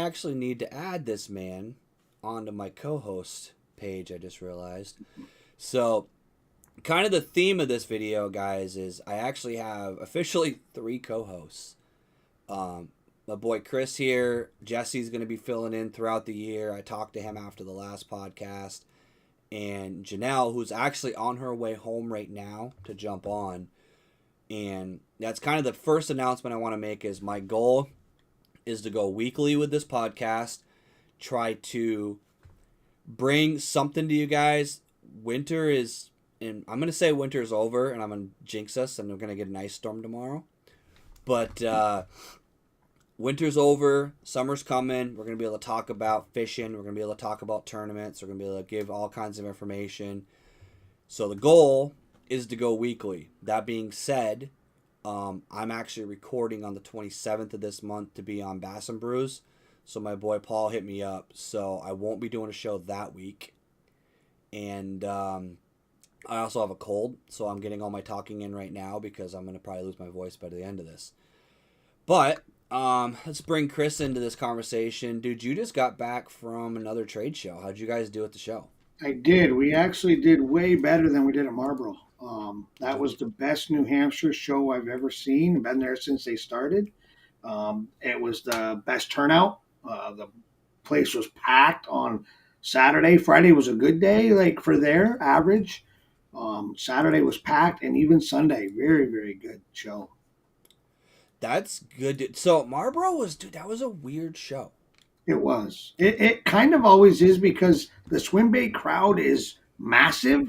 actually need to add this man onto my co-host page, I just realized. So, kind of the theme of this video, guys, is I actually have officially 3 co-hosts. My boy Chris here. Jesse's going to be filling in throughout the year. I talked to him after the last podcast. And Janelle, who's actually on her way home right now to jump on. And that's kind of the first announcement I want to make is my goal is to go weekly with this podcast. Try to bring something to you guys. Winter is, and I'm going to say winter is over, and I'm going to jinx us, and we're going to get an ice storm tomorrow. But winter's over, summer's coming. We're going to be able to talk about fishing. We're going to be able to talk about tournaments. We're going to be able to give all kinds of information. So the goal is to go weekly. That being said, I'm actually recording on the 27th of this month to be on Bass and Brews. So my boy Paul hit me up. So I won't be doing a show that week. And I also have a cold. So I'm getting all my talking in right now because I'm going to probably lose my voice by the end of this. But let's bring Chris into this conversation. Dude, you just got back from another trade show. How'd you guys do at the show? I did. We actually did way better than we did at Marlboro. That was the best New Hampshire show I've ever seen. Been there since they started. It was the best turnout. The place was packed on Saturday. Friday was a good day, like for their average. Saturday was packed, and even Sunday, very, very good show. That's good. Dude. So Marlboro was, dude, that was a weird show. It was. It kind of always is because the swim bait crowd is massive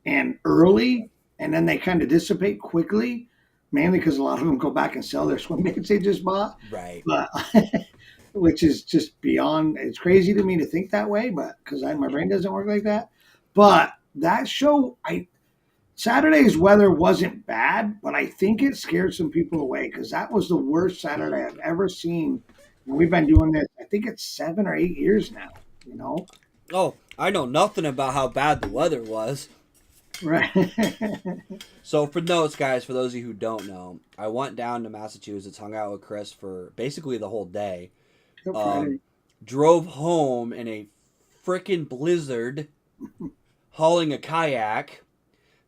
and early, and then they kind of dissipate quickly, mainly because a lot of them go back and sell their swim baits they just bought. Right. But which is just beyond. It's crazy to me to think that way, but because my brain doesn't work like that. But that show, Saturday's weather wasn't bad, but I think it scared some people away because that was the worst Saturday I've ever seen. And we've been doing this, I think it's 7 or 8 years now, you know? Oh, I know nothing about how bad the weather was. Right. So for those guys, for those of you who don't know, I went down to Massachusetts, hung out with Chris for basically the whole day. Drove home in a freaking blizzard, hauling a kayak,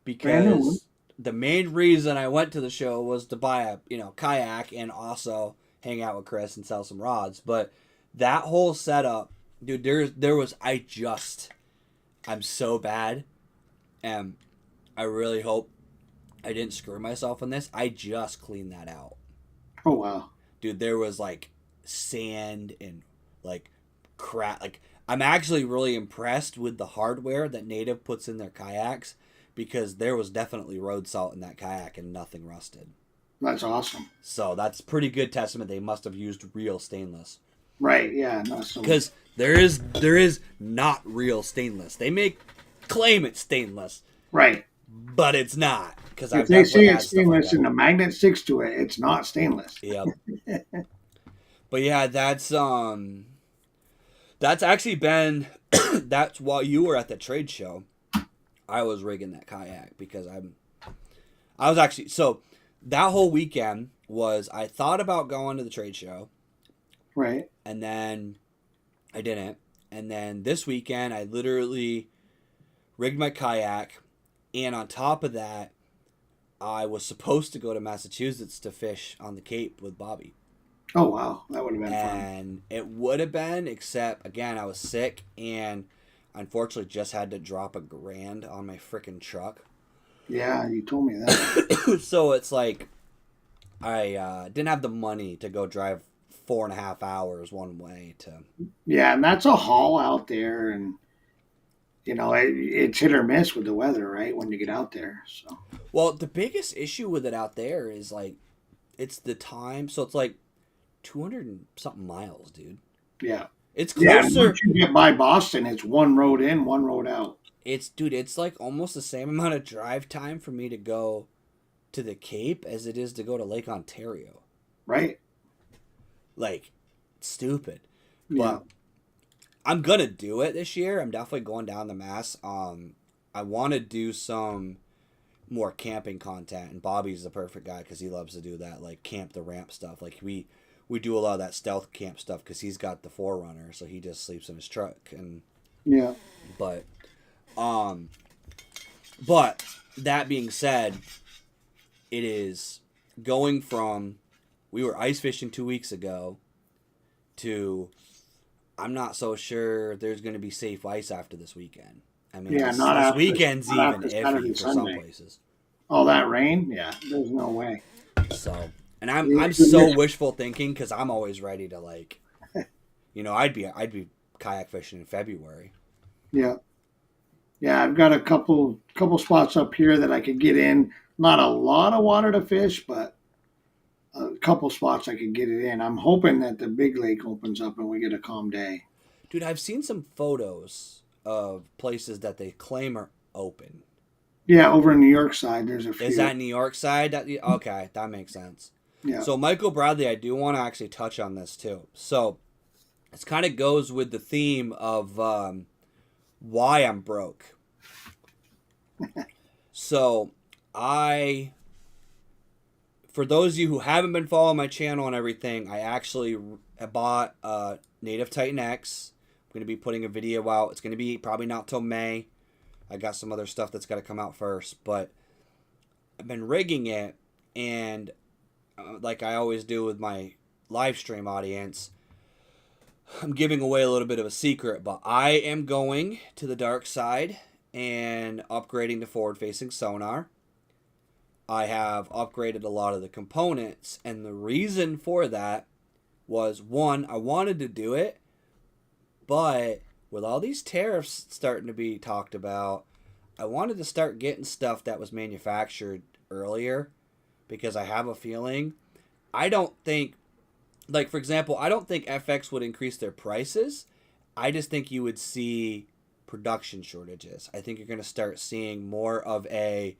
because the main reason I went to the show was to buy a kayak and also hang out with Chris and sell some rods. But that whole setup, dude, I'm so bad. And I really hope I didn't screw myself on this. I just cleaned that out. Oh, wow. Dude, there was like sand and like crap. Like, I'm actually really impressed with the hardware that Native puts in their kayaks because there was definitely road salt in that kayak and nothing rusted. That's awesome. So that's pretty good testament. They must have used real stainless. Right, yeah. Because there is not real stainless. They claim it's stainless. Right. But it's not. Because if they say it's stainless and the magnet sticks to it, it's not stainless. Yep. But yeah, that's actually been that's while you were at the trade show, I was rigging that kayak because I was actually, so that whole weekend was, I thought about going to the trade show. Right. And then I didn't. And then this weekend I literally rigged my kayak, and on top of that, I was supposed to go to Massachusetts to fish on the Cape with Bobby. Oh, wow. That would have been fun. And it would have been, except, again, I was sick, and unfortunately just had to drop $1,000 on my freaking truck. Yeah, you told me that. So it's like, I didn't have the money to go drive 4.5 hours one way to... Yeah, and that's a haul out there, and, it's hit or miss with the weather, right, when you get out there, so... Well, the biggest issue with it out there is, like, it's the time. So it's, like, 200 and something miles, dude. Yeah. It's closer. Yeah, once you get by Boston, it's one road in, one road out. It's, like, almost the same amount of drive time for me to go to the Cape as it is to go to Lake Ontario. Right. Like, stupid. Yeah. But I'm going to do it this year. I'm definitely going down to Mass. I want to do some more camping content, and Bobby's the perfect guy because he loves to do that, like camp the ramp stuff. Like we we do a lot of that stealth camp stuff because he's got the Forerunner, so he just sleeps in his truck. And Yeah. but but that being said, it is going from we were ice fishing 2 weeks ago to I'm not so sure there's going to be safe ice after this weekend. I mean, Yeah, this weekend's not even after iffy Saturday, for some Sunday. places. Oh, that rain? Yeah, there's no way. So, and I'm so wishful thinking because I'm always ready to like, I'd be kayak fishing in February. Yeah. Yeah, I've got a couple spots up here that I could get in. Not a lot of water to fish, but a couple spots I could get it in. I'm hoping that the big lake opens up and we get a calm day. Dude, I've seen some photos of places that they claim are open. Yeah, over in New York side, there's a few. Is that New York side? Okay, that makes sense. Yeah. So Michael Bradley, I do want to actually touch on this too. So it kind of goes with the theme of why I'm broke. So for those of you who haven't been following my channel and everything, I actually bought Native Titan X. I'm going to be putting a video out. It's going to be probably not till May. I got some other stuff that's got to come out first, but I've been rigging it, and like I always do with my live stream audience, I'm giving away a little bit of a secret, but I am going to the dark side and upgrading the forward-facing sonar. I have upgraded a lot of the components, and the reason for that was, one, I wanted to do it, but with all these tariffs starting to be talked about, I wanted to start getting stuff that was manufactured earlier, because I have a feeling, I don't think, like for example, I don't think FX would increase their prices. I just think you would see production shortages. I think you're going to start seeing more of they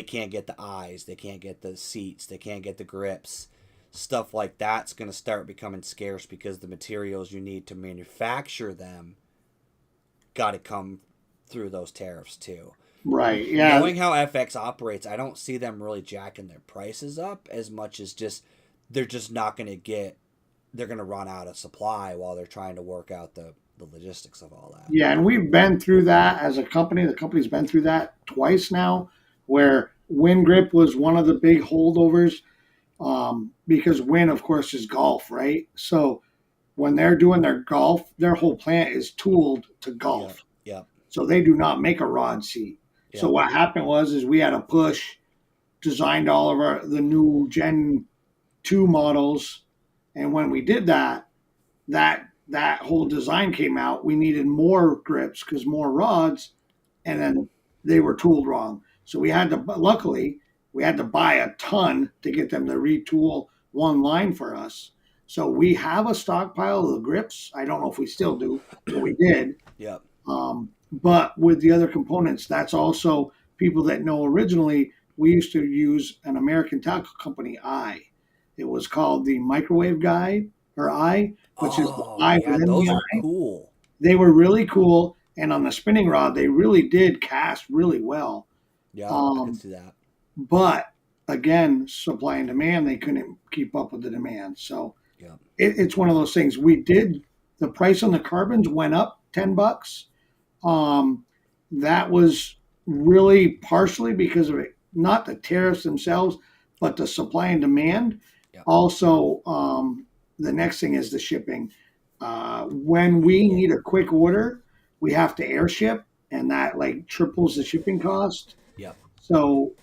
can't get the eyes, they can't get the seats, they can't get the grips. Stuff like that's going to start becoming scarce because the materials you need to manufacture them got to come through those tariffs too. Right. Yeah. Knowing how FX operates, I don't see them really jacking their prices up as much as just they're just not going to they're going to run out of supply while they're trying to work out the logistics of all that. Yeah, and we've been through that as a company. The company's been through that twice now, where wind grip was one of the big holdovers, because wind, of course, is golf, right? So when they're doing their golf, their whole plant is tooled to golf. Yeah. So they do not make a rod seat. Yep. So what happened is we had to push, designed all of the new Gen 2 models, and when we did that whole design came out. We needed more grips because more rods, and then they were tooled wrong. So luckily, we had to buy a ton to get them to retool one line for us. So we have a stockpile of the grips. I don't know if we still do, but we did. Yep. But with the other components, that's also people that know originally, we used to use an American tackle company, It was called the Microwave Guide, or which is the eye within those the are eye. cool. They were really cool, and on the spinning rod, they really did cast really well. Yeah, I can see that. But again, supply and demand, they couldn't keep up with the demand. So yeah, it's one of those things. The price on the carbons went up $10. That was really partially because of it, not the tariffs themselves, but the supply and demand. Yeah. Also, the next thing is the shipping. When we need a quick order, we have to airship, and that like triples the shipping cost. Yep. So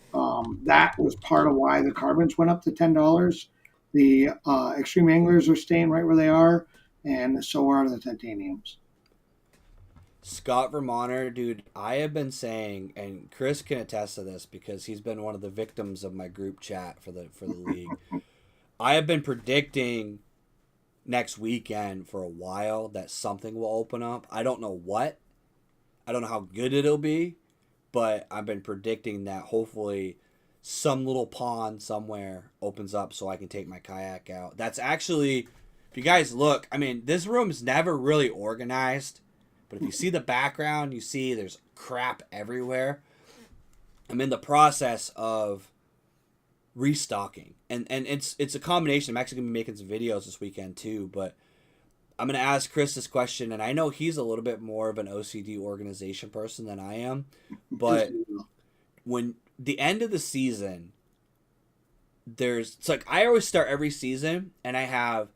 that was part of why the carbons went up to $10. The extreme anglers are staying right where they are, and so are the titaniums. Scott Vermonter, dude, I have been saying, and Chris can attest to this because he's been one of the victims of my group chat for the league. I have been predicting next weekend for a while that something will open up. I don't know what. I don't know how good it'll be, but I've been predicting that hopefully some little pond somewhere opens up so I can take my kayak out. That's actually, if you guys look, I mean, this room's never really organized, but if you see the background, you see there's crap everywhere. I'm in the process of restocking, and it's a combination. I'm actually gonna be making some videos this weekend too, but I'm gonna ask Chris this question, and I know he's a little bit more of an OCD organization person than I am, but when the end of the season, it's like I always start every season, and I have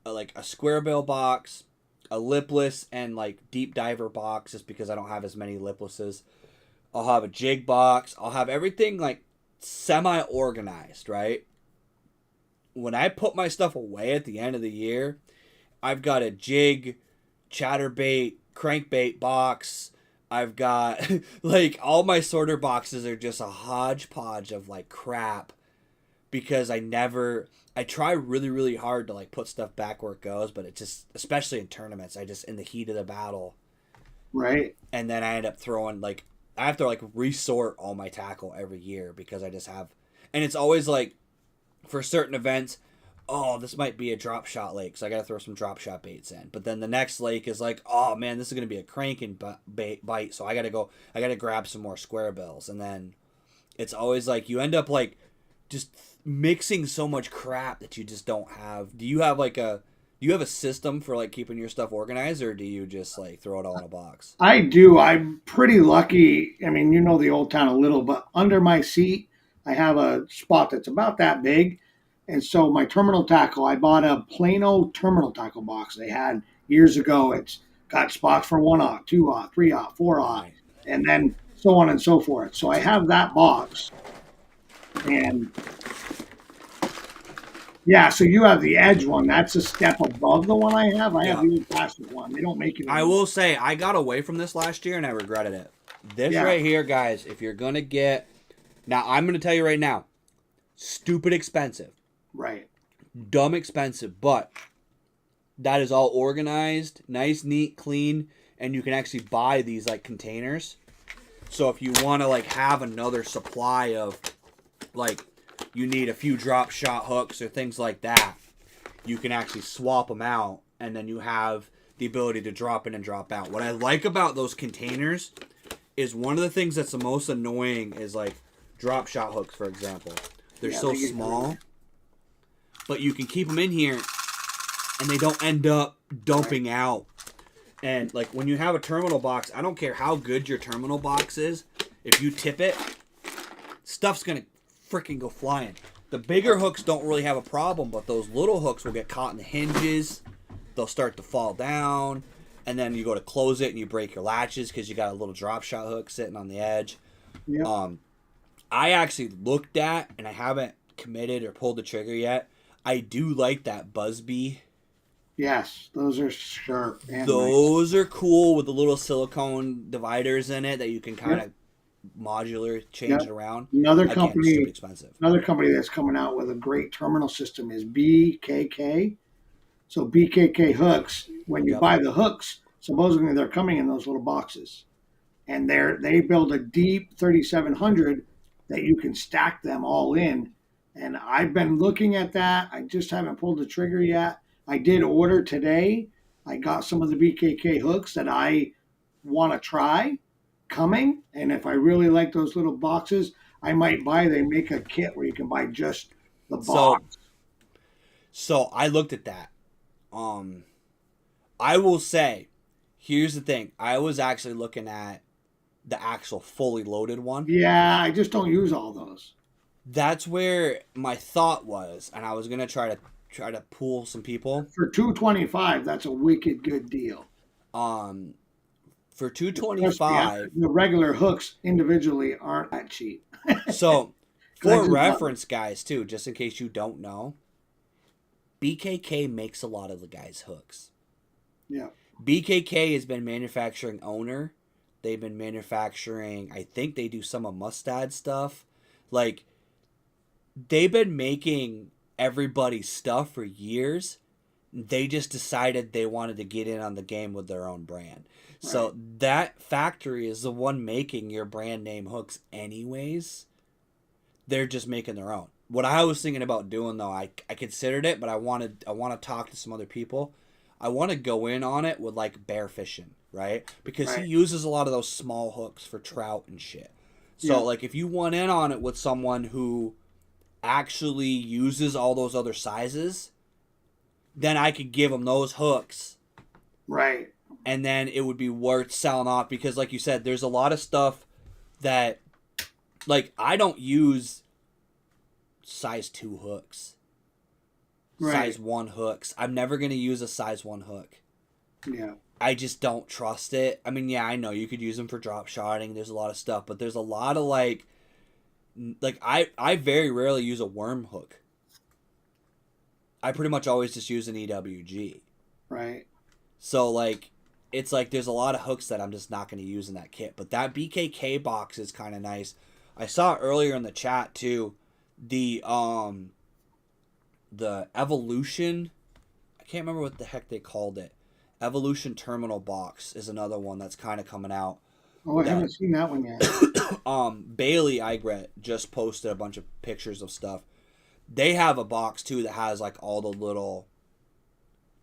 like a square bill box, a lipless, and like deep diver box, just because I don't have as many liplesses. I'll have a jig box. I'll have everything like semi organized, right? When I put my stuff away at the end of the year, I've got a jig, chatterbait, crankbait box. I've got like all my sorter boxes are just a hodgepodge of like crap, because I try really, really hard to like put stuff back where it goes, but it just, especially in tournaments, I just, in the heat of the battle. Right. And then I end up throwing like, I have to like resort all my tackle every year, because I just have, and it's always like for certain events, oh, this might be a drop shot lake, so I got to throw some drop shot baits in. But then the next lake is like, oh man, this is going to be a cranking bite, so I got to grab some more square bills. And then it's always like you end up like just mixing so much crap that you just don't have. Do you have a system for like keeping your stuff organized, or do you just like throw it all in a box? I do. I'm pretty lucky. I mean, you know the old town a little, but under my seat, I have a spot that's about that big. And so my terminal tackle, I bought a Plano terminal tackle box they had years ago. It's got spots for 1-aught, 2-aught, 3-aught, 4-aught, Right. and then so on and so forth. So I have that box. And yeah, so you have the Edge one. That's a step above the one I have. I have the old plastic one. They don't make it anymore. I will say I got away from this last year and I regretted it. This right here, guys, if you're going to get, now I'm going to tell you right now, stupid expensive. Right. Dumb expensive, but that is all organized, nice, neat, clean, and you can actually buy these like containers. So if you want to like have another supply of like, you need a few drop shot hooks or things like that, you can actually swap them out, and then you have the ability to drop in and drop out. What I like about those containers is one of the things that's the most annoying is like drop shot hooks, for example. They're so small, but you can keep them in here and they don't end up dumping out. And like when you have a terminal box, I don't care how good your terminal box is, if you tip it, stuff's gonna freaking go flying. The bigger hooks don't really have a problem, but those little hooks will get caught in the hinges. They'll start to fall down, and then you go to close it and you break your latches because you got a little drop shot hook sitting on the edge. Yeah. I actually looked at, and I haven't committed or pulled the trigger yet, I do like that Busby. Yes, those are sharp. And those are cool with the little silicone dividers in it that you can kind of modular change it around. Another Again, company, super expensive. Another company that's coming out with a great terminal system is BKK. So BKK hooks, when you buy the hooks, supposedly they're coming in those little boxes, and they build a deep 3700 that you can stack them all in. And I've been looking at that. I just haven't pulled the trigger yet. I did order today. I got some of the BKK hooks that I want to try coming. And if I really like those little boxes, I might buy, they make a kit where you can buy just the box. So I looked at that. I will say, here's the thing. I was actually looking at the actual fully loaded one. Yeah, I just don't use all those. That's where my thought was, and I was gonna try to pull some people for $225. That's a wicked good deal. For $225, the regular hooks individually aren't that cheap. So, for reference, guys, too, just in case you don't know, BKK makes a lot of the guys' hooks. Yeah. BKK has been manufacturing Owner. They've been manufacturing, I think they do some of Mustad stuff. Like, they've been making everybody's stuff for years. They just decided they wanted to get in on the game with their own brand. Right. So that factory is the one making your brand name hooks anyways. They're just making their own. What I was thinking about doing, though, I considered it, but I want to talk to some other people. I want to go in on it with like bear fishing, right? Because he uses a lot of those small hooks for trout and shit. So like if you went in on it with someone who actually uses all those other sizes, then I could give them those hooks. Right. And then it would be worth selling off because, like you said, there's a lot of stuff that, like, I don't use size 2 hooks. Right. Size 1 hooks. I'm never going to use a size 1 hook. Yeah. I just don't trust it. I mean, yeah, I know you could use them for drop shotting. There's a lot of stuff, but there's a lot of like I very rarely use a worm hook. I pretty much always just use an EWG. Right. So like, it's like there's a lot of hooks that I'm just not going to use in that kit. But that BKK box is kind of nice. I saw earlier in the chat too, the Evolution. I can't remember what the heck they called it. Evolution Terminal Box is another one that's kind of coming out. Oh, I haven't seen that one yet. Bailey Eigret just posted a bunch of pictures of stuff. They have a box too that has like all the little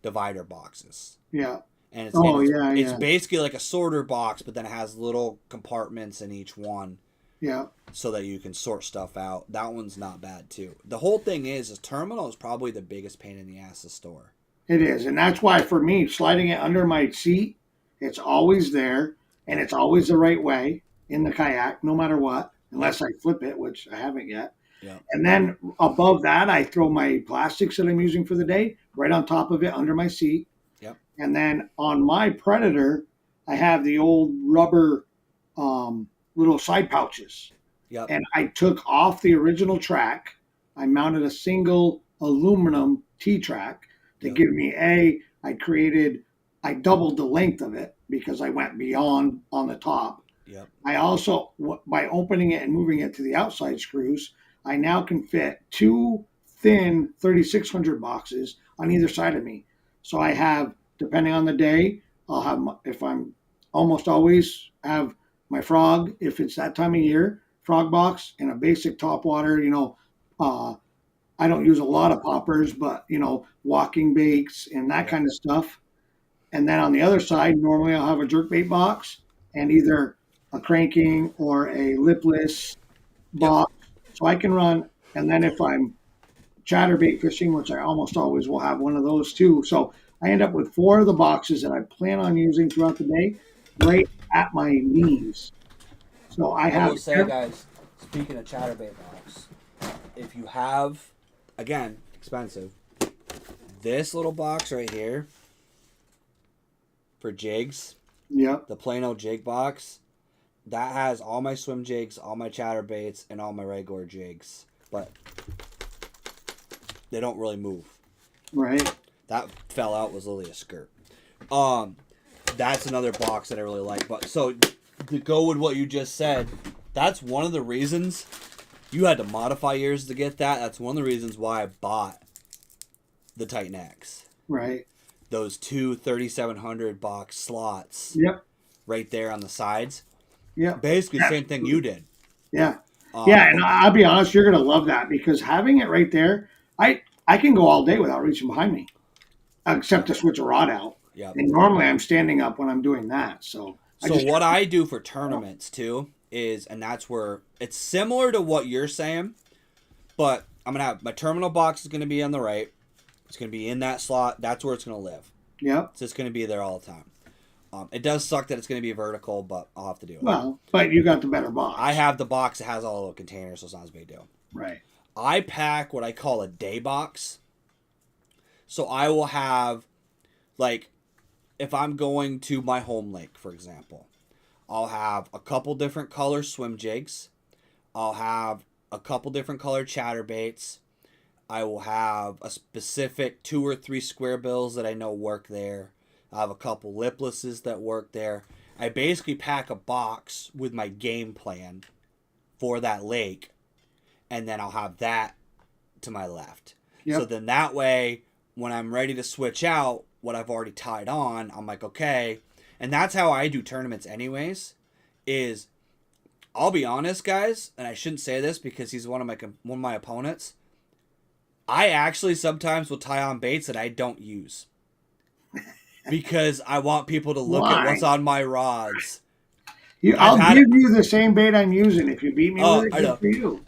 divider boxes. Yeah. And it's basically like a sorter box, but then it has little compartments in each one. Yeah. So that you can sort stuff out. That one's not bad too. The whole thing is terminal is probably the biggest pain in the ass to store. It is. And that's why for me, sliding it under my seat, it's always there and it's always the right way in the kayak, no matter what, unless I flip it, which I haven't yet. Yeah. And then above that, I throw my plastics that I'm using for the day right on top of it under my seat. Yep. And then on my Predator, I have the old rubber little side pouches. Yep. And I took off the original track. I mounted a single aluminum T-track to give me I doubled the length of it because I went beyond on the top. Yep. I also, by opening it and moving it to the outside screws, I now can fit 2 thin 3600 boxes on either side of me. So I have, depending on the day, I'll have, if I'm almost always have my frog, if it's that time of year, frog box and a basic top water, I don't use a lot of poppers, but, walking baits and that kind of stuff. And then on the other side, normally I'll have a jerkbait box and either a cranking or a lipless box. Yep. So I can run. And then if I'm chatterbait fishing, which I almost always will have one of those too. So I end up with 4 of the boxes that I plan on using throughout the day right at my knees. So I will say, guys, speaking of chatterbait box, if you have, again, expensive, this little box right here for jigs, yep, the plain old jig box, that has all my swim jigs, all my chatterbaits, and all my regular jigs, but they don't really move. Right. That fell out, was literally a skirt. That's another box that I really like. But so to go with what you just said, that's one of the reasons you had to modify yours to get that. That's one of the reasons why I bought the Titan X. Right. Those 2 3700 box slots. Yep. Right there on the sides. Yeah. Basically the same thing you did. Yeah. And I'll be honest, you're going to love that because having it right there, I can go all day without reaching behind me, except to switch a rod out. Yeah. And normally I'm standing up when I'm doing that. So what I do for tournaments too is, and that's where it's similar to what you're saying, but I'm going to have my terminal box is going to be on the right. It's going to be in that slot. That's where it's going to live. Yep. It's just going to be there all the time. It does suck that it's going to be vertical, but I'll have to do it. Well, but you got the better box. I have the box that has all the little containers, so it's not as big a deal. Right. I pack what I call a day box. So I will have, like, if I'm going to my home lake, for example, I'll have a couple different color swim jigs. I'll have a couple different color chatterbaits. I will have a specific 2 or 3 square bills that I know work there. I have a couple liplesses that work there. I basically pack a box with my game plan for that lake, and then I'll have that to my left. Yep. So then that way, when I'm ready to switch out what I've already tied on, I'm like, okay. And that's how I do tournaments anyways, is I'll be honest, guys, and I shouldn't say this because he's one of my opponents. I actually sometimes will tie on baits that I don't use. Because I want people to look at what's on my rods. I'll give you the same bait I'm using. If you beat me with it, good for you.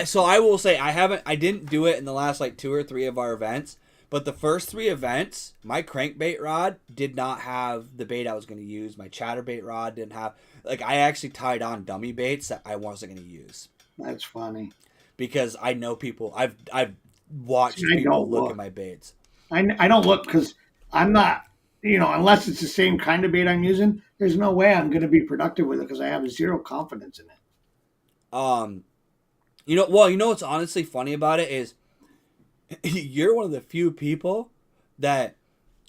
So I will say I didn't do it in the last like 2 or 3 of our events, but the first 3 events, my crankbait rod did not have the bait I was going to use. My chatterbait rod didn't have, like, I actually tied on dummy baits that I wasn't going to use. That's funny. Because I know people, I've See, watched I people don't look look. at my baits. I don't look because I'm not, unless it's the same kind of bait I'm using, there's no way I'm going to be productive with it because I have zero confidence in it. You know what's honestly funny about it is you're one of the few people that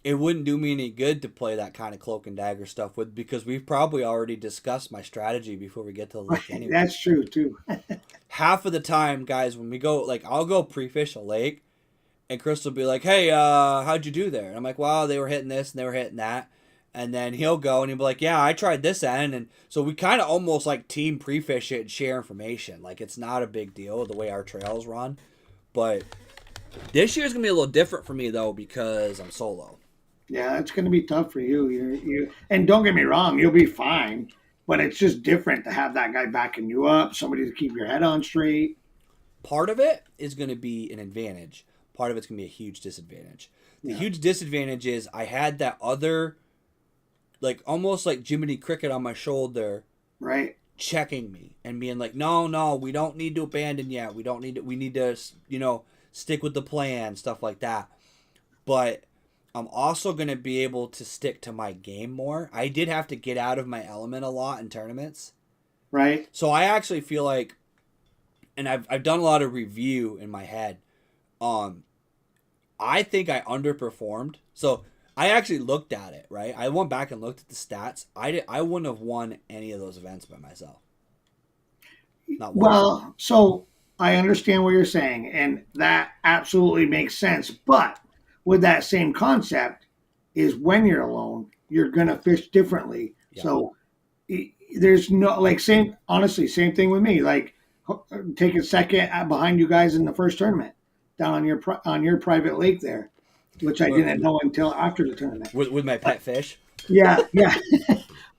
it wouldn't do me any good to play that kind of cloak and dagger stuff with, because we've probably already discussed my strategy before we get to the lake anyway. That's true too. Half of the time, guys, when we go, like, I'll go pre-fish a lake, and Chris will be like, "Hey, how'd you do there?" And I'm like, "Well, they were hitting this and they were hitting that." And then he'll go and he'll be like, "Yeah, I tried this end." And so we kind of almost like team pre-fish it and share information. Like, it's not a big deal the way our trails run. But this year's going to be a little different for me, though, because I'm solo. Yeah, it's going to be tough for you. And don't get me wrong, you'll be fine. But it's just different to have that guy backing you up, somebody to keep your head on straight. Part of it is going to be an advantage. Part of it's going to be a huge disadvantage. The Yeah. huge disadvantage is I had that other, like, almost like Jiminy Cricket on my shoulder, Right. checking me and being like, no, we don't need to abandon yet. We need to, stick with the plan, stuff like that. But I'm also going to be able to stick to my game more. I did have to get out of my element a lot in tournaments. Right. So I actually feel like, and I've done a lot of review in my head. I think I underperformed. So I actually looked at it, right? I went back and looked at the stats. I wouldn't have won any of those events by myself. Not one. Well, so I understand what you're saying, and that absolutely makes sense. But with that same concept, is when you're alone, you're gonna fish differently. Yeah. So there's no like same honestly same thing with me. Like taking second behind you guys in the first tournament down on your private lake there, which I didn't know until after the tournament. With my pet fish. Yeah, yeah.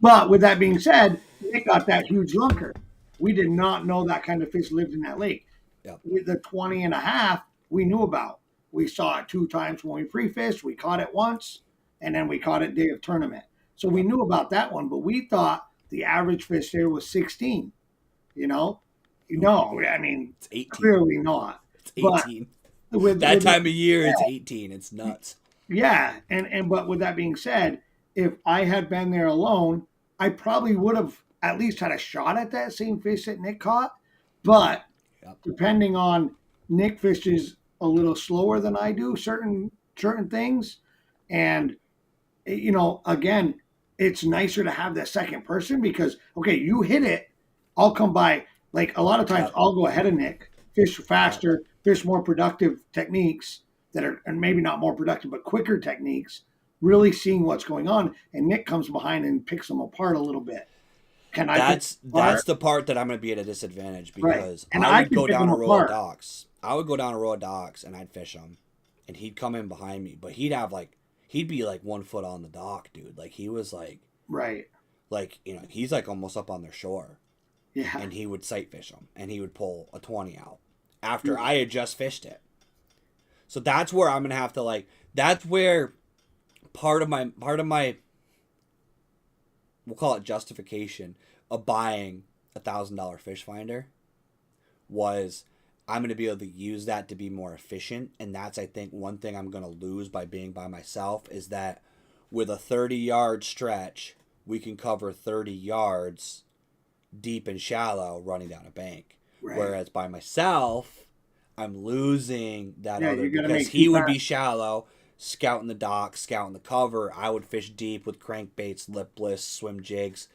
But with that being said, Nick got that huge lunker. We did not know that kind of fish lived in that lake. Yep. With the 20 and a half, we knew about. We saw it 2 times when we pre-fished. We caught it once, and then we caught it day of tournament. So we knew about that one, but we thought the average fish there was 16. No, I mean, it's 18. Clearly not. It's 18. But with time of year, it's 18. It's nuts. Yeah, and but with that being said, if I had been there alone, I probably would have at least had a shot at that same fish that Nick caught. But depending on Nick fishes a little slower than I do certain things, and again, it's nicer to have that second person because okay, you hit it, I'll come by. Like a lot of times, I'll go ahead of Nick, fish faster, fish more productive techniques that are, and maybe not more productive, but quicker techniques, really seeing what's going on. And Nick comes behind and picks them apart a little bit. That's the part that I'm going to be at a disadvantage because and I would go down a row of docks. I would go down a row of docks and I'd fish him, and he'd come in behind me, but he'd be like 1 foot on the dock, dude. Like he was like, right, like he's like almost up on their shore. Yeah, and he would sight fish them, and he would pull a 20 out after I had just fished it. So that's where I'm gonna have to like. That's where part of my we'll call it justification of buying $1,000 fish finder was I'm gonna be able to use that to be more efficient, and that's I think one thing I'm gonna lose by being by myself is that with a 30-yard stretch we can cover 30 yards deep and shallow running down a bank. Right. Whereas by myself, I'm losing that other because he would be shallow, scouting the dock, scouting the cover. I would fish deep with crankbaits, lipless, swim jigs,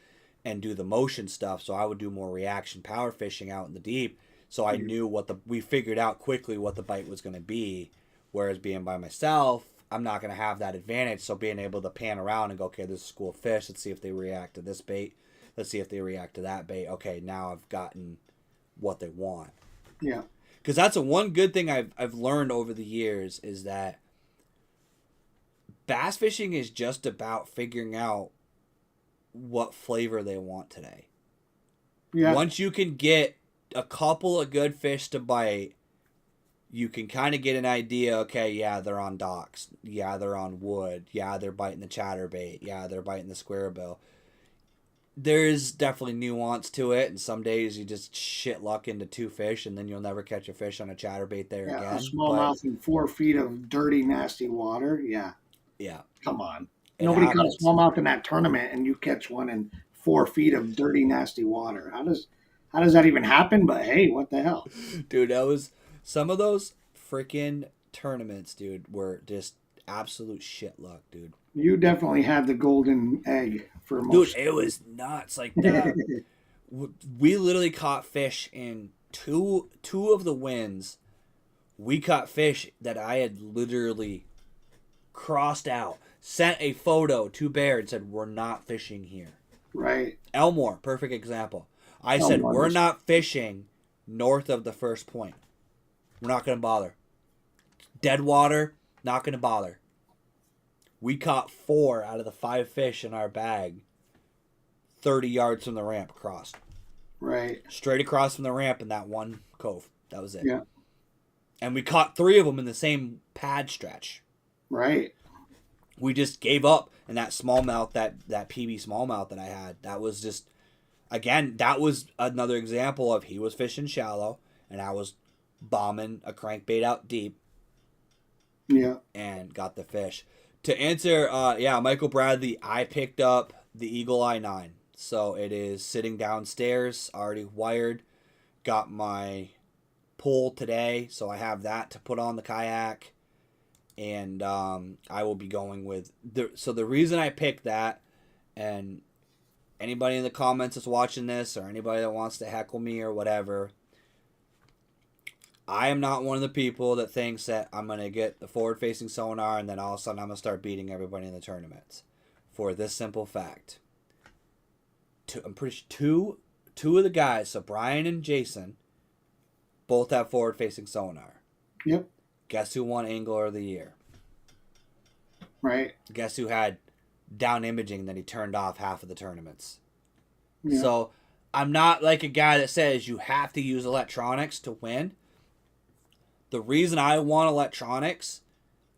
and do the motion stuff. So I would do more reaction power fishing out in the deep. So I knew we figured out quickly what the bite was going to be. Whereas being by myself, I'm not going to have that advantage. So being able to pan around and go, okay, this is a school of fish. Let's see if they react to this bait. Let's see if they react to that bait. Okay, now I've gotten what they want. Yeah. Because that's the one good thing I've learned over the years is that bass fishing is just about figuring out what flavor they want today. Yeah. Once you can get a couple of good fish to bite, you can kind of get an idea, okay, yeah, they're on docks. Yeah, they're on wood. Yeah, they're biting the chatterbait. Yeah, they're biting the squarebill. There's definitely nuance to it, and some days you just shit luck into 2 fish, and then you'll never catch a fish on a chatterbait there Yeah, a again. But smallmouth in 4 feet of dirty, nasty water. Yeah, yeah, come on. it Nobody caught a happens. smallmouth in that tournament, and you catch one in 4 feet of dirty, nasty water. How does that even happen? But hey, what the hell? Dude, that was some of those freaking tournaments, dude, were just absolute shit luck, dude. You definitely had the golden egg for Dude, most. it was nuts. Like we literally caught fish in two of the wins. We caught fish that I had literally crossed out, sent a photo to Bear and said, "We're not fishing here." Right. Elmore, perfect example. I said, Elmore "We're was- not fishing north of the first point. We're not going to bother. Dead water, not going to bother." We caught 4 out of the 5 fish in our bag 30 yards from the ramp across. Right. Straight across from the ramp in that one cove. That was it. Yeah. And we caught 3 of them in the same pad stretch. Right. We just gave up. And that smallmouth, that PB smallmouth that I had, that was just, again, that was another example of he was fishing shallow and I was bombing a crankbait out deep. Yeah. And got the fish. To answer, Michael Bradley, I picked up the Eagle Eye 9. So it is sitting downstairs, already wired. Got my pole today, so I have that to put on the kayak. And I will be going with... the reason I picked that, and anybody in the comments that's watching this, or anybody that wants to heckle me or whatever... I am not one of the people that thinks that I'm going to get the forward-facing sonar and then all of a sudden I'm going to start beating everybody in the tournaments. For this simple fact. I'm pretty sure two of the guys, so Brian and Jason, both have forward-facing sonar. Yep. Guess who won Angler of the Year? Right. Guess who had down imaging that he turned off half of the tournaments? Yeah. So I'm not like a guy that says you have to use electronics to win. The reason I want electronics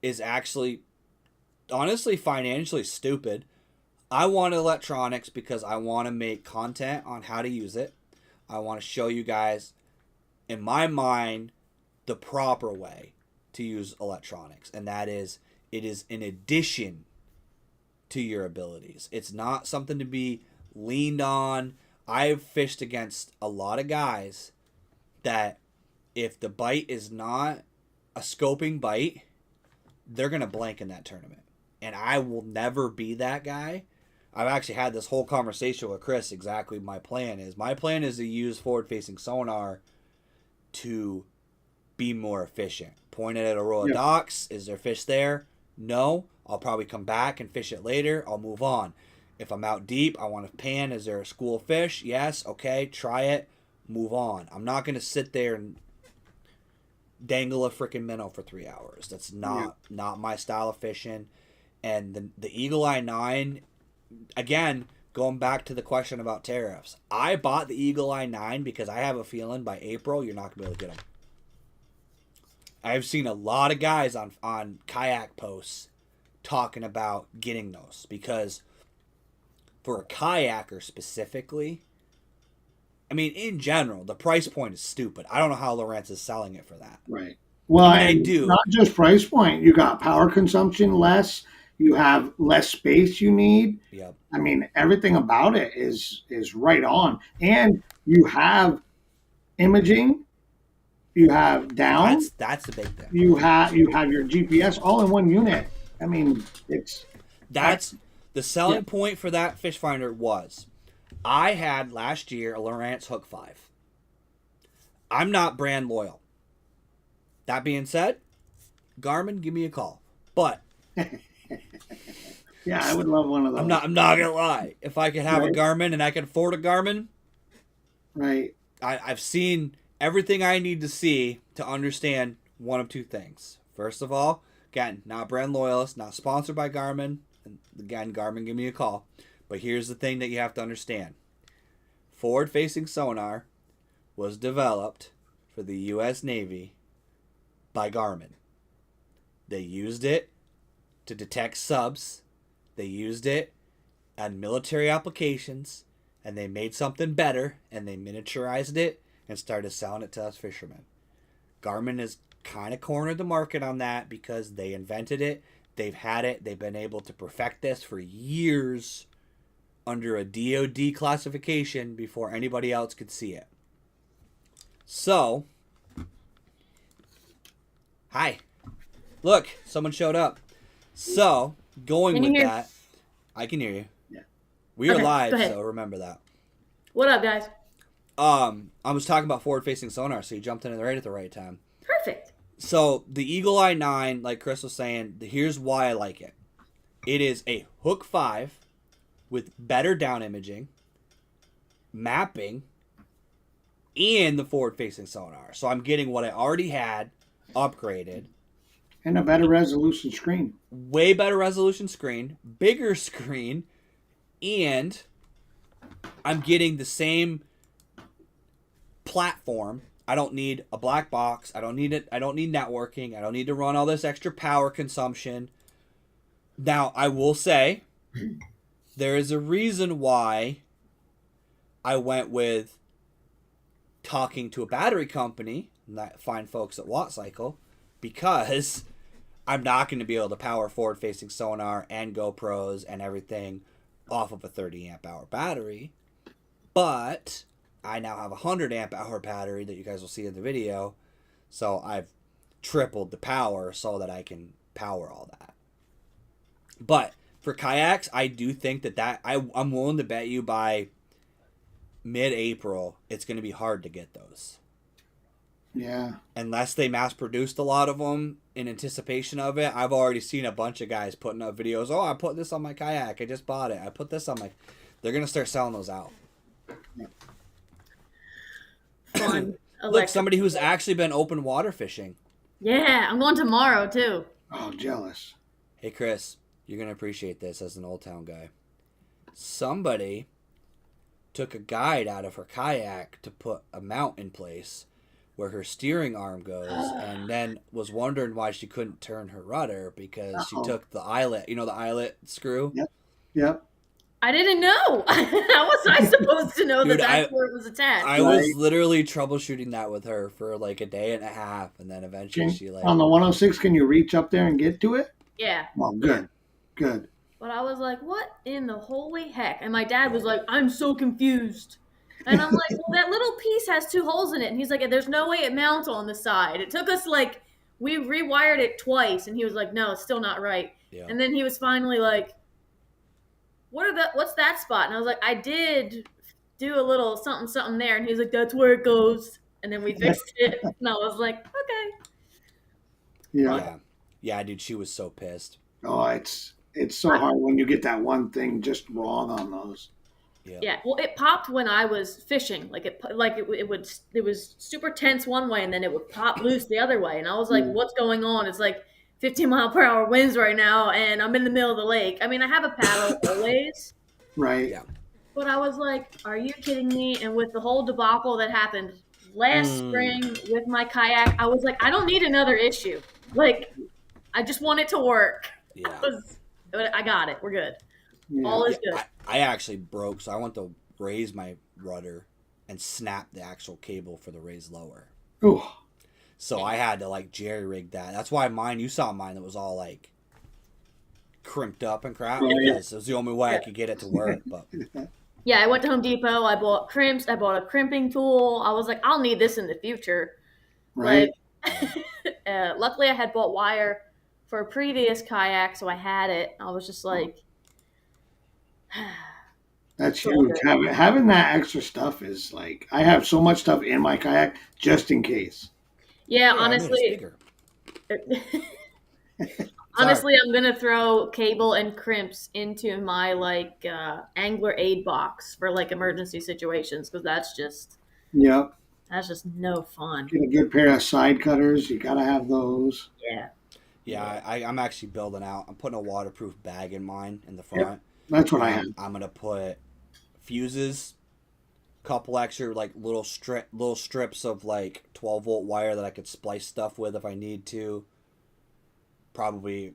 is actually, honestly, financially stupid. I want electronics because I want to make content on how to use it. I want to show you guys, in my mind, the proper way to use electronics. And that is, it is in addition to your abilities. It's not something to be leaned on. I've fished against a lot of guys that if the bite is not a scoping bite, they're going to blank in that tournament. And I will never be that guy. I've actually had this whole conversation with Chris. Exactly my plan is. My plan is to use forward-facing sonar to be more efficient. Point it at a row of docks. Is there fish there? No. I'll probably come back and fish it later. I'll move on. If I'm out deep, I want to pan. Is there a school of fish? Yes. Okay. Try it. Move on. I'm not going to sit there and dangle a freaking minnow for 3 hours. That's not my style of fishing. And the Eagle Eye 9, again, going back to the question about tariffs, I bought the Eagle Eye 9 because I have a feeling by April you're not going to be able to get them. I've seen a lot of guys on kayak posts talking about getting those because for a kayaker specifically, I mean, in general, the price point is stupid. I don't know how Lowrance is selling it for that. Right. Well, I do. Not just price point. You got power consumption less. You have less space you need. Yep. I mean, everything about it is right on. And you have imaging. You have down. That's the big thing. You have your GPS all in one unit. I mean, that's the selling point for that fish finder was. I had last year a Lowrance Hook 5. I'm not brand loyal. That being said, Garmin, give me a call. But yeah, I would love one of those. I'm not gonna lie. If I could have a Garmin and I could afford a Garmin, right? I've seen everything I need to see to understand one of two things. First of all, again, not brand loyalist, not sponsored by Garmin. And again, Garmin, give me a call. But here's the thing that you have to understand. Forward-facing sonar was developed for the U.S. Navy by Garmin. They used it to detect subs. They used it on military applications, and they made something better, and they miniaturized it and started selling it to us fishermen. Garmin has kind of cornered the market on that because they invented it. They've had it. They've been able to perfect this for years under a DoD classification before anybody else could see it. So, hi. Look, someone showed up. So, going with that, I can hear you. Yeah. We are live, so remember that. What up, guys? I was talking about forward-facing sonar, so you jumped in right at the right time. Perfect. So, the Eagle Eye 9, like Chris was saying, here's why I like it. It is a Hook 5 with better down imaging, mapping, and the forward-facing sonar. So, I'm getting what I already had upgraded. And a better resolution screen. Way better resolution screen, bigger screen, and I'm getting the same platform. I don't need a black box. I don't need it. I don't need networking. I don't need to run all this extra power consumption. Now, I will say there is a reason why I went with talking to a battery company, that fine folks at WattCycle, because I'm not going to be able to power forward-facing sonar and GoPros and everything off of a 30 amp hour battery. But I now have a 100 amp hour battery that you guys will see in the video. So I've tripled the power so that I can power all that. But for kayaks, I do think I'm willing to bet you by mid-April, it's going to be hard to get those. Yeah. Unless they mass produced a lot of them in anticipation of it. I've already seen a bunch of guys putting up videos. Oh, I put this on my kayak. I just bought it. I put this on my... They're going to start selling those out. Fun. Look, somebody who's actually been open water fishing. Yeah, I'm going tomorrow, too. Oh, jealous. Hey, Chris, you're going to appreciate this as an Old Town guy. Somebody took a guide out of her kayak to put a mount in place where her steering arm goes, and then was wondering why she couldn't turn her rudder because she took the eyelet, the eyelet screw? Yep. I didn't know. How was I supposed to know Dude, that's where it was attached? I was literally troubleshooting that with her for like a day and a half, and then eventually she on the 106, can you reach up there and get to it? Yeah. Well, good. Good. But I was like, what in the holy heck? And my dad was like, I'm so confused. And I'm like, well, that little piece has 2 holes in it. And he's like, there's no way it mounts on the side. It took us we rewired it twice. And he was like, no, it's still not right. Yeah. And then he was finally like, what's that spot? And I was like, I did do a little something there. And he's like, that's where it goes. And then we fixed it. And I was like, okay. Yeah. Yeah, dude, she was so pissed. Oh, it's so hard when you get that one thing just wrong on those. Yeah. Well, it popped when I was fishing. It was super tense one way, and then it would pop loose the other way. And I was like, "What's going on?" It's like 15-mile-per-hour winds right now, and I'm in the middle of the lake. I mean, I have a paddle always. Right. Yeah. But I was like, "Are you kidding me?" And with the whole debacle that happened last spring with my kayak, I was like, "I don't need another issue. I just want it to work." Yeah. I got it. We're good. Yeah. All is good. I actually broke, so I went to raise my rudder and snap the actual cable for the raise lower. Ooh. So I had to jerry rig that. That's why you saw mine that was all crimped up and crap. Because it was the only way I could get it to work. But yeah, I went to Home Depot. I bought crimps. I bought a crimping tool. I was like, I'll need this in the future. Right. Luckily, I had bought wire for a previous kayak, so I had it. I was just like, that's huge. Having that extra stuff is I have so much stuff in my kayak just in case. Yeah, honestly. Honestly, I'm gonna throw cable and crimps into my angler aid box for emergency situations because that's just no fun. Get a good pair of side cutters. You gotta have those. Yeah. Yeah, I'm actually building out. I'm putting a waterproof bag in mine in the front. Yep. That's what I have. I'm gonna put fuses couple extra like little strips of like 12-volt wire that I could splice stuff with if I need to. Probably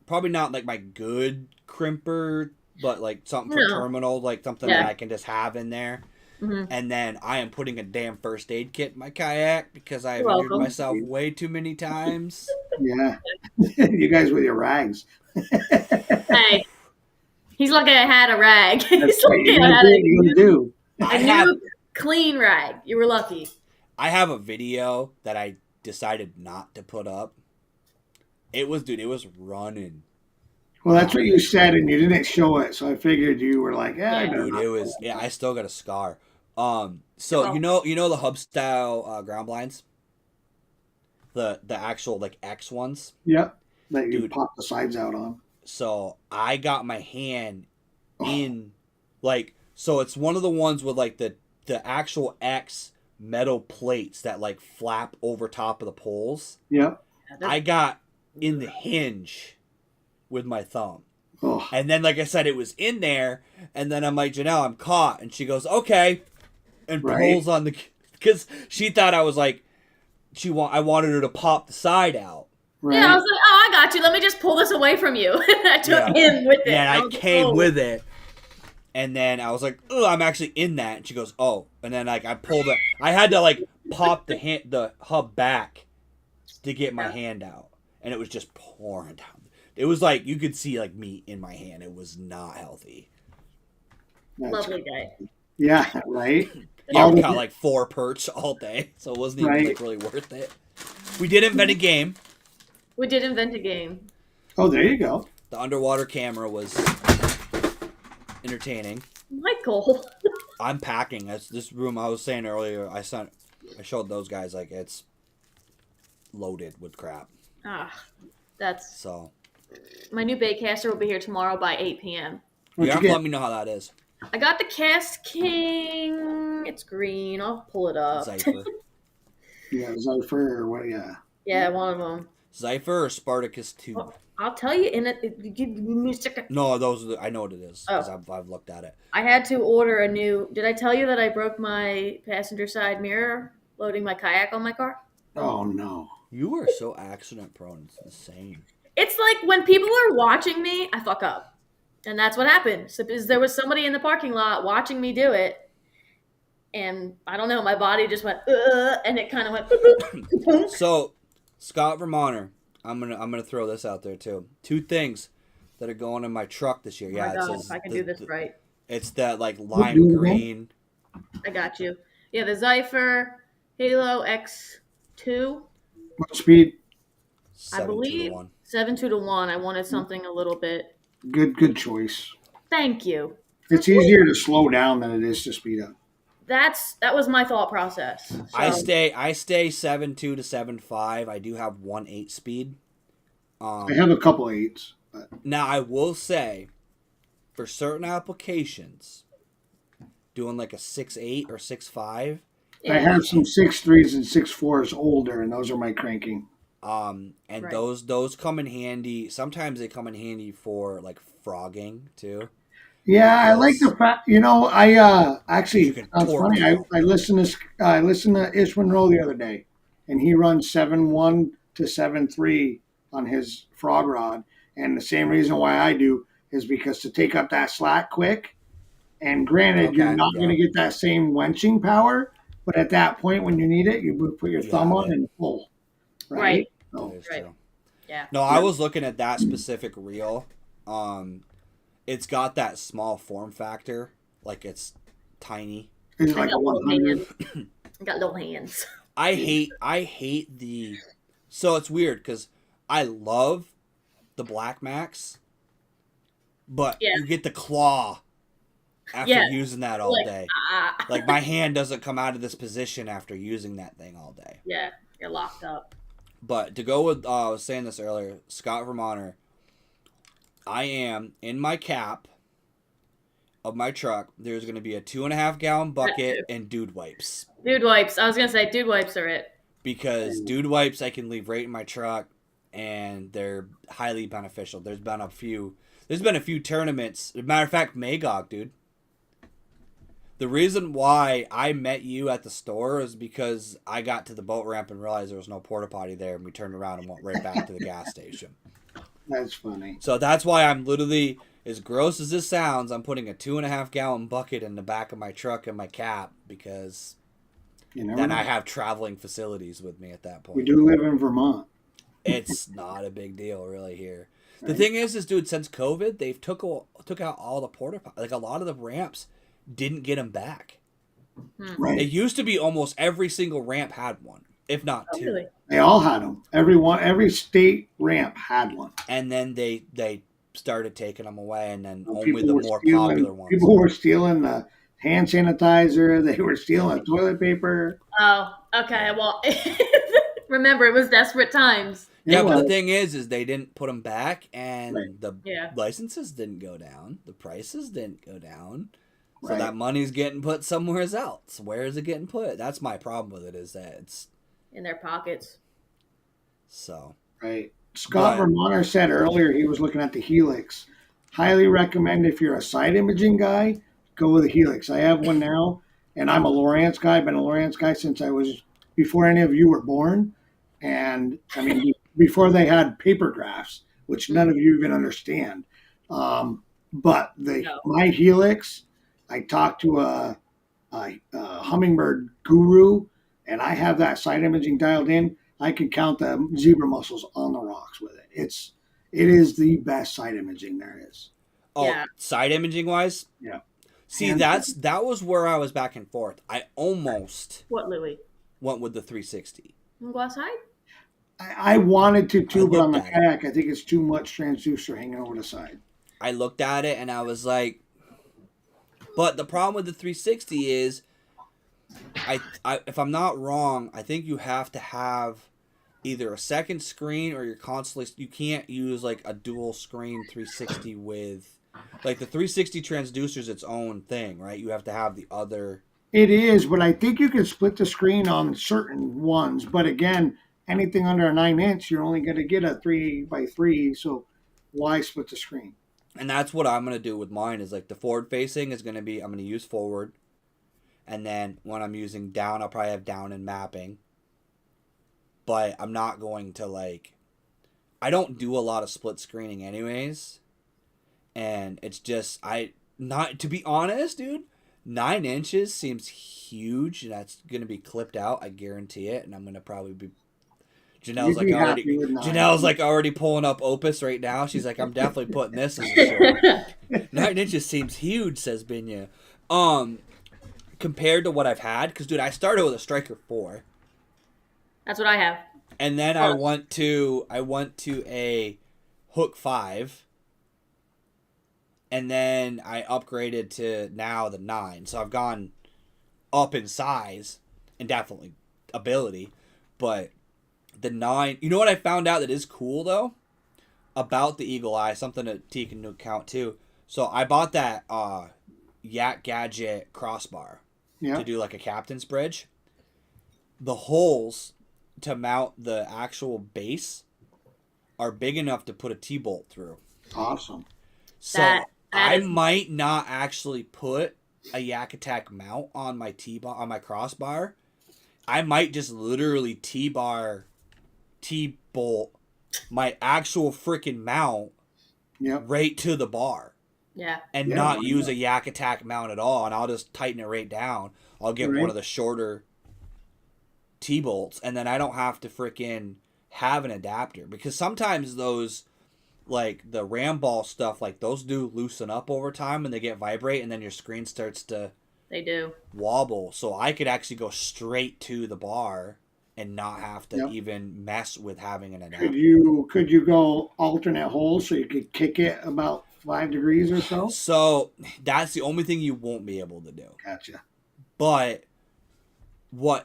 probably not like my good crimper, but like something for terminal, like something that I can just have in there. Mm-hmm. And then I am putting a damn first aid kit in my kayak because I have injured myself way too many times. Yeah. You guys with your rags. Hey, he's lucky I had a rag. He's That's what lucky you're I had gonna do. a new clean rag. You were lucky. I have a video that I decided not to put up. It was running. Well, that's what you said, and you didn't show it, so I figured you were like, "Yeah, dude, it was. Yeah, I still got a scar. So you know the hub style ground blinds, the actual like X ones. Yep, that you pop the sides out on. So I got my hand in, like, so it's one of the ones with like the actual X metal plates that like flap over top of the poles. Yep. I got in the hinge with my thumb. Oh. And then, like I said, it was in there, and then I'm like, Janelle, I'm caught. And she goes, okay. And pulls on the, because she thought I was like, I wanted her to pop the side out. Right. Yeah, I was like, oh, I got you. Let me just pull this away from you. And I took him with it. Yeah, I came with it. And then I was like, oh, I'm actually in that. And she goes, oh. And then like I pulled it. I had to like pop the hub back to get my hand out. And it was just pouring down. It was like, you could see like meat in my hand. It was not healthy. Lovely day. Yeah, right? Yeah, we caught like 4 perch all day. So it wasn't even like really worth it. We did invent a game. We did invent a game. Oh, there you go. The underwater camera was entertaining. Michael. I'm packing. This room I was saying earlier, I showed those guys like it's loaded with crap. That's so. My new baitcaster will be here tomorrow by 8 p.m. You have to let me know how that is. I got the Cast King. It's green. I'll pull it up. Zypher. Yeah, Zypher or what? Yeah. Yeah, one of them. Zypher or Spartacus 2? Well, I'll tell you in it. Give me a second. No, those are I know what it is because I've looked at it. I had to order a new. Did I tell you that I broke my passenger side mirror loading my kayak on my car? Oh no. You are so accident prone. It's insane. It's like when people are watching me, I fuck up. And that's what happened. So, because there was somebody in the parking lot watching me do it. And I don't know, my body just went, and it kind of went. So, Scott Vermonter, I'm gonna throw this out there too. 2 things that are going in my truck this year. Oh my God, if I can do this right. It's that like lime green. I got you. Yeah, the Zypher Halo X2. What speed? I believe 7.2-1. I wanted something a little bit. Good choice. Thank you. It's easier to slow down than it is to speed up. That was my thought process. So. I stay 7.2 to 7.5. I do have 1.8 speed. I have a couple 8s. But. Now I will say, for certain applications, doing like a 6.8 or 6.5. Yeah. I have some 6.3s and 6.4s older, and those are my cranking. And right. those come in handy. Sometimes they come in handy for like frogging too. Yeah, I like the fact. I actually it's funny. I listened to Ish Monroe the other day, and he runs 7.1 to 7.3 on his frog rod. And the same reason why I do is because to take up that slack quick. And granted, you're not going to get that same wenching power, but at that point when you need it, you put your thumb on and pull. Right. Oh, right. True. Yeah. No, I was looking at that specific reel. It's got that small form factor, like it's tiny. It's like a 100. Got little hands. I hate the. So it's weird because I love the Black Max, but you get the claw after using that all day. Like my hand doesn't come out of this position after using that thing all day. Yeah, you're locked up. But to go with, I was saying this earlier, Scott Vermonter, I am in my cap of my truck. There's going to be a 2.5 gallon bucket and dude wipes. Dude wipes. I was going to say dude wipes are it. Because dude wipes I can leave right in my truck, and they're highly beneficial. There's been a few tournaments. As a matter of fact, Magog, dude. The reason why I met you at the store is because I got to the boat ramp and realized there was no porta potty there, and we turned around and went right back to the gas station. That's funny. So that's why I'm literally, as gross as this sounds, I'm putting a 2.5 gallon bucket in the back of my truck and my cap because then I have traveling facilities with me at that point. We do live in Vermont. It's not a big deal really here. Right. The thing is, dude, since COVID, they've took out all the porta potties. Like a lot of the ramps didn't get them back. Right. It used to be almost every single ramp had one, if not two. Really? They all had them. Every state ramp had one. And then they started taking them away, and then only the more popular ones. People were stealing the hand sanitizer. They were stealing toilet paper. Oh, okay. Well, remember, it was desperate times. Yeah, but the thing is they didn't put them back, and right. the licenses didn't go down. The prices didn't go down. So right. that money's getting put somewhere else. Where is it getting put? That's my problem with it, is that it's in their pockets. So. Right. Scott Vermonter said earlier he was looking at the Helix. Highly recommend if you're a side imaging guy, go with the Helix. I have one now, and I'm a Lowrance guy. I've been a Lowrance guy since I was before any of you were born. And I mean, before they had paper graphs, which none of you even understand. But my Helix, I talked to a hummingbird guru, and I have that side imaging dialed in. I can count the zebra mussels on the rocks with it. It is the best side imaging there is. Oh, yeah. Side imaging wise? Yeah. See, that was where I was back and forth. I almost Louis? Went with the 360. Go outside? I wanted to too, but on the kayak, I think it's too much transducer hanging over the side. I looked at it and I was like, but the problem with the 360 is, I if I'm not wrong, I think you have to have either a second screen or you're constantly, you can't use like a dual screen 360 with, like the 360 transducer is its own thing, right? You have to have the other. It is, but I think you can split the screen on certain ones. But again, anything under a 9-inch, you're only going to get a 3x3. So why split the screen? And that's what I'm going to do with mine is like the forward facing is going to be, I'm going to use forward. And then when I'm using down, I'll probably have down and mapping. But I'm not going to like, I don't do a lot of split screening anyways. And it's just, to be honest, dude, 9 inches seems huge. And that's going to be clipped out. I guarantee it. And I'm going to probably be, Janelle's like already pulling up Opus right now. She's like, I'm definitely putting this in the show. 9 inches seems huge, says Binya. Compared to what I've had, because dude, I started with a Striker 4. That's what I have. And then I went to a Hook 5. And then I upgraded to now the 9. So I've gone up in size and definitely ability. But the 9, you know what I found out that is cool though? About the Eagle Eye, something to take into account too. So I bought that Yak Gadget crossbar to do like a captain's bridge. The holes to mount the actual base are big enough to put a T-bolt through. Awesome. So I might not actually put a Yak Attack mount on my on my crossbar. I might just literally T-bolt my actual freaking mount right to the bar. Yeah. And not use a Yak Attack mount at all, and I'll just tighten it right down. I'll get one of the shorter T-bolts, and then I don't have to freaking have an adapter. Because sometimes those, like the ram ball stuff, like those do loosen up over time and they get vibrate, and then your screen starts to wobble. So I could actually go straight to the bar and not have to even mess with having an adapter. Could you go alternate holes so you could kick it about 5 degrees or so? So that's the only thing you won't be able to do. Gotcha. But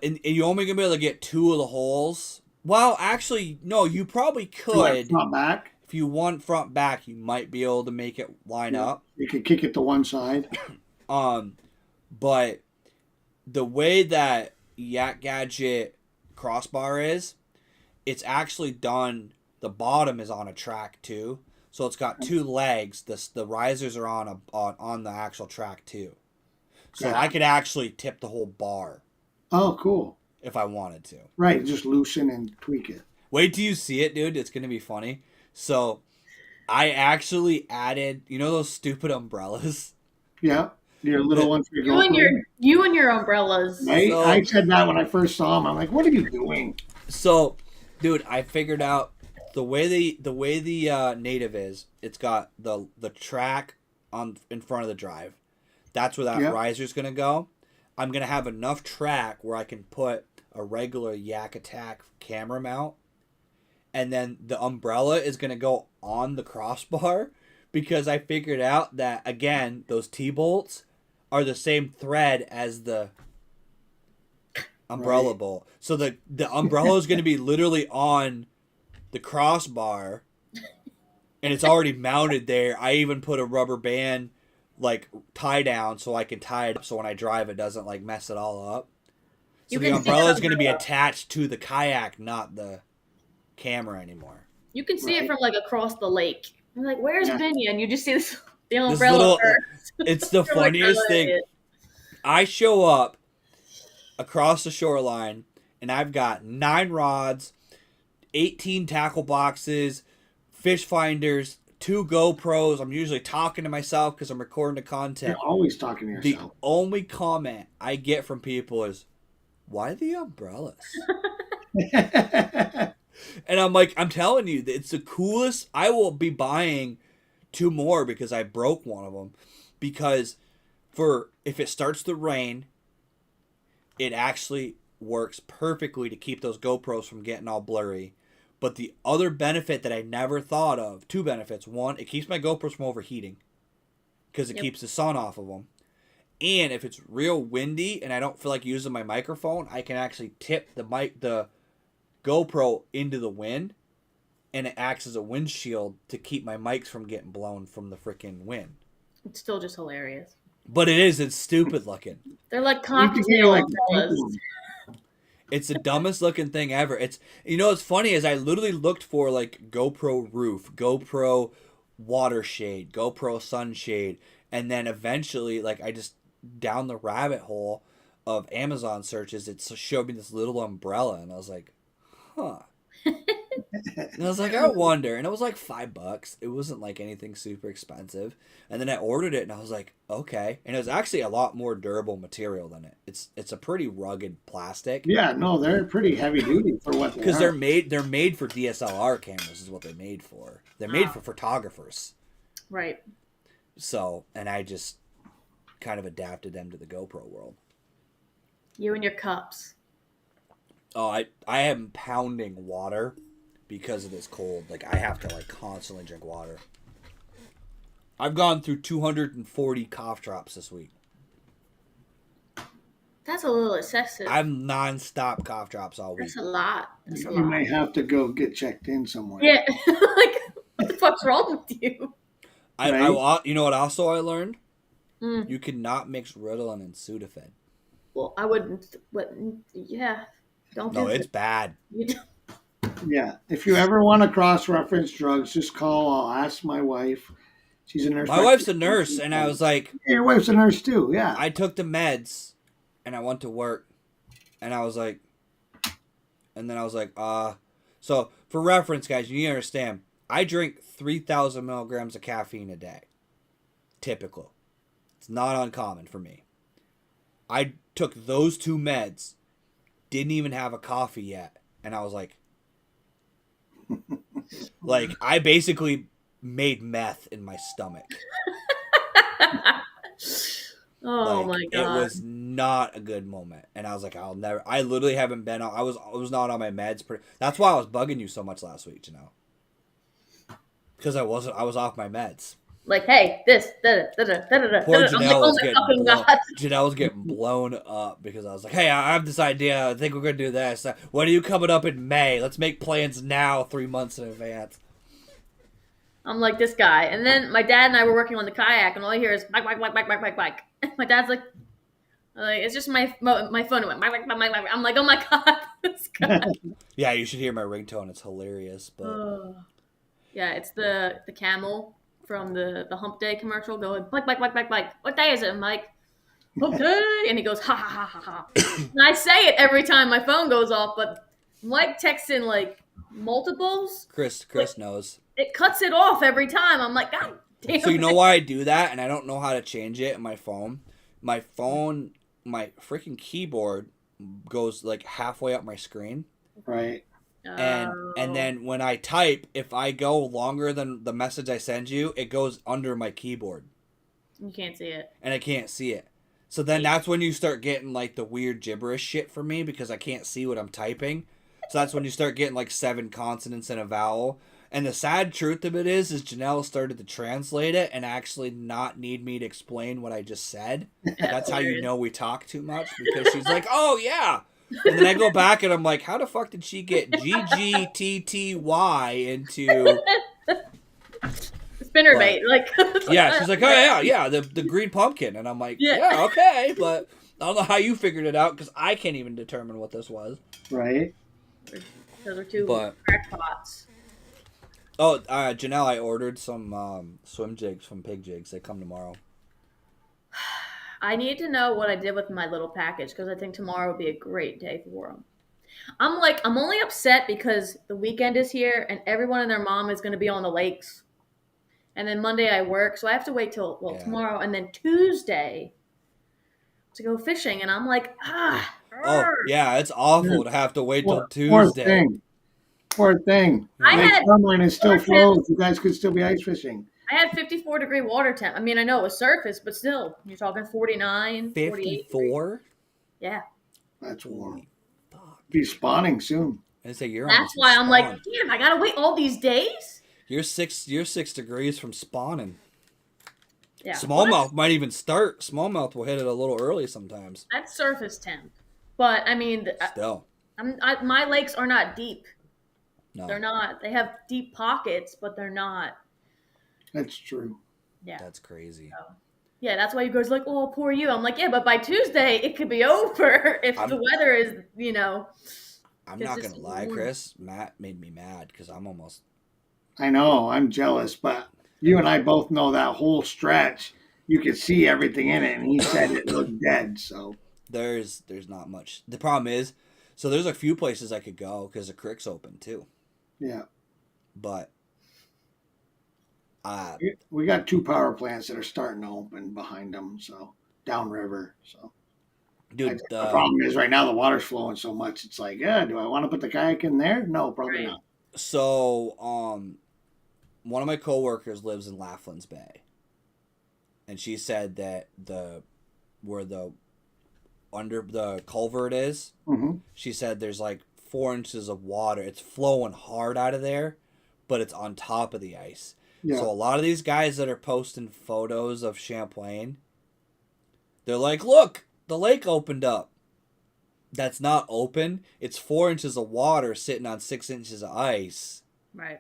and you're only gonna be able to get 2 of the holes. Well, actually, no, you probably could. Front back. If you want front back, you might be able to make it line up. You could kick it to one side. But the way that Yak Gadget crossbar is, it's actually done. The bottom is on a track too, so it's got 2 legs. The risers are on the actual track too. So Good. I could actually tip the whole bar Oh, cool. if I wanted to. Right, just loosen and tweak it. Wait till you see it, dude. It's going to be funny. So I actually added, you know those stupid umbrellas? Yeah, your little one for your You and GoPro. your umbrellas. Right? So, I said that when I first saw him. I'm like, what are you doing? so, dude, I figured out the way the native is. It's got the track on in front of the drive. That's where that Yep. riser's gonna go. I'm gonna have enough track where I can put a regular Yak Attack camera mount, and then the umbrella is gonna go on the crossbar because I figured out that again those T-bolts are the same thread as the umbrella Right. bolt. So the umbrella is gonna be literally on the crossbar, and it's already mounted there. I even put a rubber band like tie down so I can tie it up so when I drive it doesn't like mess it all up. So You the can see umbrella the is going to be umbrella. attached to the kayak, not the camera anymore. You can see it Right. from like across the lake. I'm like, where's Yeah. Binya? And you just see the This umbrella little, first. it's the You're like, funniest "Oh, thing. idiot." I show up across the shoreline and I've got 9 rods, 18 tackle boxes, fish finders, 2 GoPros. I'm usually talking to myself because I'm recording the content. You're always talking to The yourself. only comment I get from people is, why the umbrellas? And I'm like, I'm telling you, it's the coolest. I will be buying 2 more because I broke one of them. Because for if it starts to rain, it actually works perfectly to keep those GoPros from getting all blurry. But the other benefit that I never thought of, 2 benefits. One, it keeps my GoPros from overheating because it Yep. keeps the sun off of them. And if it's real windy and I don't feel like using my microphone, I can actually tip the GoPro into the wind, and it acts as a windshield to keep my mics from getting blown from the freaking wind. It's still just hilarious. But it's stupid looking. They're like You need to get cocktail like umbrellas. It's the dumbest looking thing ever. It's what's funny is I literally looked for like GoPro roof, GoPro water shade, GoPro sunshade, and then eventually like I just down the rabbit hole of Amazon searches, it showed me this little umbrella, and I was like, huh. And I was like, I wonder, and it was like $5. It wasn't like anything super expensive. And then I ordered it, and I was like, okay. And it was actually a lot more durable material than it. It's a pretty rugged plastic. Yeah, no, they're pretty heavy duty for what they Because are. they're made for DSLR cameras is what they're made for. They're made for photographers. Right. So, and I just kind of adapted them to the GoPro world. You and your cups. Oh, I am pounding water because it is cold. Like I have to like constantly drink water. I've gone through 240 cough drops this week. That's a little excessive. I'm nonstop cough drops all week. That's a lot. That's a You lot. may have to go get checked in somewhere. Yeah. Like, what the fuck's wrong with you? You know what also I learned? Mm. You cannot mix Ritalin and Sudafed. Well, I wouldn't. But yeah, don't. No, do it's it. bad. Yeah. If you ever want to cross-reference drugs, just call. I'll ask my wife. She's a nurse. My wife's a nurse, and I was like, Yeah, your wife's a nurse too. Yeah. I took the meds, and I went to work, and I was like, So for reference, guys, you need to understand. I drink 3,000 milligrams of caffeine a day. Typical. It's not uncommon for me. I took those 2 meds, didn't even have a coffee yet, and I was like, I basically made meth in my stomach. Oh my It god. was not a good moment, and I was like, I literally haven't been on. I was not on my meds. That's why I was bugging you so much last week, because I was off my meds. Like, hey, this, da-da-da-da-da-da-da. Poor I'm like, Janelle oh was my getting fucking blown. god. Janelle was getting blown up because I was like, "Hey, I have this idea. I think we're gonna do this. When are you coming up in May? Let's make plans now, 3 months in advance." I'm like this guy, and then my dad and I were working on the kayak, and all I hear is bike, bike, bike, bike, bike, bike, bike. And my dad's like, it's just my phone. It went bike, bike, bike, bike, bike. I'm like, oh my god, this guy. Yeah, you should hear my ringtone. It's hilarious, but Yeah, it's the camel from the Hump Day commercial going bike, bike, bike, bike, bike. What day is it? I'm like, Okay. And he goes, ha ha ha ha ha. And I say it every time my phone goes off, but Mike texts in like multiples. Chris knows. It cuts it off every time. I'm like, God damn So you know it. why I do that, and I don't know how to change it in my phone. My freaking keyboard goes like halfway up my screen, Right. and Oh. then when I type, if I go longer than the message I send you, it goes under my keyboard, You can't see it. and I can't see it. So then that's when you start getting like the weird gibberish shit for me because I can't see what I'm typing. So that's when you start getting like 7 consonants and a vowel. And the sad truth of it is Janelle started to translate it and actually not need me to explain what I just said. That's how you know we talk too much because she's like, oh yeah. And then I go back and I'm like, how the fuck did she get GGTTY into... Spinnerbait. Like, Yeah, she's like, oh yeah, the green pumpkin. And I'm like, yeah, okay. But I don't know how you figured it out because I can't even determine what this was. Right. Those are two But- crackpots. Oh, Janelle, I ordered some swim jigs from Pig Jigs. They come tomorrow. I need to know what I did with my little package because I think tomorrow would be a great day for them. I'm only upset because the weekend is here and everyone and their mom is going to be on the lakes. And then Monday I work, so I have to wait till tomorrow and then Tuesday to go fishing. And I'm like, Oh, yeah, it's awful to have to wait till Poor Tuesday. Poor thing. I Lake had- Drumline is still closed. You guys could still be ice fishing. I had 54-degree water temp. I mean, I know it was surface, but still, you're talking 49, 48. 54? Yeah. That's warm. Holy fuck. Be spawning soon. I say you're That's almost why I'm like, spawn. damn, I gotta wait all these days? You're 6 degrees from spawning. Yeah. Smallmouth might even start. Smallmouth will hit it a little early sometimes. That's surface temp. But, I mean, Still. my lakes are not deep. No. They're not. They have deep pockets, but they're not. That's true. Yeah. That's crazy. Yeah, that's why you guys are like, oh, poor you. I'm like, yeah, but by Tuesday, it could be over if the weather is, I'm not going to lie, warm. Chris. Matt made me mad because I'm almost... I know. I'm jealous, but you and I both know that whole stretch. You could see everything in it, and he said it looked dead. So There's not much. The problem is, so there's a few places I could go because the creek's open too. yeah, But we got 2 power plants that are starting to open behind them. So downriver. So dude, the problem is right now the water's flowing so much. It's like, yeah, do I want to put the kayak in there? No, probably Right. not. so one of my coworkers lives in Laughlin's Bay, and she said that where the under the culvert is, Mm-hmm. she said there's like 4 inches of water. It's flowing hard out of there, but it's on top of the ice. Yeah. So a lot of these guys that are posting photos of Champlain, they're like, look, the lake opened up. That's not open. It's 4 inches of water sitting on 6 inches of ice. Right.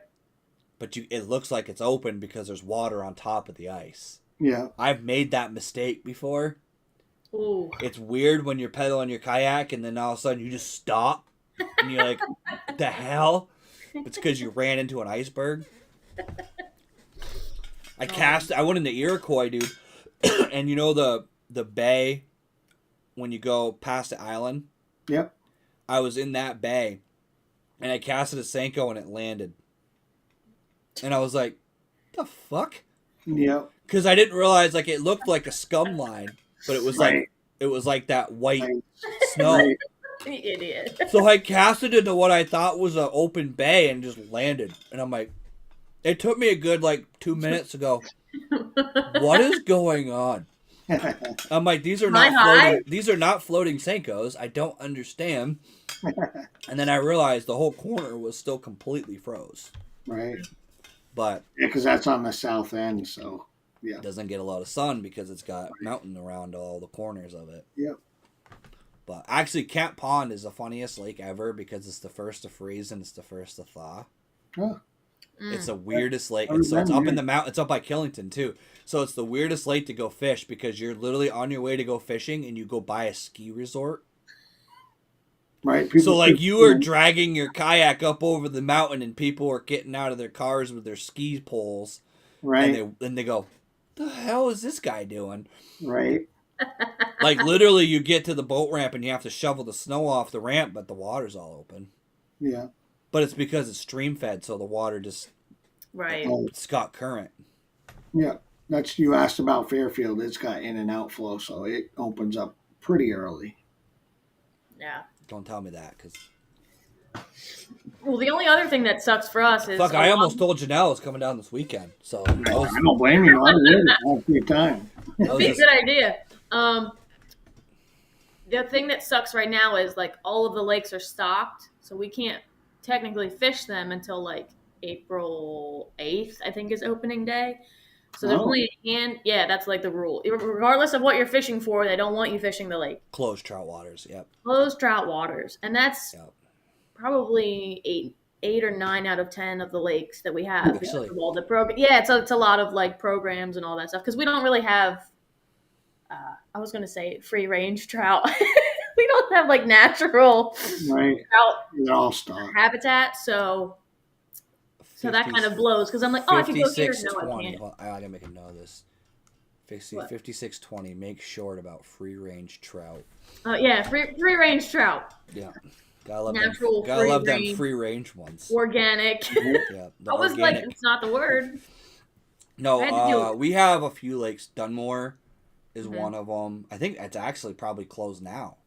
But it looks like it's open because there's water on top of the ice. Yeah. I've made that mistake before. Ooh. It's weird when you're pedaling your kayak and then all of a sudden you just stop. And you're like, what the hell? It's because you ran into an iceberg. I went into Iroquois, dude. And you know the bay when you go past the island? Yep. I was in that bay and I casted a Senko and it landed. And I was like, the fuck? Yep. Because I didn't realize like it looked like a scum line, but it was Right. like that white Right. snow. Right. You idiot. So I casted into what I thought was an open bay and just landed. And I'm like, it took me a good like 2 minutes to go, what is going on? I'm like, these are not floating Senkos. I don't understand. And then I realized the whole corner was still completely froze. Right. But Yeah, because that's on the south end. So yeah. it doesn't get a lot of sun because it's got mountain around all the corners of it. Yep. But actually, Camp Pond is the funniest lake ever because it's the first to freeze and it's the first to thaw. Oh. It's the weirdest lake. I It's up remember. in the mountain. It's up by Killington too. So it's the weirdest lake to go fish because you're literally on your way to go fishing and you go by a ski resort. Right. So like you are dragging your kayak up over the mountain and people are getting out of their cars with their ski poles. Right. And they go, the hell is this guy doing? Right. Like, literally, you get to the boat ramp and you have to shovel the snow off the ramp, but the water's all open. Yeah. But it's because it's stream fed, so the water just Right. it's got current. Yeah. That's you asked about Fairfield. It's got in and out flow, so it opens up pretty early. Yeah. Don't tell me that, because Well, the only other thing that sucks for us is fuck, I almost told Janelle it's coming down this weekend. So I don't blame you. I would. Have a good time. That'd be a good idea. The thing that sucks right now is like all of the lakes are stocked, so we can't technically fish them until like April 8th, I think is opening day. So there's only a hand. Yeah, that's like the rule. Regardless of what you're fishing for, they don't want you fishing the lake. Closed trout waters. Yep. Closed trout waters, and that's probably eight or 9 out of 10 of the lakes that we have. Actually, of all the yeah, it's a lot of like programs and all that stuff because we don't really have. I was going to say free range trout. We don't have like natural trout habitat, so that kind of blows because I'm like, oh, I could go here. No, I can't. Well, I gotta make a note of this. 5620. Make short about free range trout. Yeah, free range trout. Yeah, gotta love natural. Them. Gotta love them free range ones. Organic. Yeah, I was like, it's not the word. No, we have a few lakes. Dunmore is one of them. I think it's actually probably closed now.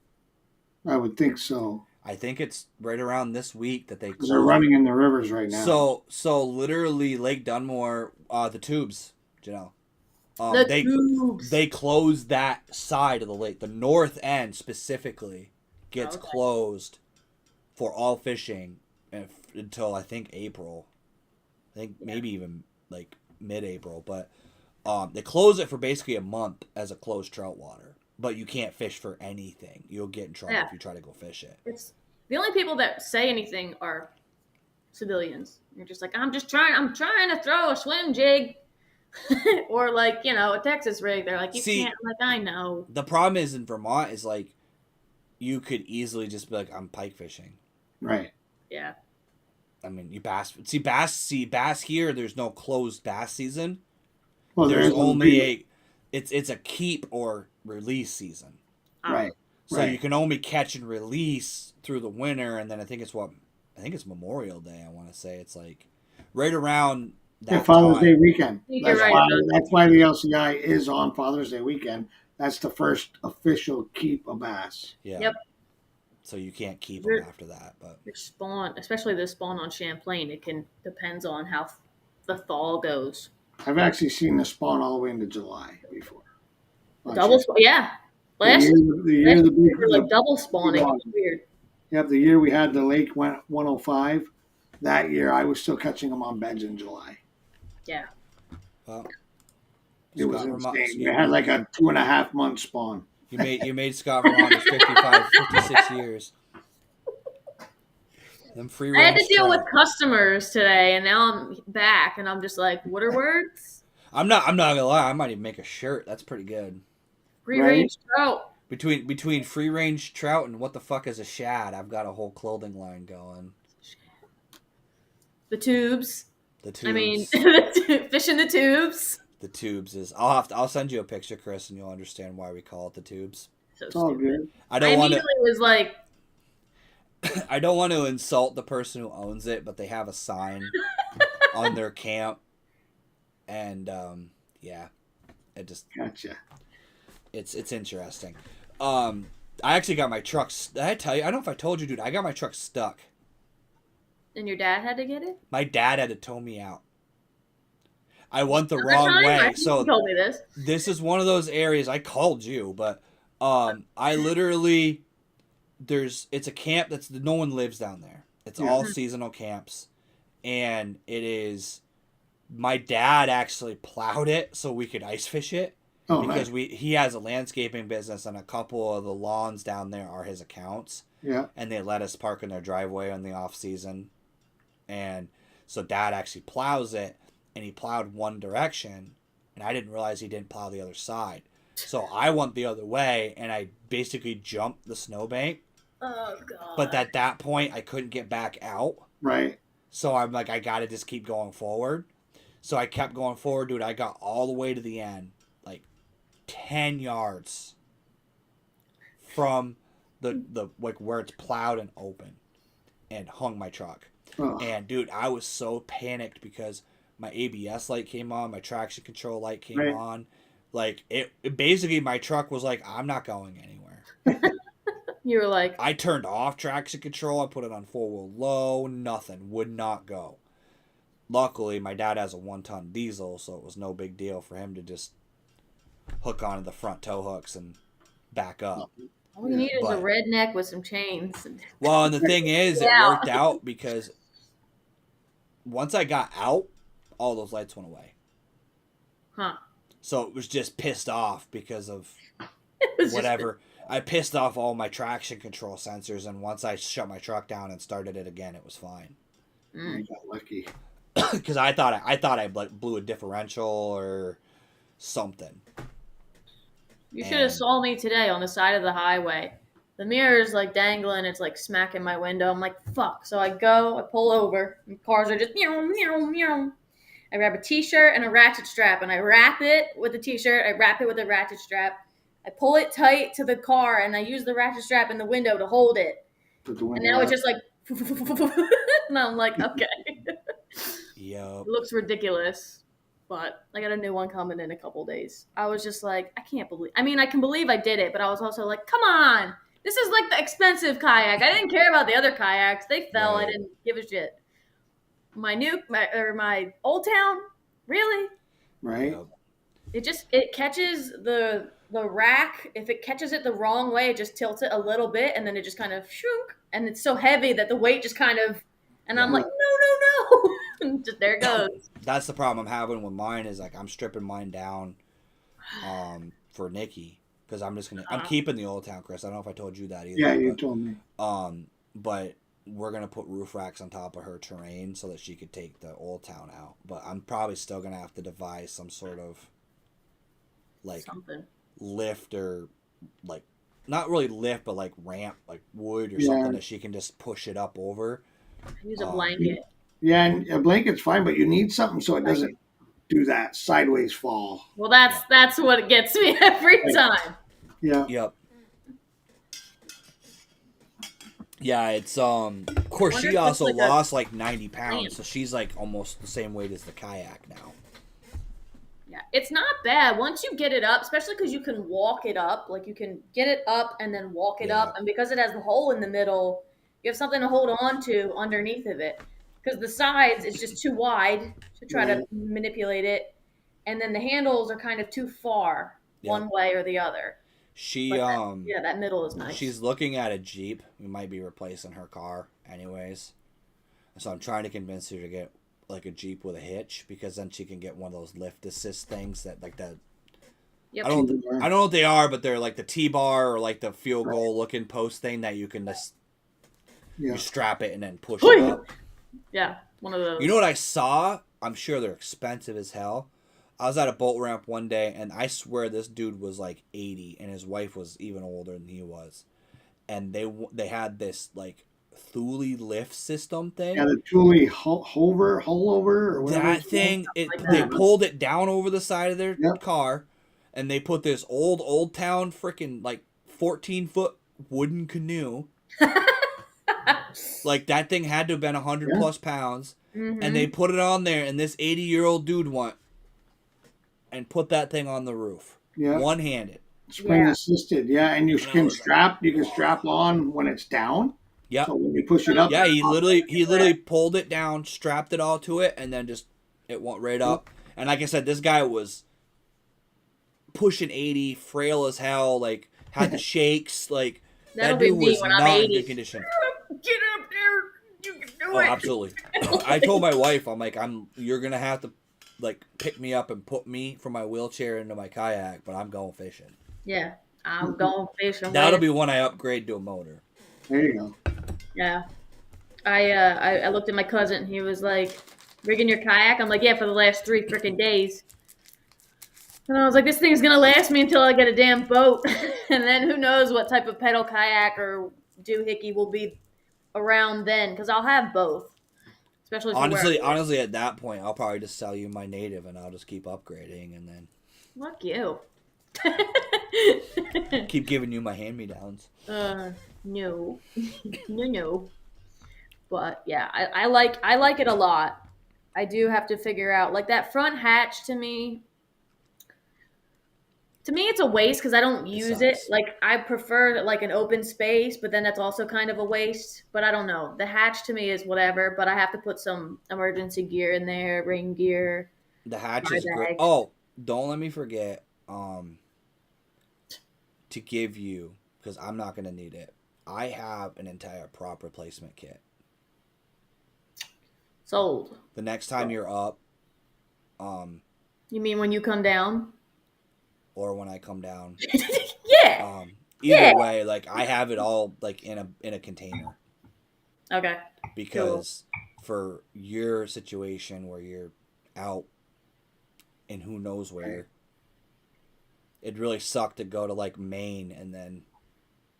I would think so. I think it's right around this week that they're running in the rivers right now. So literally Lake Dunmore, the tubes, Janelle. Tubes. They close that side of the lake. The north end specifically gets closed for all fishing until I think April. I think maybe even like mid-April, but they close it for basically a month as a closed trout water. But you can't fish for anything. You'll get in trouble if you try to go fish it. It's the only people that say anything are civilians. You're just like, I'm trying to throw a swim jig. Or like, a Texas rig. They're like, you can't. I'm like, I know. The problem is in Vermont is like, you could easily just be like, I'm pike fishing. Right. Yeah. I mean, you bass here. There's no closed bass season. Well, there's only it's a keep or release season. Right. So you can only catch and release through the winter, and then I think it's Memorial Day. I want to say it's like right around that Father's time. Day weekend. That's why the LCI is on Father's Day weekend. That's the first official keep of bass. Yeah. Yep. So you can't keep them after that, but your spawn, especially the spawn on Champlain, depends on how the thaw goes. I've actually seen the spawn all the way into July before. Double spawn, yeah. Last year like double spawning. It was weird. Yep, the year we had the lake went 105, that year I was still catching them on beds in July. Yeah. Well, it was insane. We had like a 2.5 month spawn. You made Scott Vermont 56 years. Them free range I had to deal with customers today, and now I'm back, and I'm just like, what are words? I'm not gonna lie. I might even make a shirt. That's pretty good. Free range trout. Between free range trout and what the fuck is a shad, I've got a whole clothing line going. The tubes. The tubes. I mean, fish in the tubes. The tubes is. I'll send you a picture, Chris, and you'll understand why we call it the tubes. It's all good. I immediately was like, I don't want to insult the person who owns it, but they have a sign on their camp, and it just gotcha. It's interesting. I actually got my truck. Did I tell you? I don't know if I told you, dude. I got my truck stuck. And your dad had to get it? My dad had to tow me out. I went the wrong way. So you told me this. This is one of those areas. I called you, but I literally it's a camp that's no one lives down there. It's all seasonal camps, and it is. My dad actually plowed it so we could ice fish it. Oh, because nice. he has a landscaping business, and a couple of the lawns down there are his accounts. Yeah. And they let us park in their driveway in the off season. And so Dad actually plows it, and he plowed one direction, and I didn't realize he didn't plow the other side. So I went the other way, and I basically jumped the snowbank. Oh, God. But at that point, I couldn't get back out. Right. So I'm like, I got to just keep going forward. So I kept going forward, dude. I got all the way to the end, like 10 yards, from the like where it's plowed and open, and hung my truck. Oh. And dude, I was so panicked because my ABS light came on, my traction control light came Right. on. Like it basically, my truck was like, I'm not going anywhere. You were like, I turned off traction control. I put it on 4-wheel low. Nothing. Would not go. Luckily, my dad has a 1-ton diesel, so it was no big deal for him to just hook onto the front tow hooks and back up. all you need is a But- redneck with some chains. Well, and the thing is, it Yeah. worked out because once I got out, all those lights went away. Huh. So it was just pissed off because of It was just- whatever. I pissed off all my traction control sensors, and once I shut my truck down and started it again, it was fine. I got lucky. Because I thought I like blew a differential or something. You should have saw me today on the side of the highway. The mirror's like dangling. It's like smacking my window. I'm like, fuck. So I pull over, and cars are just meow, meow, meow. I grab a t-shirt and a ratchet strap, and I wrap it with the t-shirt. I wrap it with a ratchet strap. I pull it tight to the car, and I use the ratchet strap in the window to hold it. Put the And window now it's up. just like, and I'm like, okay. Yep. It looks ridiculous, but I got a new one coming in a couple days. I was just like, I can't believe. I mean, I can believe I did it, but I was also like, come on, this is like the expensive kayak. I didn't care about the other kayaks; they fell. Right. I didn't give a shit. My Old Town, really? right. Yep. It catches the rack. If it catches it the wrong way, it just tilts it a little bit, and then it just kind of shunk. And it's so heavy that the weight just kind of. And I'm Yeah. like, no. And just, there it goes. That's the problem I'm having with mine is like I'm stripping mine down for Nikki because I'm keeping the Old Town, Chris. I don't know if I told you that either. Yeah, you but, told me. but we're gonna put roof racks on top of her terrain so that she could take the Old Town out. But I'm probably still gonna have to devise some sort of like Something. lift or like not really lift but like ramp like wood or Yeah. something that she can just push it up over. Use a blanket. Yeah, and a blanket's fine, but you need something so it doesn't do that sideways fall. Well, that's what gets me every time. Yeah. Yep. Yeah, it's of course Wonder she if it's also like a lost like 90 pounds, clamp. so she's like almost the same weight as the kayak now. Yeah, it's not bad once you get it up, especially because you can walk it up. Like you can get it up and then walk it Yeah. up, and because it has the hole in the middle, you have something to hold on to underneath of it. Because the sides is just too wide to try to manipulate it, and then the handles are kind of too far one way or the other. She But that middle is nice. she's looking at a Jeep. We might be replacing her car anyways. So I'm trying to convince her to get like a Jeep with a hitch because then she can get one of those lift assist things that like the Yep. I don't know what they are, but they're like the T-bar or like the field goal looking post thing that you can just you strap it and then push it up. Yeah, one of those. You know what I saw? I'm sure they're expensive as hell. I was at a boat ramp one day, and I swear this dude was like 80, and his wife was even older than he was. And they had this like Thule lift system thing. Yeah, the Thule holdover or whatever. That it's thing, Like they that. pulled it down over the side of their Yep. car, and they put this Old Town freaking like 14-foot wooden canoe. Like that thing had to have been 100 plus pounds. Mhm. And they put it on there, and this 80-year-old dude went and put that thing on the roof, Yeah. one-handed. Spring Yeah. assisted, yeah, and you can strap on when it's down. Yep. So when you push it up, Yeah, he literally pulled it down, strapped it all to it, and then just it went right up. And like I said, this guy was pushing 80, frail as hell, like had the shakes, like That'll that dude be me was when I'm not in 80. good condition. Get up there. You can do Oh, it. absolutely. I told my wife, I'm like, you're gonna have to like pick me up and put me from my wheelchair into my kayak, but I'm going fishing. Yeah, I'm going fishing. That'll be when I upgrade to a motor. there you go. Yeah. I looked at my cousin. He was like, rigging your kayak? I'm like, yeah, for the last 3 freaking days. And I was like, this thing's going to last me until I get a damn boat. And then who knows what type of pedal kayak or doohickey will be around then, because I'll have both. Especially for Honestly, at that point, I'll probably just sell you my native and I'll just keep upgrading and then. Fuck you. Keep giving you my hand-me-downs. No. No. But yeah, I like it a lot. I do have to figure out like that front hatch to me. To me, it's a waste because I don't use it. sucks. Like I prefer like an open space, but then that's also kind of a waste. But I don't know. The hatch to me is whatever, but I have to put some emergency gear in there, rain gear, The hatch dry is great. bags. Oh, don't let me forget to give you, because I'm not going to need it. I have an entire prop replacement kit. Sold. The next time you're up, You mean when you come down? or when I come down, Yeah. either Yeah. way, like I have it all like in a container. Okay. Because for your situation where you're out and who knows where, it'd really suck to go to like Maine and then,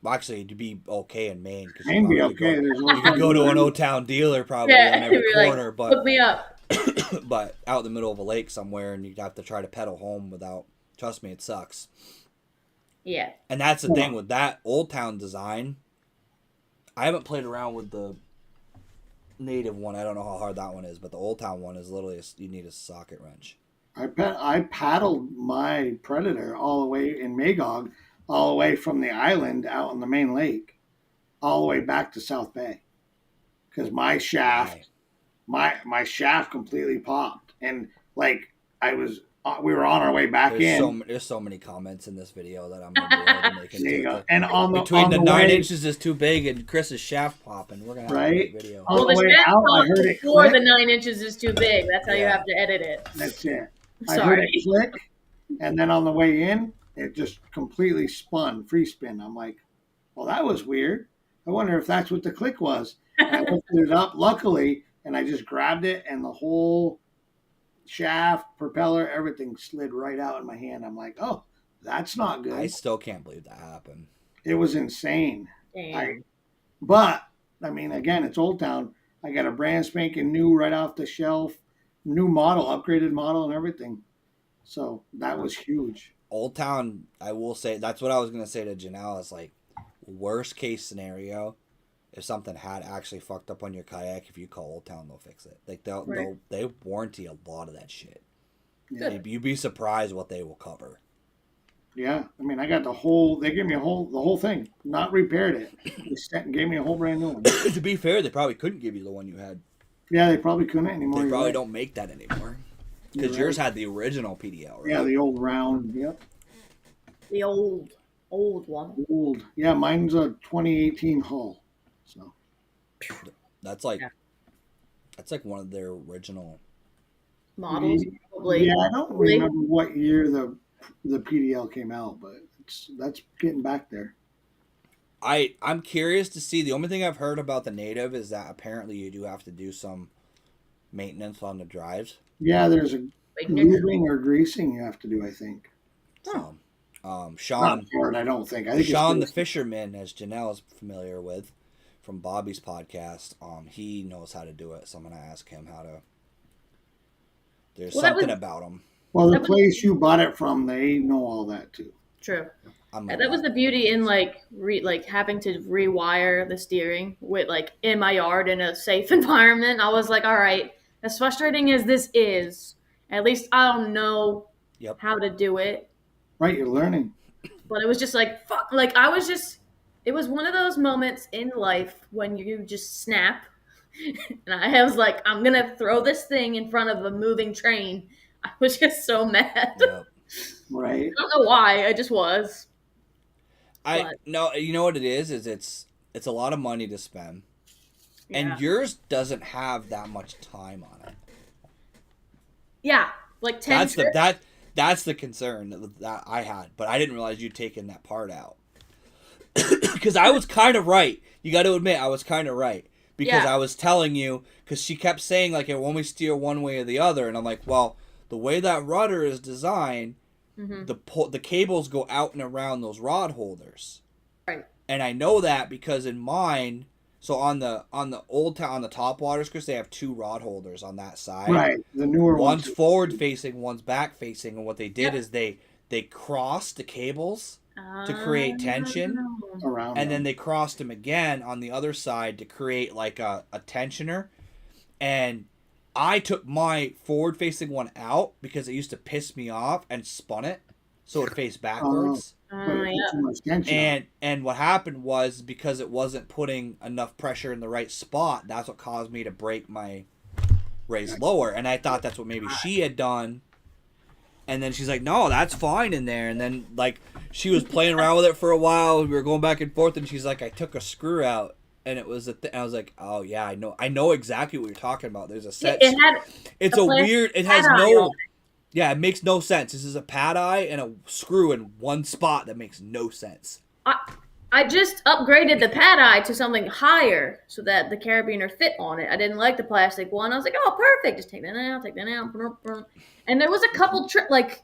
well, actually, it'd be okay in Maine because Maine be okay. you could go to an O-Town dealer probably Yeah. on every You're corner, like, hook me up. but out in the middle of a lake somewhere and you'd have to try to pedal home without. Trust me, it sucks. Yeah. And that's the thing with that Old Town design. I haven't played around with the native one. I don't know how hard that one is, but the Old Town one is literally you need a socket wrench. I paddled my Predator all the way in Magog, all the way from the island out on the main lake, all the way back to South Bay, because my shaft, my shaft completely popped, and like we were on our way back in. There's so many comments in this video that I'm gonna be able to make it. There you go. And between the 9 way, inches is too big and Chris's shaft popping, we're gonna have a great video. Well, the shaft pop before the 9 inches is too big. That's how you have to edit it. That's it. Sorry. I heard it click, and then on the way in, it just completely spun, free spin. I'm like, well, that was weird. I wonder if that's what the click was. And I lifted it up, luckily, and I just grabbed it, and the whole shaft, propeller, everything slid right out in my hand. I'm like, oh, that's not good. I still can't believe that happened. It was insane. Damn. But, I mean, again, it's Old Town. I got a brand spanking new right off the shelf, new model, upgraded model and everything. So that was huge. Old Town, I will say, that's what I was going to say to Janelle, is like, worst case scenario, if something had actually fucked up on your kayak, if you call Old Town, they'll fix it. Like they warranty a lot of that shit. Yeah. You'd be surprised what they will cover. Yeah, I mean, I got the whole. They gave me the whole thing, not repaired it. They sent and gave me a whole brand new one. To be fair, they probably couldn't give you the one you had. Yeah, they probably couldn't anymore. They probably don't make that anymore because yours had the original PDL, right? Yeah, the old round. Yep. The old one. Old. Yeah, mine's a 2018 hull. So that's like one of their original models, probably. Yeah, I don't remember what year the PDL came out, but that's getting back there. I'm curious to see. The only thing I've heard about the native is that apparently you do have to do some maintenance on the drives. Yeah, there's a lubing or greasing you have to do, I think. So, Sean, not hard, I don't think. I think Sean the fisherman, as Janelle is familiar with from Bobby's podcast, he knows how to do it. So I'm gonna ask him how to. There's something about him. Well, the place you bought it from, they know all that too. True. That was the beauty in like having to rewire the steering with like in my yard in a safe environment. I was like, all right, as frustrating as this is, at least I don't know how to do it. Right, you're learning. But it was just like fuck. Like it was one of those moments in life when you just snap. And I was like, I'm gonna throw this thing in front of a moving train. I was just so mad. Yep. Right. I don't know why. I just was. No, you know what it is it's a lot of money to spend, and yours doesn't have that much time on it. Yeah, like 10. That's the concern that I had, but I didn't realize you'd taken that part out. Because I was kind of right. You got to admit, I was kind of right. Because I was telling you, because she kept saying, like, it will only steer one way or the other. And I'm like, well, the way that rudder is designed, the cables go out and around those rod holders. Right. And I know that because in mine, so on the Old Town, on the top waters, Chris, they have 2 rod holders on that side. Right. The newer one's forward facing, one's back facing. And what they did is they crossed the cables to create tension. Around And then them. they crossed them again on the other side to create like a tensioner. And I took my forward facing one out because it used to piss me off and spun it so it faced backwards. But it put too much tension on. And what happened was because it wasn't putting enough pressure in the right spot, that's what caused me to break my raise lower. And I thought that's what maybe she had done. And then she's like, no, that's fine in there. And then, like, she was playing around with it for a while. We were going back and forth. And she's like, I took a screw out. And it was I was like, oh, yeah, I know exactly what you're talking about. There's a set. It's a weird. It has no. Yeah, it makes no sense. This is a pad eye and a screw in one spot that makes no sense. I just upgraded the pad eye to something higher so that the carabiner fit on it. I didn't like the plastic one. I was like, oh, perfect. Just take that out. And there was a couple like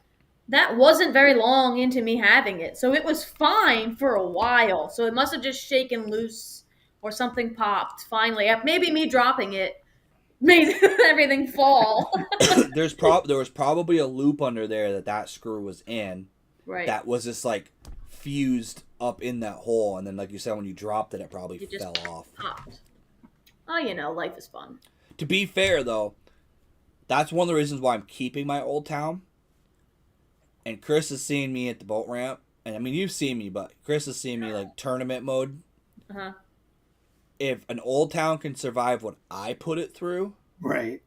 that wasn't very long into me having it. So it was fine for a while. So it must have just shaken loose or something popped finally. Maybe me dropping it made everything fall. There was probably a loop under there that screw was in. Right. That was just like fused up in that hole, and then like you said, when you dropped it, it probably fell off. Popped. Oh, life is fun. To be fair though, that's one of the reasons why I'm keeping my Old Town. And Chris has seen me at the boat ramp, and I mean you've seen me, but Chris has seen me like tournament mode. Uh-huh. If an Old Town can survive what I put it through, Right.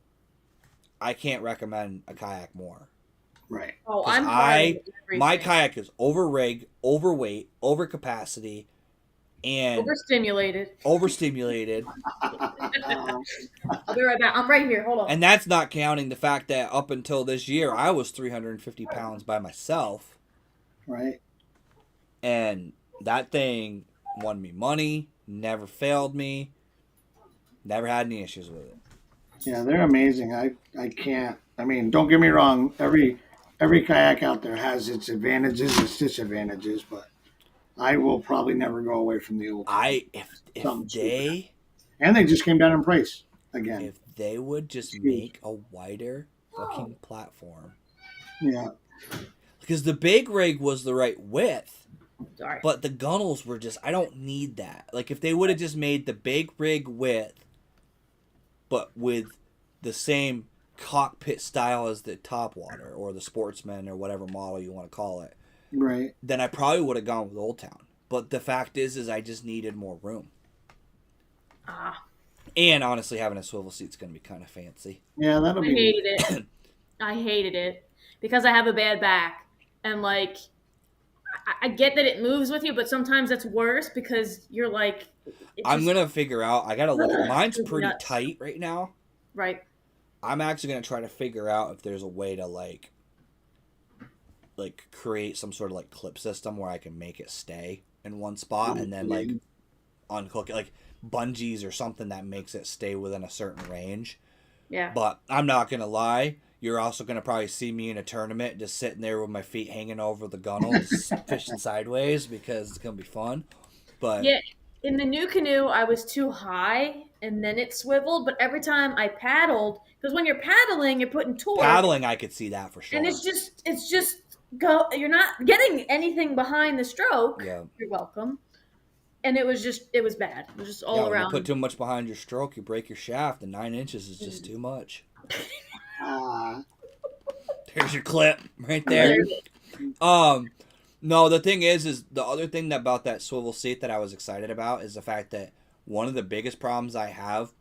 I can't recommend a kayak more. Right. Oh, my kayak is over rigged, overweight, over capacity, and overstimulated. Overstimulated. I'll be right back. I'm right here. Hold on. And that's not counting the fact that up until this year, I was 350 pounds by myself. Right. And that thing won me money, never failed me, never had any issues with it. Yeah, they're amazing. I can't. I mean, don't get me wrong. Every kayak out there has its advantages, its disadvantages, but I will probably never go away from the old. And they just came down in price again. If they would just make a wider fucking platform. Yeah. Because the big rig was the right width. Sorry. But the gunnels were just, I don't need that. Like if they would have just made the big rig width, but with the same cockpit style as the Topwater or the Sportsman or whatever model you want to call it, right? Then I probably would have gone with Old Town. But the fact is I just needed more room. And honestly, having a swivel seat's going to be kind of fancy. Yeah, that'll be. I hated it. I hated it because I have a bad back, and like, I get that it moves with you, but sometimes that's worse because you're like. I'm gonna figure out. I gotta look. Mine's pretty tight right now. Right. I'm actually gonna try to figure out if there's a way to like create some sort of like clip system where I can make it stay in one spot and then like unhook it, like bungees or something that makes it stay within a certain range. Yeah. But I'm not gonna lie. You're also gonna probably see me in a tournament just sitting there with my feet hanging over the gunnel, just fishing sideways because it's gonna be fun. But yeah. In the new canoe, I was too high, and then it swiveled. But every time I paddled, because when you're paddling, you're putting torque. Paddling, I could see that for sure. And it's just go. You're not getting anything behind the stroke. Yeah. You're welcome. And it was bad. It was just all around. When you put too much behind your stroke, you break your shaft, and 9 inches is just too much. There's your clip right there. No, the thing is the other thing about that swivel seat that I was excited about is the fact that one of the biggest problems I have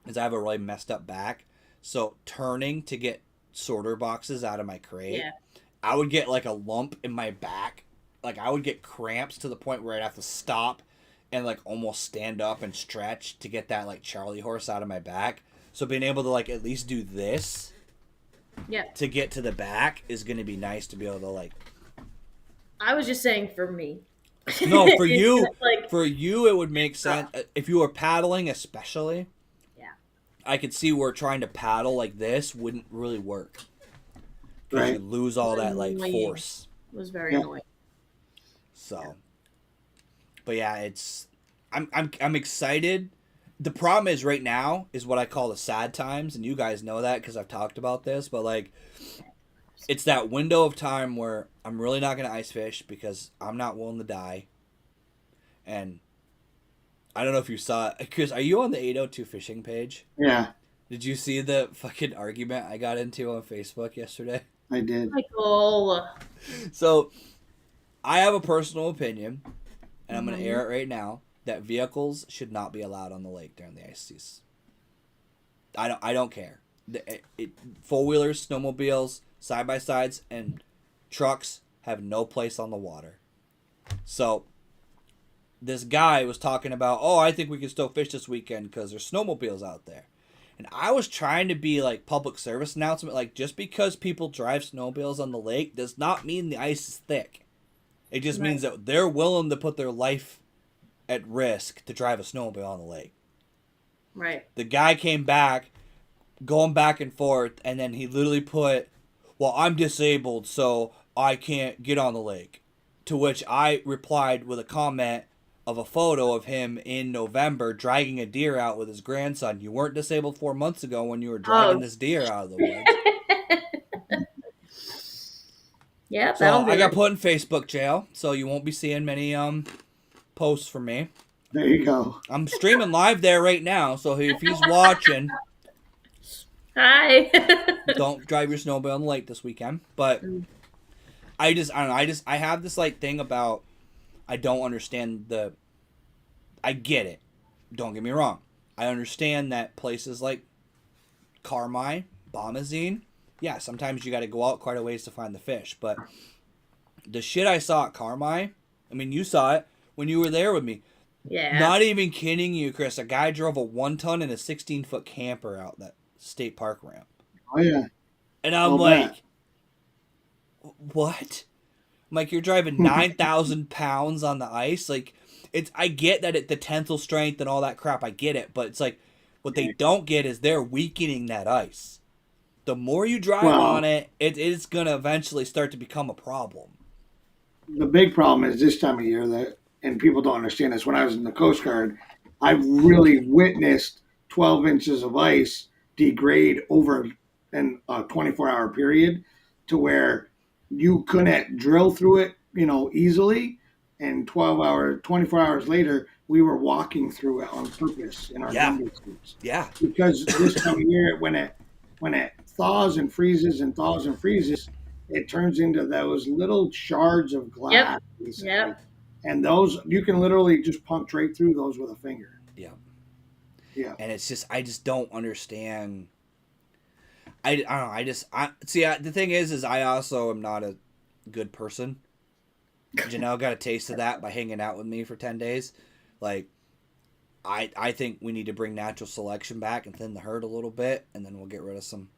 is I have a really messed up back. So turning to get sorter boxes out of my crate, I would get like a lump in my back. Like I would get cramps to the point where I'd have to stop and like almost stand up and stretch to get that like Charlie horse out of my back. So being able to like at least do this to get to the back is going to be nice to be able to like. I was just saying for me. No, for you, for you, it would make sense if you were paddling, especially. Yeah. I could see where trying to paddle like this wouldn't really work because you lose all that like force. It was very annoying. So, but yeah, I'm excited. The problem is right now is what I call the sad times, and you guys know that because I've talked about this. But like, it's that window of time where I'm really not going to ice fish because I'm not willing to die. And I don't know if you saw it. Chris, are you on the 802 fishing page? Yeah, Did you see the fucking argument I got into on Facebook yesterday? I did. Michael. So, I have a personal opinion, and I'm going to Mhm. air it right now, that vehicles should not be allowed on the lake during the ice season. I don't care. Four-wheelers, snowmobiles, side-by-sides, and trucks have no place on the water. So, this guy was talking about, oh, I think we can still fish this weekend because there's snowmobiles out there. And I was trying to be like public service announcement, like just because people drive snowmobiles on the lake does not mean the ice is thick. It just Right. means that they're willing to put their life at risk to drive a snowmobile on the lake. Right. The guy came back, going back and forth, and then he literally put, well, I'm disabled, so I can't get on the lake. To which I replied with a comment of a photo of him in November dragging a deer out with his grandson. You weren't disabled 4 months ago when you were dragging this deer out of the woods. Yeah, So that'll do I got it. put in Facebook jail, so you won't be seeing many posts from me. There you go. I'm streaming live there right now, so if he's watching, Hi. don't drive your snowmobile on the lake this weekend. But I don't know. I have this like thing about I don't understand I get it. Don't get me wrong. I understand that places like Carmi, Bombazine, yeah, sometimes you got to go out quite a ways to find the fish. But the shit I saw at Carmi, I mean, you saw it when you were there with me. Yeah. Not even kidding you, Chris. A guy drove a 1-ton and a 16-foot camper out that state park ramp. Oh yeah. And I'm like, what? I'm like, you're driving 9,000 pounds on the ice? Like, I get that the tensile strength and all that crap. I get it. But it's like, what they don't get is they're weakening that ice. The more you drive on it, it's going to eventually start to become a problem. The big problem is this time of year that, and people don't understand this, when I was in the Coast Guard, I've really witnessed 12 inches of ice degrade over a 24-hour period to where you couldn't drill through it, easily. And 24 hours later, we were walking through it on purpose in our gumbo suits. Yeah. Because this time of year, when it thaws and freezes and thaws and freezes, it turns into those little shards of glass. Yep. And those, you can literally just punch right through those with a finger. Yeah. Yeah. And it's just, I just don't understand. I don't know. The thing is I also am not a good person. Janelle got a taste of that by hanging out with me for 10 days. Like, I think we need to bring natural selection back and thin the herd a little bit, and then we'll get rid of some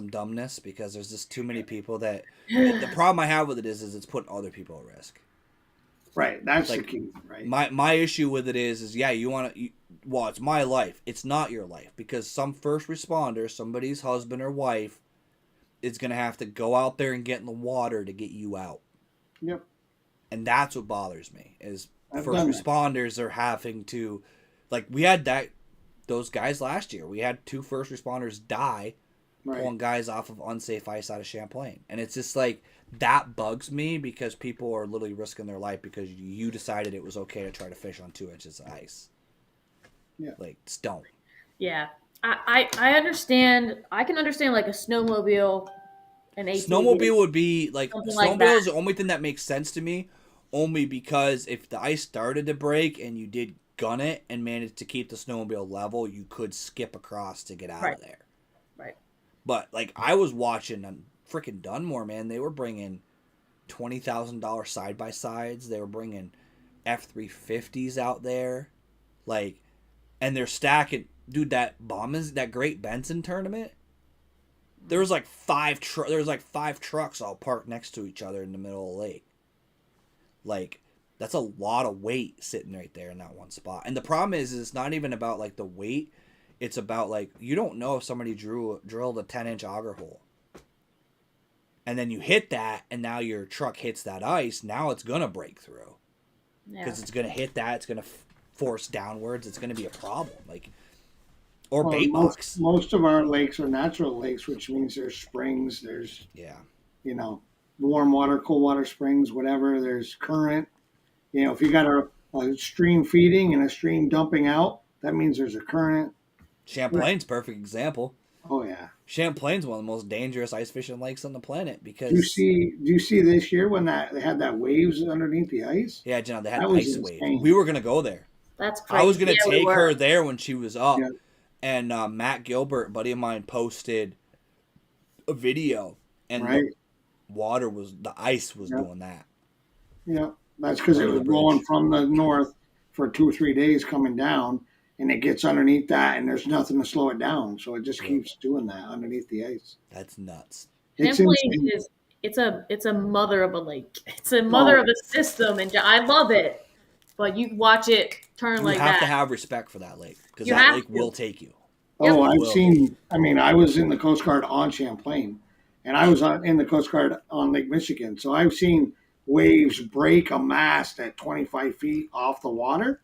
dumbness, because there's just too many people that the problem I have with it is it's putting other people at risk. Right. That's like, the key, right? My issue with it is yeah, you want to, well, it's my life. It's not your life, because some first responder, somebody's husband or wife, is going to have to go out there and get in the water to get you out. Yep. And that's what bothers me is I've first done responders are having to, like, we had those guys last year. We had 2 first responders die pulling guys off of unsafe ice out of Champlain. And it's just like, that bugs me, because people are literally risking their life because you decided it was okay to try to fish on 2 inches of ice. Yeah. Like, just don't. Yeah. I understand. I can understand like a snowmobile, an ATV. Snowmobile would be like, snowmobile that. is the only thing that makes sense to me, only because if the ice started to break and you did gun it and managed to keep the snowmobile level, you could skip across to get out of there. Right. But like, I was watching on freaking Dunmore, man. They were bringing $20,000 side by sides. They were bringing F350s out there, like, and they're stacking. Dude, that Great Benson tournament, there was like 5 trucks all parked next to each other in the middle of the lake. Like, that's a lot of weight sitting right there in that one spot. And the problem is it's not even about like the weight. It's about like, you don't know if somebody drilled a 10-inch auger hole. And then you hit that, and now your truck hits that ice. Now it's going to break through. Because it's going to hit that. It's going to force downwards. It's going to be a problem. Like, or bait box. Most of our lakes are natural lakes, which means there's springs. There's, warm water, cold water springs, whatever. There's current. If you got a stream feeding and a stream dumping out, that means there's a current. Champlain's perfect example. Oh yeah. Champlain's one of the most dangerous ice fishing lakes on the planet Do you because see? Do you see this year when they had that waves underneath the ice? yeah, Janelle, they had That was ice wave. insane. We were gonna go there. That's crazy. I was gonna Yeah, we take were. her there when she was up, Yeah. and Matt Gilbert, a buddy of mine, posted a video, and Right. the ice was Yeah. doing that. Yeah, that's because it Under was the blowing bridge. from the north for 2 or 3 days coming down, and it gets underneath that, and there's nothing to slow it down, so it just Yeah. keeps doing that underneath the ice. That's nuts. It's Champlain insane. is it's a mother of a lake. It's a mother Oh. of a system, and I love it. But you watch it turn You like have that. to have respect for that lake because You that have lake to. will take you. Oh, Yep. I've Will. seen. I mean, I was in the Coast Guard on Champlain, and I was in the Coast Guard on Lake Michigan, so I've seen waves break a mast at 25 feet off the water,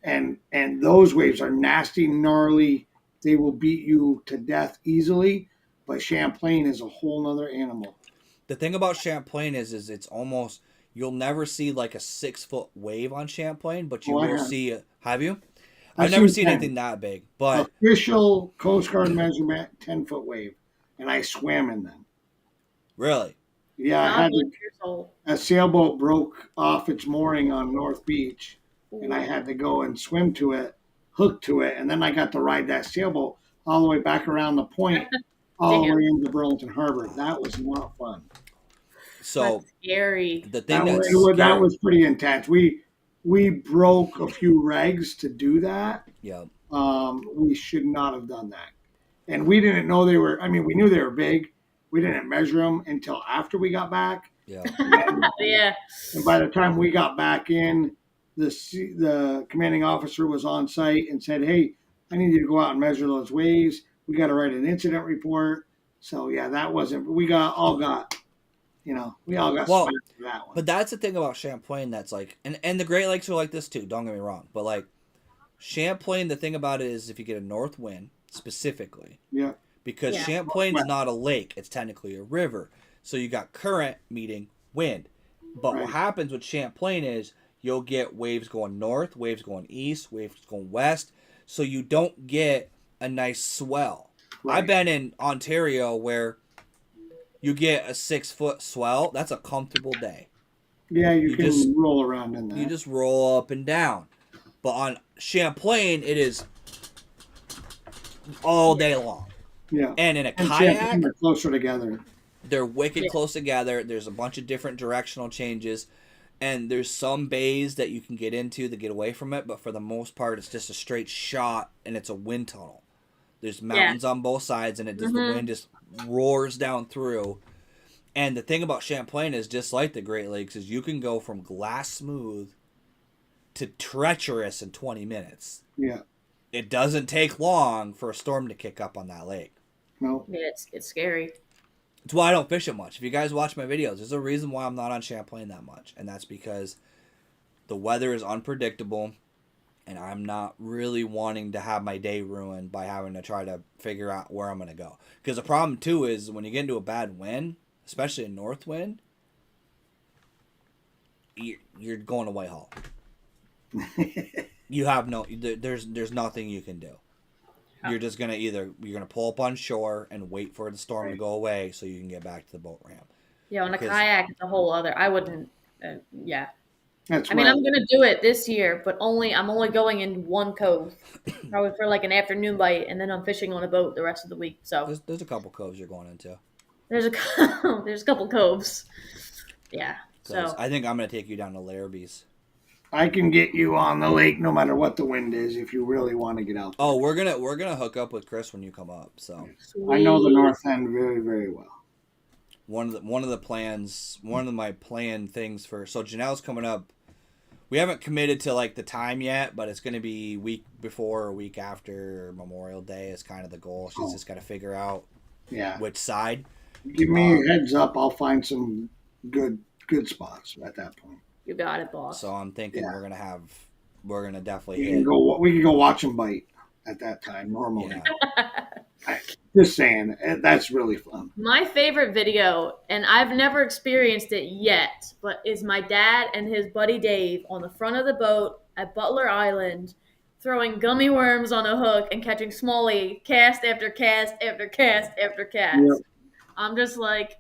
and those waves are nasty, gnarly. They will beat you to death easily. But Champlain is a whole nother animal. The thing about Champlain is it's almost you'll never see like a 6-foot wave on Champlain, but you Oh, I will have. see. Have you? I've I've never seen seen 10. anything that big, but Official Coast Guard measurement, 10-foot wave, and I swam in them. really, Yeah, I God had bless to, your soul. a sailboat broke off its mooring on North Beach, and I had to go and swim to it, hook to it, and then I got to ride that sailboat all the way back around the point, all the Damn. way into Burlington Harbor. That was not fun. so That's scary. the thing That that's was, that scary, was pretty intense. We broke a few regs to do that. yeah, We should not have done that. And we didn't know they were, I mean, we knew they were big. We didn't measure them until after we got back. yeah, Yeah. And by the time we got back in, the commanding officer was on site and said, "Hey, I need you to go out and measure those waves. We got to write an incident report." So yeah, that wasn't. We all got Well, smacked for that one. but that's the thing about Champlain that's like, and the Great Lakes are like this too. Don't get me wrong, but like Champlain, the thing about it is if you get a north wind specifically, Yeah, because Yeah. Champlain's Right. not a lake; it's technically a river. So you got current meeting wind. But Right. what happens with Champlain is you'll get waves going north, waves going east, waves going west. So you don't get a nice swell. right. I've been in Ontario where you get a 6-foot swell. That's a comfortable day. Yeah, you can just- roll around in that. You just roll up and down. But on Champlain, it is all day long. yeah. And in a And kayak, Champlain are closer together. they're wicked Yeah. close together. There's a bunch of different directional changes. And there's some bays that you can get into to get away from it. But for the most part, it's just a straight shot and it's a wind tunnel. There's mountains on both sides and the wind just roars down through. And the thing about Champlain is just like the Great Lakes is you can go from glass smooth to treacherous in 20 minutes. Yeah. It doesn't take long for a storm to kick up on that lake. No. Yeah, it's scary. It's why I don't fish it much. If you guys watch my videos, there's a reason why I'm not on Champlain that much. And that's because the weather is unpredictable. And I'm not really wanting to have my day ruined by having to try to figure out where I'm going to go. Because the problem, too, is when you get into a bad wind, especially a north wind, you're going to Whitehall. You have there's nothing you can do. You're just going to you're going to pull up on shore and wait for the storm to go away so you can get back to the boat ramp. Yeah, on a Because- kayak, it's a whole other. I wouldn't. Yeah. That's I mean, right. I'm gonna do it this year, but I'm only going in one cove, probably for like an afternoon bite, and then I'm fishing on a boat the rest of the week. So There's a couple coves you're going into. there's a there's a couple coves. Yeah. 'Cause So I think I'm going to take you down to Larrabee's. I can get you on the lake no matter what the wind is if you really want to get out there. Oh, we're gonna hook up with Chris when you come up. So I know the sweet. north end very, very well. one of the plans, one of my planned things so Janelle's coming up. We haven't committed to like the time yet, but it's going to be week before or week after Memorial Day is kind of the goal. She's just got to figure out Yeah. which side. Give me a heads up. I'll find some good spots at that point. You got it, boss. So I'm thinking Yeah. we're gonna definitely We hit. can go watch them bite at that time normally. Yeah. Just saying, that's really fun. My favorite video, and I've never experienced it yet, but is my dad and his buddy Dave on the front of the boat at Butler Island throwing gummy worms on a hook and catching smallie cast after cast after cast after cast. Yep. I'm just like,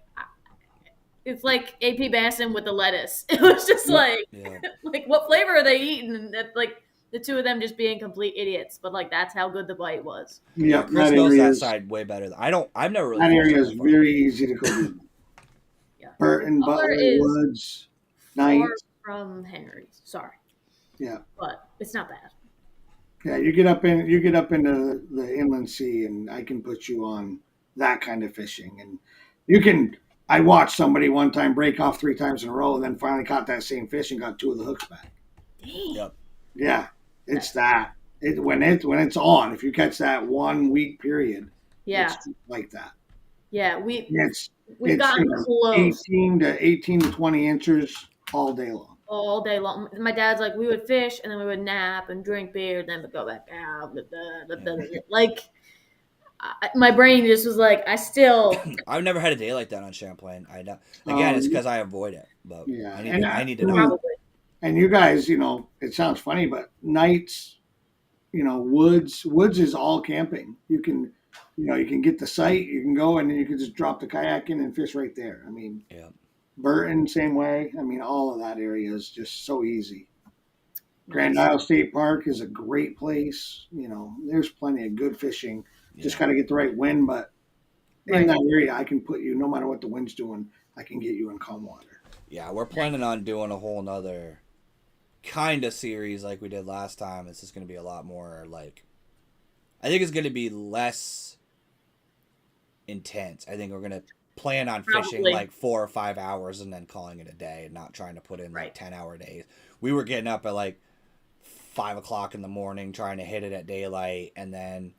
it's like AP Bassin with the lettuce. It was just like, like what flavor are they eating? And like the two of them just being complete idiots, but like that's how good the bite was. Yeah, Chris knows that side way better. I've never really. That area is very easy to go to. Yeah. Burton, Butler, Woods, Knights. From Henry's. Sorry. Yeah. But it's not bad. Yeah, you get up into the inland sea, and I can put you on that kind of fishing, and you can. I watched somebody one time break off 3 times in a row, and then finally caught that same fish and got 2 of the hooks back. Dang. Yep. Yeah, it's that. When it's on, if you catch that 1 week period, it's like that. Yeah, we've it's gotten close. 18 to 20 inches all day long. All day long. My dad's like, we would fish and then we would nap and drink beer, and then we'd go back out. Like, my brain just was like, I've never had a day like that on Champlain. It's because I avoid it, but yeah, I need to know. Probably. And you guys, it sounds funny, but nights, woods is all camping. You can get the site, you can go, and then you can just drop the kayak in and fish right there. I mean, yeah. Burton, same way. I mean, all of that area is just so easy. Grand Isle State Park is a great place. There's plenty of good fishing. Just got to get the right wind, but in that area, I can put you, no matter what the wind's doing, I can get you in calm water. Yeah, we're planning on doing a whole nother kind of series like we did last time. It's just going to be a lot more I think it's going to be less intense. I think we're going to plan on fishing like 4 or 5 hours and then calling it a day and not trying to put in 10-hour days. We were getting up at 5 o'clock in the morning trying to hit it at daylight, and then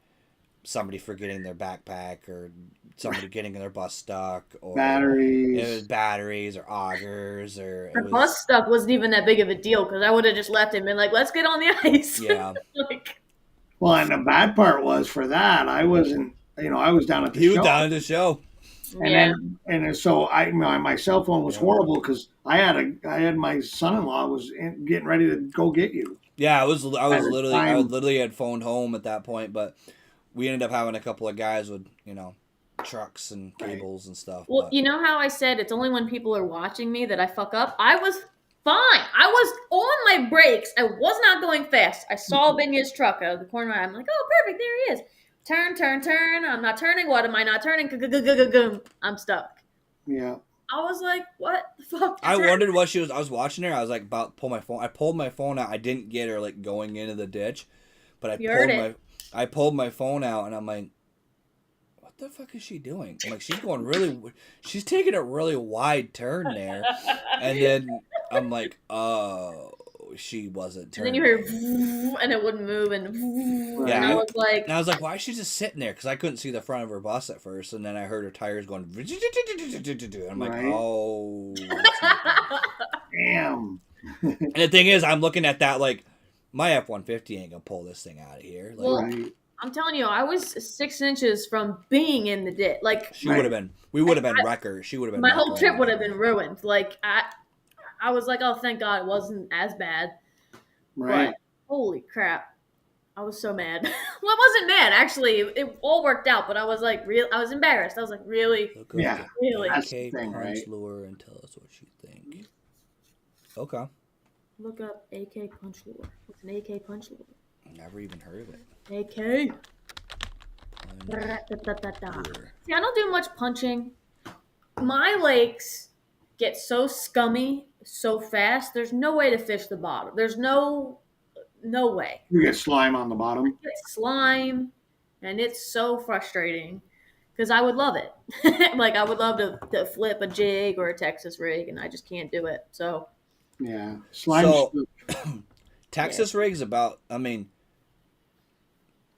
somebody forgetting their backpack or somebody getting their bus stuck, or batteries or augers, or the bus stuck wasn't even that big of a deal because I would have just left him and been like, let's get on the ice. Yeah. Well, and the bad part was for that, I wasn't, I was down at the show. He was down at the show. And so my cell phone was horrible because I had my son-in-law was getting ready to go get you. Yeah, I literally had phoned home at that point, but we ended up having a couple of guys with, trucks and cables and stuff. Well, you know how I said it's only when people are watching me that I fuck up? I was fine. I was on my brakes. I was not going fast. I saw Binya's truck out of the corner of my eye. I'm like, oh, perfect. There he is. Turn. I'm not turning. What am I not turning? I'm stuck. Yeah. I was like, what the fuck? I wondered what she was. I was watching her. I was like, about to pull my phone. I pulled my phone out. I didn't get her going into the ditch, but I pulled my phone out, and I'm like, what the fuck is she doing? I'm like, she's taking a really wide turn there. And then I'm like, oh, she wasn't turning. And then you hear, and it wouldn't move, and yeah. And I was like, why is she just sitting there? Because I couldn't see the front of her bus at first, and then I heard her tires going, and I'm like, oh. Damn. And the thing is, I'm looking at that my F-150 ain't gonna pull this thing out of here. I'm telling you, I was 6 inches from being in the ditch. She would have been. We would have been wreckers. She would have been. My whole trip would have been ruined. I was like, oh, thank God it wasn't as bad. Right. But holy crap, I was so mad. Well, I wasn't mad actually. It all worked out, but I was I was embarrassed. I was like, really? Yeah. Really. That's the thing, right? Lure and tell us what you think. Okay. Look up AK punch lure. What's an AK punch lure? Never even heard of it. AK. See, I don't do much punching. My lakes get so scummy so fast. There's no way to fish the bottom. There's no way. You get slime on the bottom. I get slime, and it's so frustrating because I would love it. I would love to flip a jig or a Texas rig, and I just can't do it. So. Yeah, slime. So, Texas rig's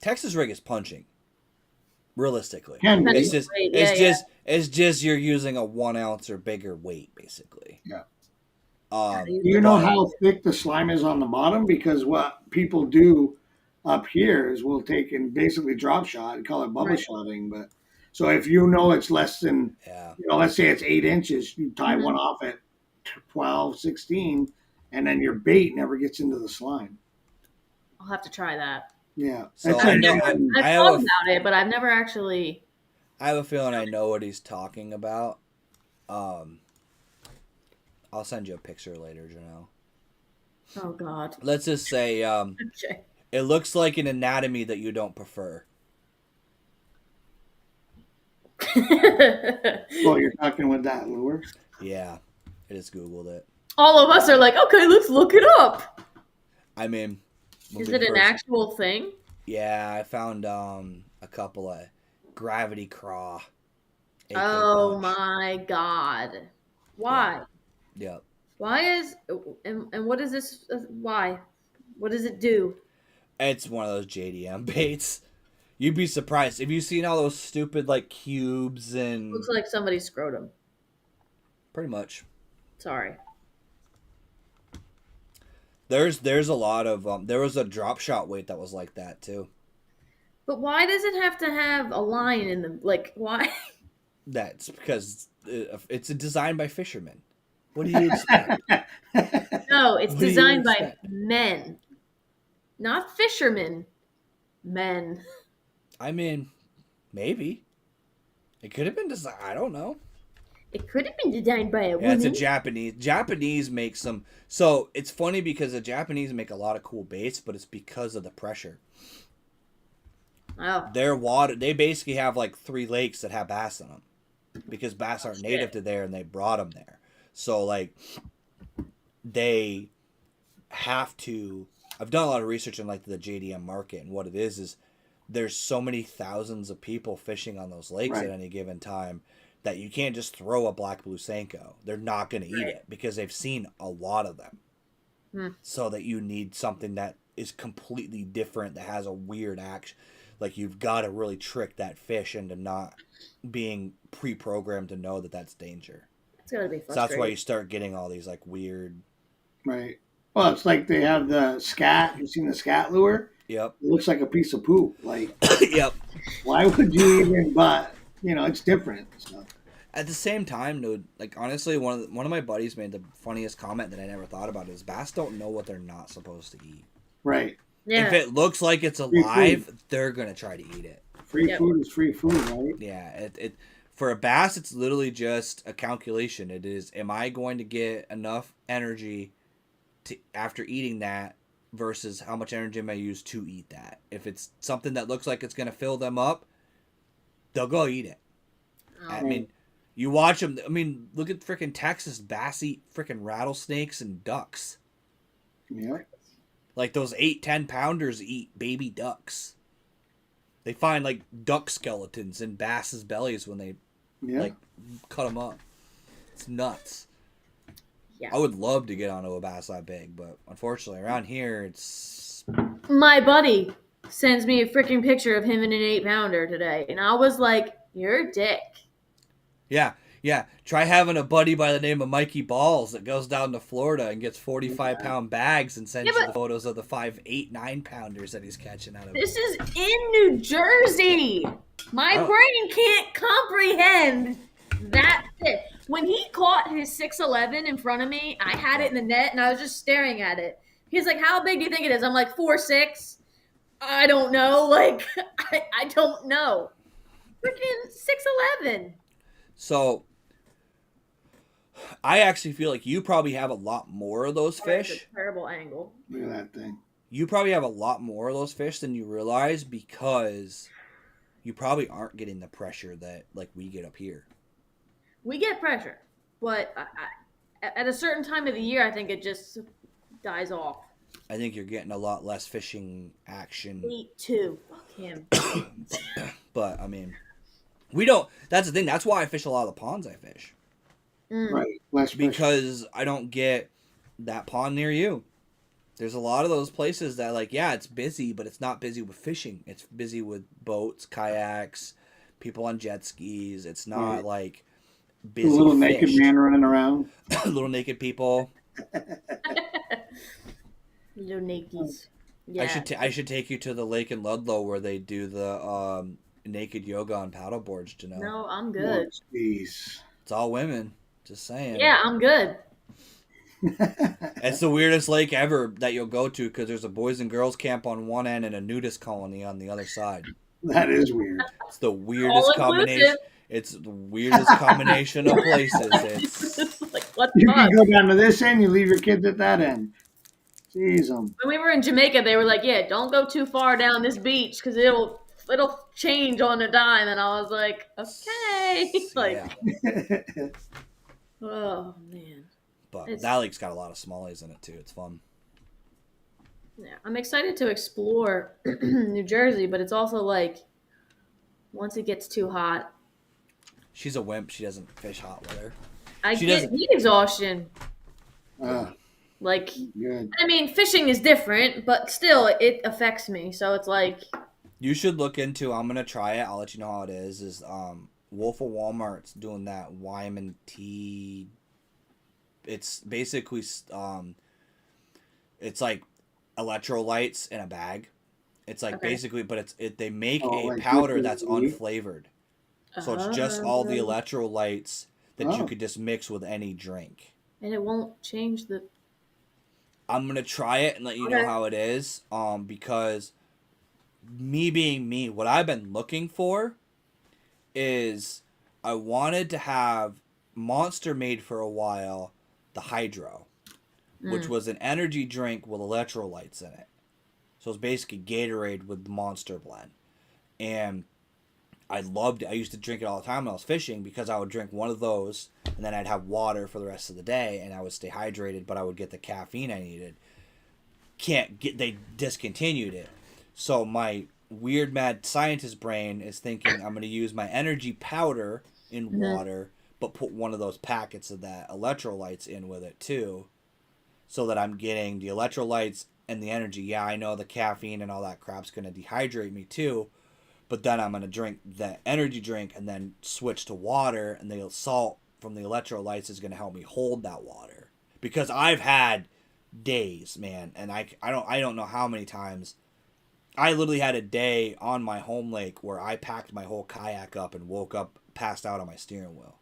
Texas rig is punching. Realistically, it's just you're using a 1 ounce or bigger weight, basically. Yeah. Do you know how thick the slime is on the bottom? Because what people do up here is we'll take and basically drop shot and call it bubble shotting, but So if you know it's less than, Yeah. let's say it's 8 inches, you tie one off at 12, 16, and then your bait never gets into the slime. I'll have to try that. Yeah. So That's I it. know I've I thought about it, but I've never actually. I have a feeling I know what he's talking about. I'll send you a picture later, Janelle. Oh God. Let's just say Okay. it looks like an anatomy that you don't prefer. Well, you're talking with that lure. Yeah, I just Googled it. All of us are like, okay, let's look it up. I mean, Is it an actual thing? Yeah, I found a couple of gravity craw. AK Oh punch. my God. Why? Yep. Why is and what is this? Why? What does it do? It's one of those JDM baits. You'd be surprised. Have you seen all those stupid like cubes and Looks like somebody's scrotum. pretty much. Sorry. There's a lot of there was a drop shot weight that was like that too. But why does it have to have a line in the why? That's because it's designed by fishermen. What do you expect? No, it's What do you designed by expect? men. Not fishermen. Men. I mean, maybe it could have been designed. I don't know. It could have been designed by a Yeah, woman. it's a Japanese. Japanese make some. So it's funny because the Japanese make a lot of cool baits, but it's because of the pressure. Oh. Their water, they basically have like 3 lakes that have bass in them, because bass aren't native to there, and they brought them there. So like, they have to. I've done a lot of research on like the JDM market, and what it is there's so many thousands of people fishing on those lakes Right. at any given time that you can't just throw a black blue Senko. They're not going to eat it because they've seen a lot of them. So that you need something that is completely different, that has a weird action. Like, you've got to really trick that fish into not being pre-programmed to know that that's danger. It's gotta be So frustrating. that's why you start getting all these like weird. Right. Well, it's like they have the scat. You've seen the scat lure? Yep. It looks like a piece of poop. Like, Yep. why would you even? But it's different. So. At the same time, dude, like honestly, one of my buddies made the funniest comment that I never thought about is bass don't know what they're not supposed to eat. Right. Yeah. If it looks like it's alive, they're gonna try to eat it. Free food is free food, right? Yeah, it for a bass, it's literally just a calculation. It is, am I going to get enough energy to after eating that versus how much energy am I use to eat that? If it's something that looks like it's gonna fill them up, they'll go eat it. I mean, you watch them. I mean, look at freaking Texas bass eat freaking rattlesnakes and ducks. Yeah. Like those 8-10 pounders eat baby ducks. They find like duck skeletons in bass's bellies when they like cut them up. It's nuts. Yeah. I would love to get onto a bass that big, but unfortunately around here it's. My buddy sends me a freaking picture of him in an 8-pounder today, and I was like, "You're a dick." Yeah. Try having a buddy by the name of Mikey Balls that goes down to Florida and gets 45-pound bags and sends you the photos of the 5, 8, 9-pounders that he's catching out of. This is in New Jersey. My brain can't comprehend that fit. When he caught his 6'11" in front of me, I had it in the net and I was just staring at it. He's like, "How big do you think it is?" I'm like, 4'6". I don't know. Like, I don't know. Freaking 6'11". So, I actually feel like you probably have a lot more of those fish. That's a terrible angle. Look at that thing. You probably have a lot more of those fish than you realize because you probably aren't getting the pressure that like we get up here. We get pressure, but at a certain time of the year, I think it just dies off. I think you're getting a lot less fishing action. 8-2. Fuck him. But, I mean, we don't. That's the thing. That's why I fish a lot of the ponds I fish. Right. Less Because I don't get that pond near you. There's a lot of those places that, like, yeah, it's busy, but it's not busy with fishing. It's busy with boats, kayaks, people on jet skis. It's not, like, busy a little fish. naked man running around. Little naked people. Little nakies. Yeah. I should take you to the lake in Ludlow where they do the naked yoga on paddle boards, Janelle. No, I'm good. Oh, jeez. It's all women. Just saying. Yeah, I'm good. It's the weirdest lake ever that you'll go to because there's a boys and girls camp on one end and a nudist colony on the other side. That is weird. It's the weirdest combination. It's the weirdest combination of places. It's like, what You the can fuck? go down to this end, you leave your kids at that end. Jeez, When we were in Jamaica, they were like, "Yeah, don't go too far down this beach because it'll change on a dime." And I was like, "Okay." Like, yeah. oh man. But that lake's got a lot of smallies in it too. It's fun. Yeah, I'm excited to explore New Jersey, but it's also like once it gets too hot, She's a wimp. She doesn't fish hot weather. I She get doesn't- heat exhaustion. Like, good. I mean, fishing is different, but still, it affects me. So it's like, You should look into. I'm gonna try it. I'll let you know how it is. Wolf of Walmart's doing that Wyman tea. It's basically it's like electrolytes in a bag. It's like basically, but they make a like powder that's liquid unflavored. So it's just all the electrolytes that you could just mix with any drink. And it won't change the. I'm gonna try it and let you know how it is. Because me being me, what I've been looking for is I wanted to have Monster made for a while the Hydro, which was an energy drink with electrolytes in it. So it's basically Gatorade with the Monster blend. And I loved it. I used to drink it all the time when I was fishing because I would drink one of those and then I'd have water for the rest of the day and I would stay hydrated, but I would get the caffeine I needed. They discontinued it. So my weird mad scientist brain is thinking I'm going to use my energy powder in water, but put one of those packets of that electrolytes in with it too, so that I'm getting the electrolytes and the energy. Yeah, I know the caffeine and all that crap's going to dehydrate me too, but then I'm going to drink that energy drink and then switch to water, and the salt from the electrolytes is going to help me hold that water. Because I've had days, man, and I don't know how many times. I literally had a day on my home lake where I packed my whole kayak up and woke up passed out on my steering wheel.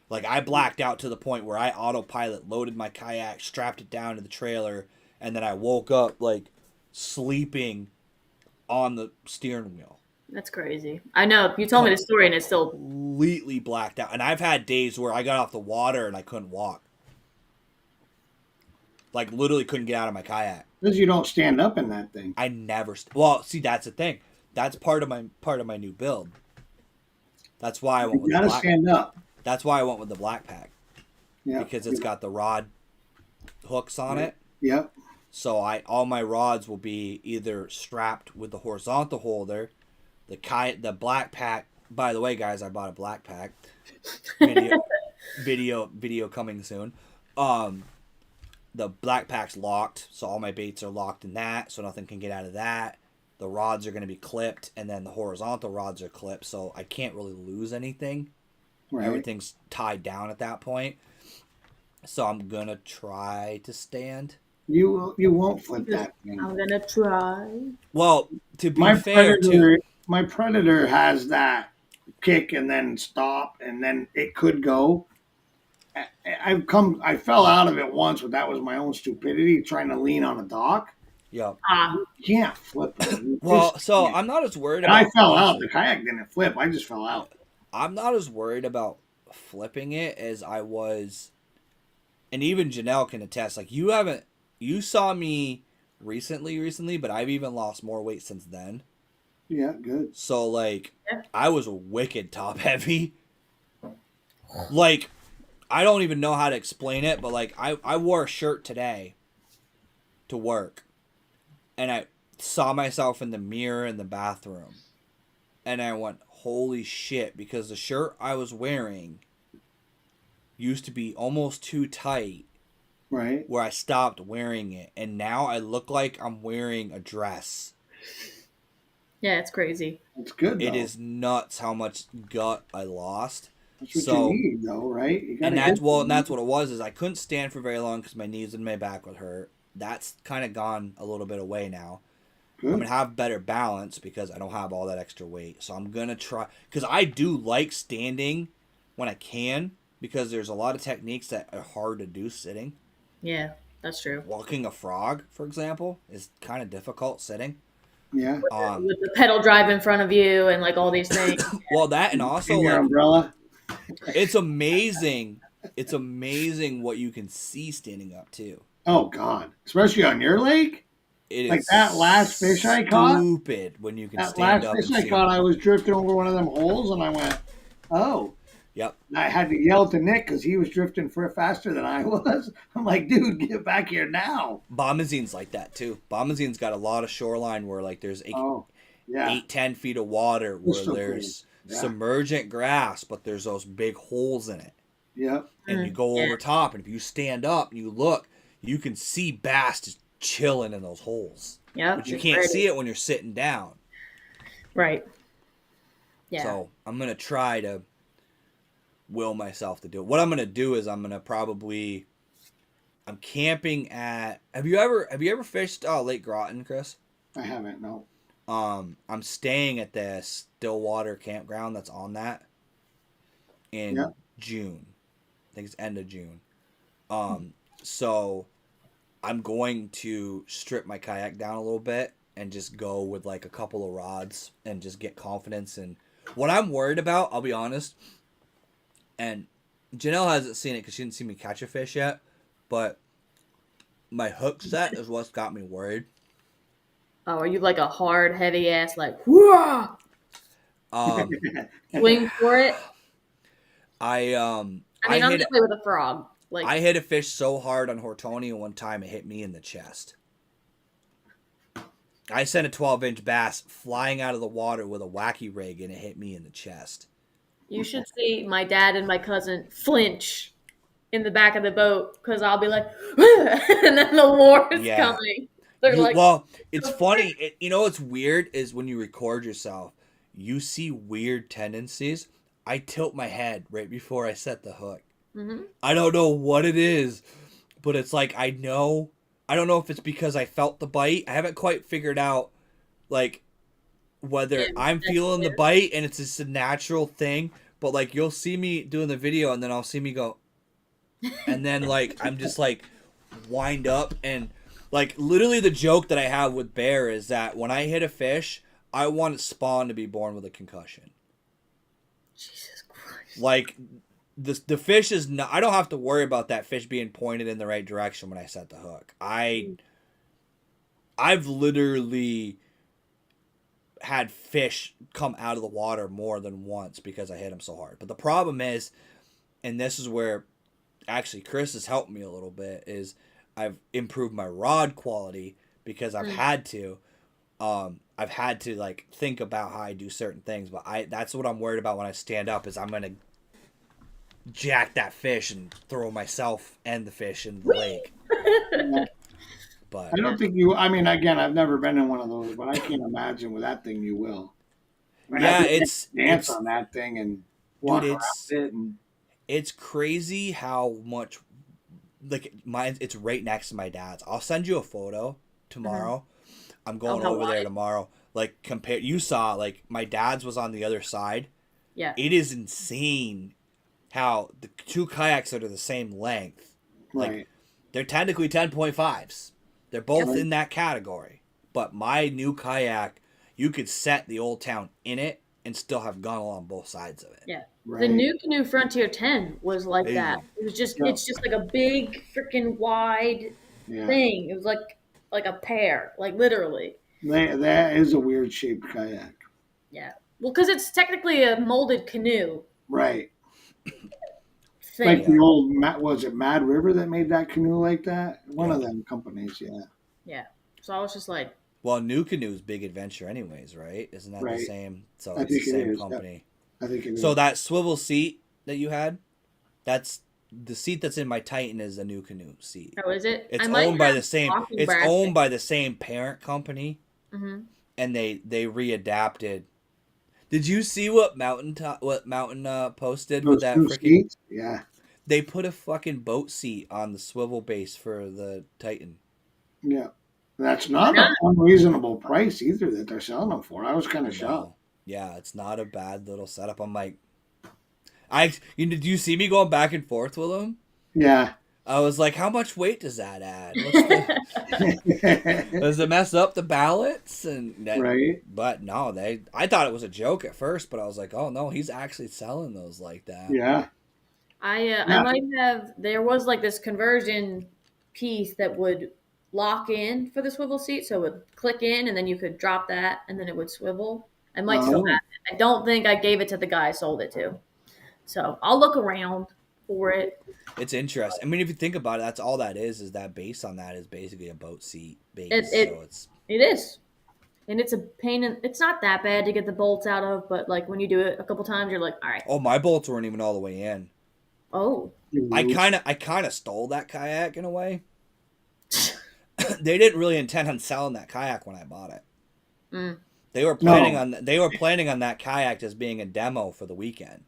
Like, I blacked out to the point where I autopilot loaded my kayak, strapped it down to the trailer, and then I woke up, like, sleeping on the steering wheel. That's crazy. I know. You told me the story and it's still. Completely blacked out. And I've had days where I got off the water and I couldn't walk. Like, literally couldn't get out of my kayak. Because you don't stand up in that thing. I never... Well, see, that's the thing. That's part of my new build. That's why I went with the black. You gotta stand up. That's why I went with the black pack. Yeah. Because it's got the rod hooks on it. Yep. So all my rods will be either strapped with the horizontal holder, the black pack. By the way, guys, I bought a black pack. Video coming soon. The black pack's locked, so all my baits are locked in that, so nothing can get out of that. The rods are going to be clipped, and then the horizontal rods are clipped, so I can't really lose anything. Right. Everything's tied down at that point. So I'm going to try to stand. You won't flip that thing. I'm going to try. Well, to be fair, my Predator has that kick and then stop, and then it could go. I fell out of it once, but that was my own stupidity trying to lean on a dock. Yep. You can't flip it. Well, so I'm not as worried about... I fell out. The kayak didn't flip. I just fell out. I'm not as worried about flipping it as I was... And even Janelle can attest. Like, you saw me recently, but I've even lost more weight since then. Yeah, good. So, like, I was wicked top heavy. Like, I don't even know how to explain it, but, like, I wore a shirt today to work. And I saw myself in the mirror in the bathroom. And I went, holy shit, because the shirt I was wearing used to be almost too tight. Right. Where I stopped wearing it. And now I look like I'm wearing a dress. Yeah, it's crazy. It's good, though. It is nuts how much gut I lost. That's what you need, though, right? And that's what it was, is I couldn't stand for very long because my knees and my back would hurt. That's kind of gone a little bit away now. Good. I'm gonna have better balance because I don't have all that extra weight. So I'm gonna try, because I do like standing when I can, because there's a lot of techniques that are hard to do sitting. Yeah, that's true. Walking a frog, for example, is kind of difficult sitting. Yeah. With the pedal drive in front of you and like all these things. Well, that, and also In your like umbrella. it's amazing. It's amazing what you can see standing up too. Oh God, especially on your lake. It Like is that last fish I caught. stupid when you can That stand last up fish and I see. caught, I was drifting over one of them holes, and I went, "Oh." Yep. And I had to yell to Nick because he was drifting faster than I was. I'm like, "Dude, get back here now!" Bomazine's like that too. Bomazine's got a lot of shoreline where like there's Oh, yeah, 8-10 feet of water where so there's cool. Yeah. submergent grass, but there's those big holes in it. Yep. And you go over top, and if you stand up and you look, you can see bass just chilling in those holes. Yeah, But you can't see it when you're sitting down. Right. Yeah. So I'm gonna try to will myself to do it. What I'm gonna do is I'm camping at. Have you ever fished Lake Groton, Chris? I haven't. No. I'm staying at the Stillwater campground that's on that in June. I think it's end of June. So I'm going to strip my kayak down a little bit and just go with like a couple of rods and just get confidence. And what I'm worried about, I'll be honest, and Janelle hasn't seen it because she didn't see me catch a fish yet, but my hook set is what's got me worried. Oh, are you like a hard, heavy ass like whoa? Swing for it? I mean, I'm just with a frog. Like I hit a fish so hard on Hortonia one time it hit me in the chest. I sent a 12-inch bass flying out of the water with a wacky rig, and it hit me in the chest. You should see my dad and my cousin flinch in the back of the boat because I'll be like, and then the war is coming. They're like, well, it's funny. You know what's weird is when you record yourself, you see weird tendencies. I tilt my head right before I set the hook. Mm-hmm. I don't know what it is, but it's like I don't know if it's because I felt the bite. I haven't quite figured out like whether I'm feeling the bite and it's just a natural thing. But like you'll see me doing the video and then I'll see me go, and then like I'm just like wind up, and like literally the joke that I have with Bear is that when I hit a fish, I want Spawn to be born with a concussion. Jesus Christ! Like. The fish is not. I don't have to worry about that fish being pointed in the right direction when I set the hook. I've literally had fish come out of the water more than once because I hit them so hard. But the problem is, and this is where actually Chris has helped me a little bit, is I've improved my rod quality because I've had to. I've had to like think about how I do certain things, but that's what I'm worried about when I stand up is I'm gonna jack that fish and throw myself and the fish in the lake. But I don't think you. I mean, again, I've never been in one of those, but I can't imagine with that thing you will. Yeah, it's dance on that thing and walk around it, and it's crazy how much. Like mine, it's right next to my dad's. I'll send you a photo tomorrow. I'm going over there tomorrow. Like compare, you saw like my dad's was on the other side. Yeah, it is insane how the two kayaks that are the same length, like they're technically 10.5s. They're both in that category. But my new kayak, you could set the Old Town in it and still have gunnel on both sides of it. Yeah. The new Canoe Frontier 10 was like that. It was just it's just like a big freaking wide thing. It was like a pear, like literally. That is a weird shaped kayak. Yeah. Well, because it's technically a molded canoe. Right. Thing. Like the old, was it Mad River that made that canoe like that? One of them companies, yeah. Yeah. So I was just like. Well, New Canoe's Big Adventure anyways, right? Isn't that the same? So it's the same company. I think it is. So that swivel seat that you had, that's the seat that's in my Titan is a New Canoe seat. Oh, is it? It's owned by the same. It's owned by the same parent company, and they readapted. Did you see what Mountain posted with that freaking? Yeah. They put a fucking boat seat on the swivel base for the Titan. Yeah, That's not an unreasonable price either that they're selling them for. I was kind of shocked. No. Yeah, it's not a bad little setup. I'm like, do you see me going back and forth with them? Yeah. I was like, how much weight does that add? Does it mess up the ballots? Right. But no, I thought it was a joke at first, but I was like, oh no, he's actually selling those like that. Yeah. I might have. There was like this conversion piece that would lock in for the swivel seat, so it would click in, and then you could drop that, and then it would swivel. I might still have it. I don't think I gave it to the guy I sold it to, so I'll look around for it. It's interesting. I mean, if you think about it, that's all that is that base on that is basically a boat seat base. It is. And it's a pain. It's not that bad to get the bolts out of, but like when you do it a couple times, you're like, all right. Oh, my bolts weren't even all the way in. Oh. I kind of stole that kayak in a way. They didn't really intend on selling that kayak when I bought it. Mm. They were planning on that kayak as being a demo for the weekend.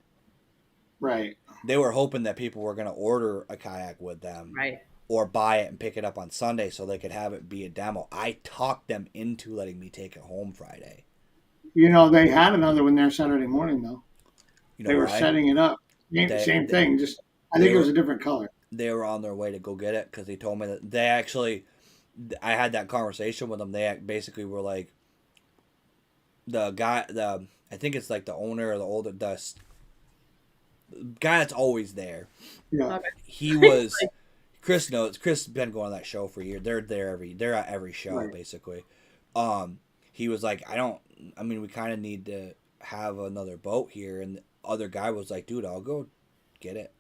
Right. They were hoping that people were going to order a kayak with them. Right. Or buy it and pick it up on Sunday so they could have it be a demo. I talked them into letting me take it home Friday. You know, they had another one there Saturday morning, though. You know they were setting it up. Same thing. Just I think it was a different color. They were on their way to go get it because they told me that they actually. I had that conversation with them. They basically were like, the guy, I think it's like the owner or the guy that's always there. Yeah. Okay. He was. Chris knows. Chris has been going on that show for years. They're at every show right. basically. He was like, we kind of need to have another boat here, and the other guy was like, dude, I'll go get it.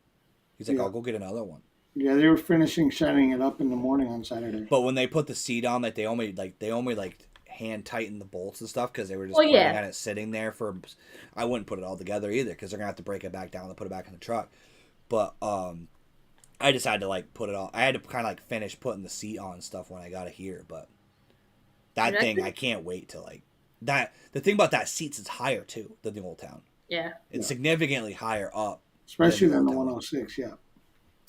He's like, I'll go get another one. Yeah, they were finishing setting it up in the morning on Saturday. But when they put the seat on, like they only hand tightened the bolts and stuff because they were just planning on it sitting there for. I wouldn't put it all together either because they're gonna have to break it back down and put it back in the truck. But I just had to put it on. I had to kind of finish putting the seat on and stuff when I got it here. But that thing, I can't wait to that. The thing about that seats is higher too than the Old Town. Yeah, it's significantly higher up, especially than the 106. Yeah.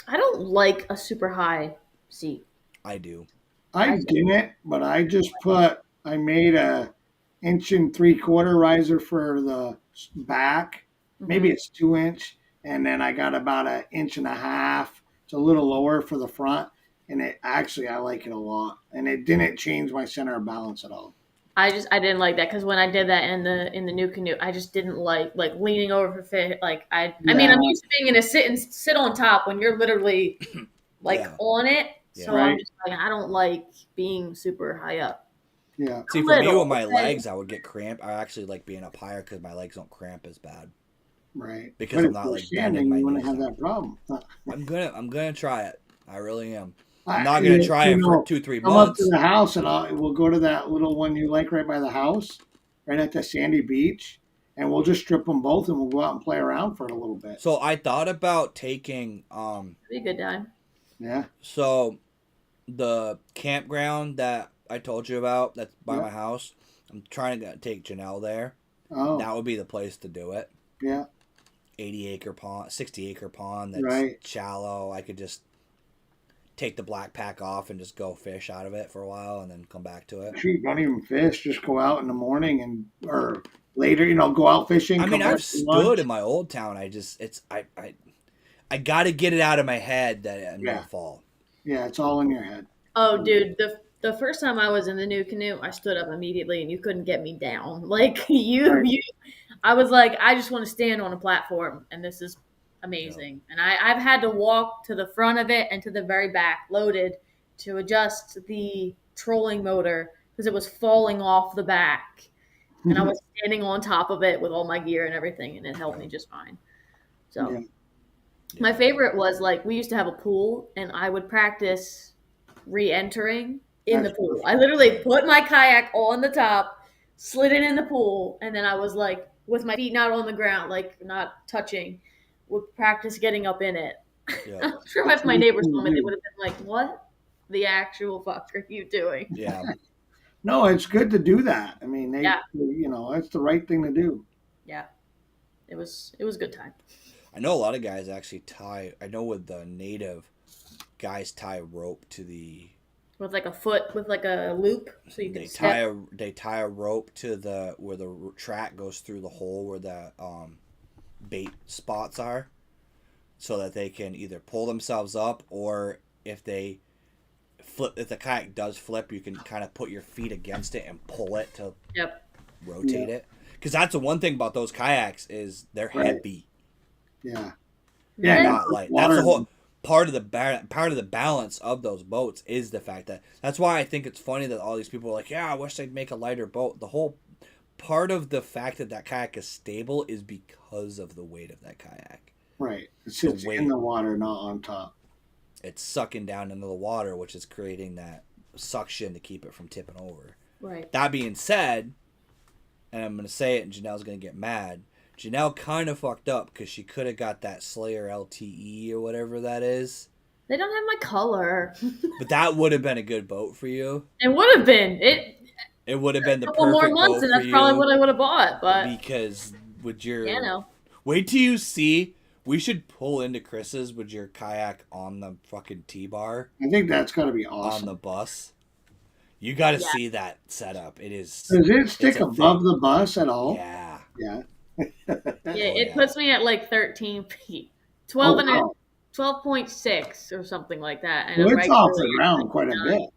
I don't like a super high seat. I do. I didn't, but I made a 1 3/4 inch riser for the back. Mm-hmm. Maybe it's 2 inch. And then I got about 1.5 inches. It's a little lower for the front. And I like it a lot. And it didn't change my center of balance at all. I didn't like that because when I did that in the new canoe, I just didn't like leaning over for fit. I mean, I'm used to being in a sit on top when you're literally on it. Yeah. So I'm just I don't like being super high up. Yeah. See, for me with my legs, I would get cramp. I actually like being up higher because my legs don't cramp as bad. Right. Because I'm not standing. You wouldn't have that problem. I'm gonna try it. I really am. I'm not going to try it for 2-3 months. Come up to the house and we'll go to that little one you like right by the house, right at the sandy beach, and we'll just strip them both and we'll go out and play around for it a little bit. So I thought about taking... be a good time. Yeah. So the campground that I told you about that's by my house, I'm trying to take Janelle there. Oh. That would be the place to do it. Yeah. 80-acre pond, 60-acre pond that's shallow. I could just... take the black pack off and just go fish out of it for a while and then come back to it. Shoot, don't even fish. Just go out in the morning or later, go out fishing. I mean, I've stood in my Old Town. I got to get it out of my head that I'm going to fall. Yeah, it's all in your head. Oh, dude, the first time I was in the new canoe, I stood up immediately and you couldn't get me down. I was like, I just want to stand on a platform and this is amazing. And I've had to walk to the front of it and to the very back loaded to adjust the trolling motor because it was falling off the back. And I was standing on top of it with all my gear and everything, and it helped me just fine. So my favorite was we used to have a pool and I would practice re-entering in the pool. I literally put my kayak on the top, slid it in the pool, and then I was with my feet not on the ground, not touching, would practice getting up in it. Yeah. I'm sure if my neighbors told me, they would have been like, what the actual fuck are you doing? Yeah. No, it's good to do that. I mean, that's the right thing to do. Yeah. It was a good time. I know a lot of guys actually with the native guys tie rope to the with like a foot with like a loop, so you can They step. tie a rope to the where the track goes through the hole where the bait spots are, so that they can either pull themselves up, or if they flip, if the kayak does flip, you can kind of put your feet against it and pull it to Yep. rotate it. Because that's the one thing about those kayaks is they're Right. heavy. Yeah. They're Yeah. not light. That's the whole part of the balance of those boats is the fact that that's why I think it's funny that all these people are like, yeah, I wish they'd make a lighter boat. The whole part of the fact that that kayak is stable is because of the weight of that kayak. Right. It sits in the water, not on top. It's sucking down into the water, which is creating that suction to keep it from tipping over. Right. That being said, and I'm going to say it and Janelle's going to get mad, Janelle kind of fucked up because she could have got that Slayer LTE or whatever that is. They don't have my color. But that would have been a good boat for you. It would have been. It would have been the couple more perfect months, boat and for that's you. probably what I would have bought. But because with your no. Wait till you see. We should pull into Chris's with your kayak on the fucking T-bar. I think that's got to be awesome. On the bus. You got to see that setup. It is. Does it stick above the bus at all? Yeah. Yeah. It puts me at like 13 feet. 12.6 or something like that. And well, it's off the ground quite a bit.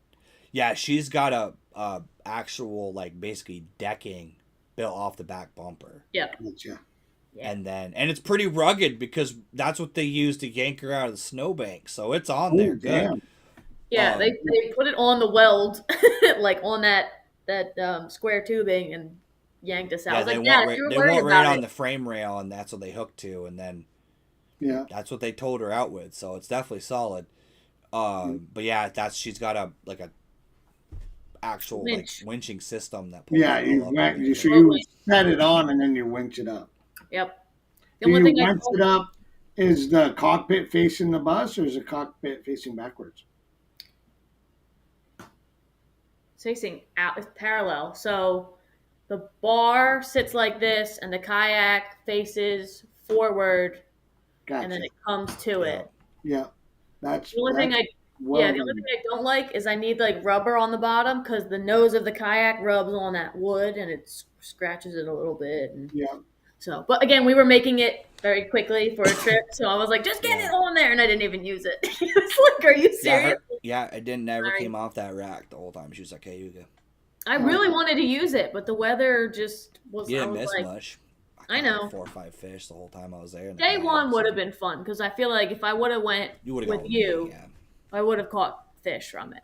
Yeah, she's got a actual like basically decking built off the back bumper. Yep. Gotcha. Yeah. And it's pretty rugged because that's what they use to yank her out of the snowbank. So it's on there. Damn. Good. Yeah, they put it on the weld, like on that square tubing, and yanked us out. Yeah, I was they like, went right on the frame rail, and that's what they hooked to, and then that's what they towed her out with. So it's definitely solid. But yeah, she's got a actual winch. Like winching system that pulls you set it on and then you winch it up. Yep. The only thing winch it up, is the cockpit facing the bus, or is the cockpit facing backwards? It's facing out. It's parallel. So the bar sits like this, and the kayak faces forward, and then it comes to it. Yeah, that's the only thing I don't like is I need like rubber on the bottom because the nose of the kayak rubs on that wood and it scratches it a little bit. And so, but again, we were making it very quickly for a trip, so I was like, just get it on there, and I didn't even use it. He was like, are you serious? It never came off that rack the whole time. She was like, hey, you go. I really wanted to use it, but the weather just was. You didn't miss much. I know. Like 4 or 5 fish the whole time I was there. Day one would have been fun because I feel like if I would have went with you, I would have caught fish from it.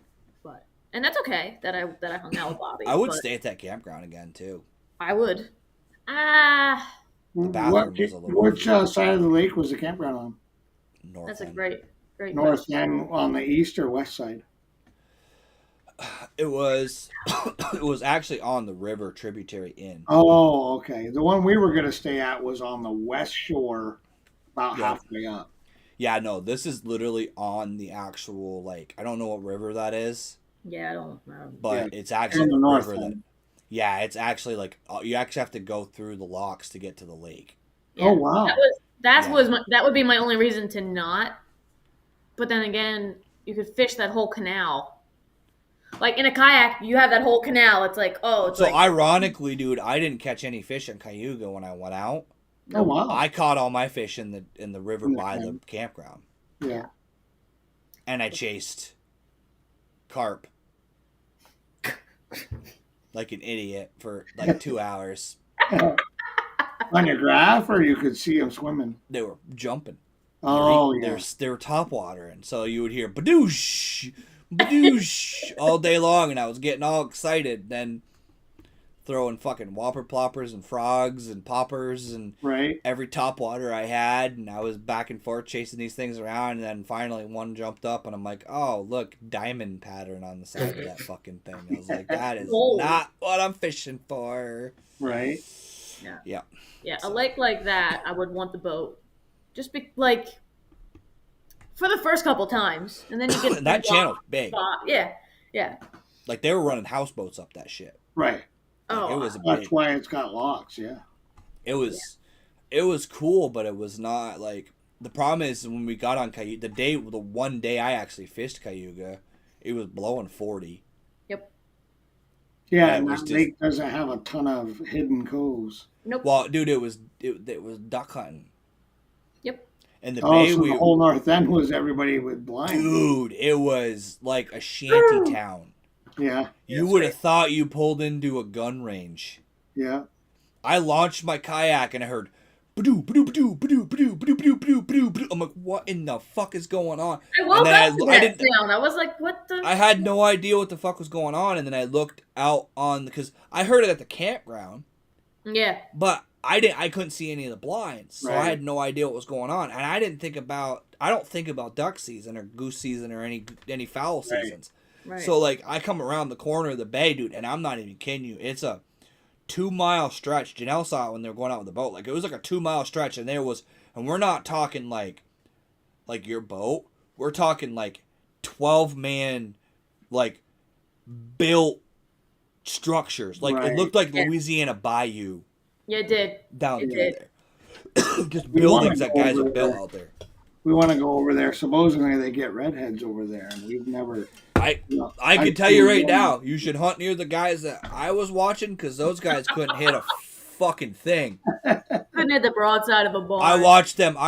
And that's okay that I hung out with Bobby. I would stay at that campground again too. I would. The bathroom was a little. Which side of the lake was the campground on? North. That's a great north end on the east or west side. It was actually on the river tributary in. Oh, okay. The one we were going to stay at was on the west shore, about halfway up. Yeah, no, this is literally on the actual, like, I don't know what river that is. Yeah, I don't know. But it's actually the river that. Yeah, it's actually like you actually have to go through the locks to get to the lake. Yeah, oh wow! That would be my only reason to not. But then again, you could fish that whole canal. Like in a kayak, you have that whole canal. It's like, ironically, dude, I didn't catch any fish in Cayuga when I went out. Oh wow! I caught all my fish in the river by the campground. Yeah. And I chased carp like an idiot for like 2 hours. On your graph, or you could see them swimming? They were jumping. Oh, they were top watering, so you would hear badoosh, badoosh all day long, and I was getting all excited. Then throwing fucking whopper ploppers and frogs and poppers and every top water I had, and I was back and forth chasing these things around, and then finally one jumped up, and I'm like, oh, look, diamond pattern on the side of that fucking thing. I was like, that is not what I'm fishing for. Right. Yeah. A lake like that, I would want the boat. Just be like for the first couple times, and then you get that channel's big. Yeah. Like they were running houseboats up that shit. Right. Like, it was that's why it's got locks. Yeah. It was cool, but it was not like the problem is when we got on Cayuga. The one day I actually fished Cayuga, it was blowing 40. Yep. Yeah, And it and was that just- lake doesn't have a ton of hidden coves. Nope. Well, dude, it was duck hunting. Yep. And the Oh, bay so we the whole north end was everybody with blind. dude, it was like a shanty town. Yeah, You would have thought you pulled into a gun range. yeah. I launched my kayak and I heard ba-doo, ba-doo, ba-doo, ba-doo, ba-doo, ba-doo, ba-doo, ba-doo, ba-doo, ba-doo. I'm like, what in the fuck is going on? I woke And then up to I that didn't sound. I was like, what the? I had no idea what the fuck was going on, and then I looked out on because I heard it at the campground, Yeah. but I couldn't see any of the blinds, so I Right. had no idea what was going on, and I don't think about duck season or goose season or any fowl Right. seasons. Right. So like I come around the corner of the bay, dude, and I'm not even kidding you. It's a 2-mile stretch. Janelle saw it when they were going out with the boat. Like it was like a 2-mile stretch, and and we're not talking like your boat. We're talking like 12-man like built structures. Like Right. it looked like Yeah. Louisiana Bayou Yeah, it did. down It through did. there. Just We buildings wanna that go guys over have built there. out there. We want to go over there. Supposedly they get redheads over there, and we've never. I can tell you right now, you should hunt near the guys that I was watching because those guys couldn't hit a fucking thing. Couldn't hit the broadside of a barn. I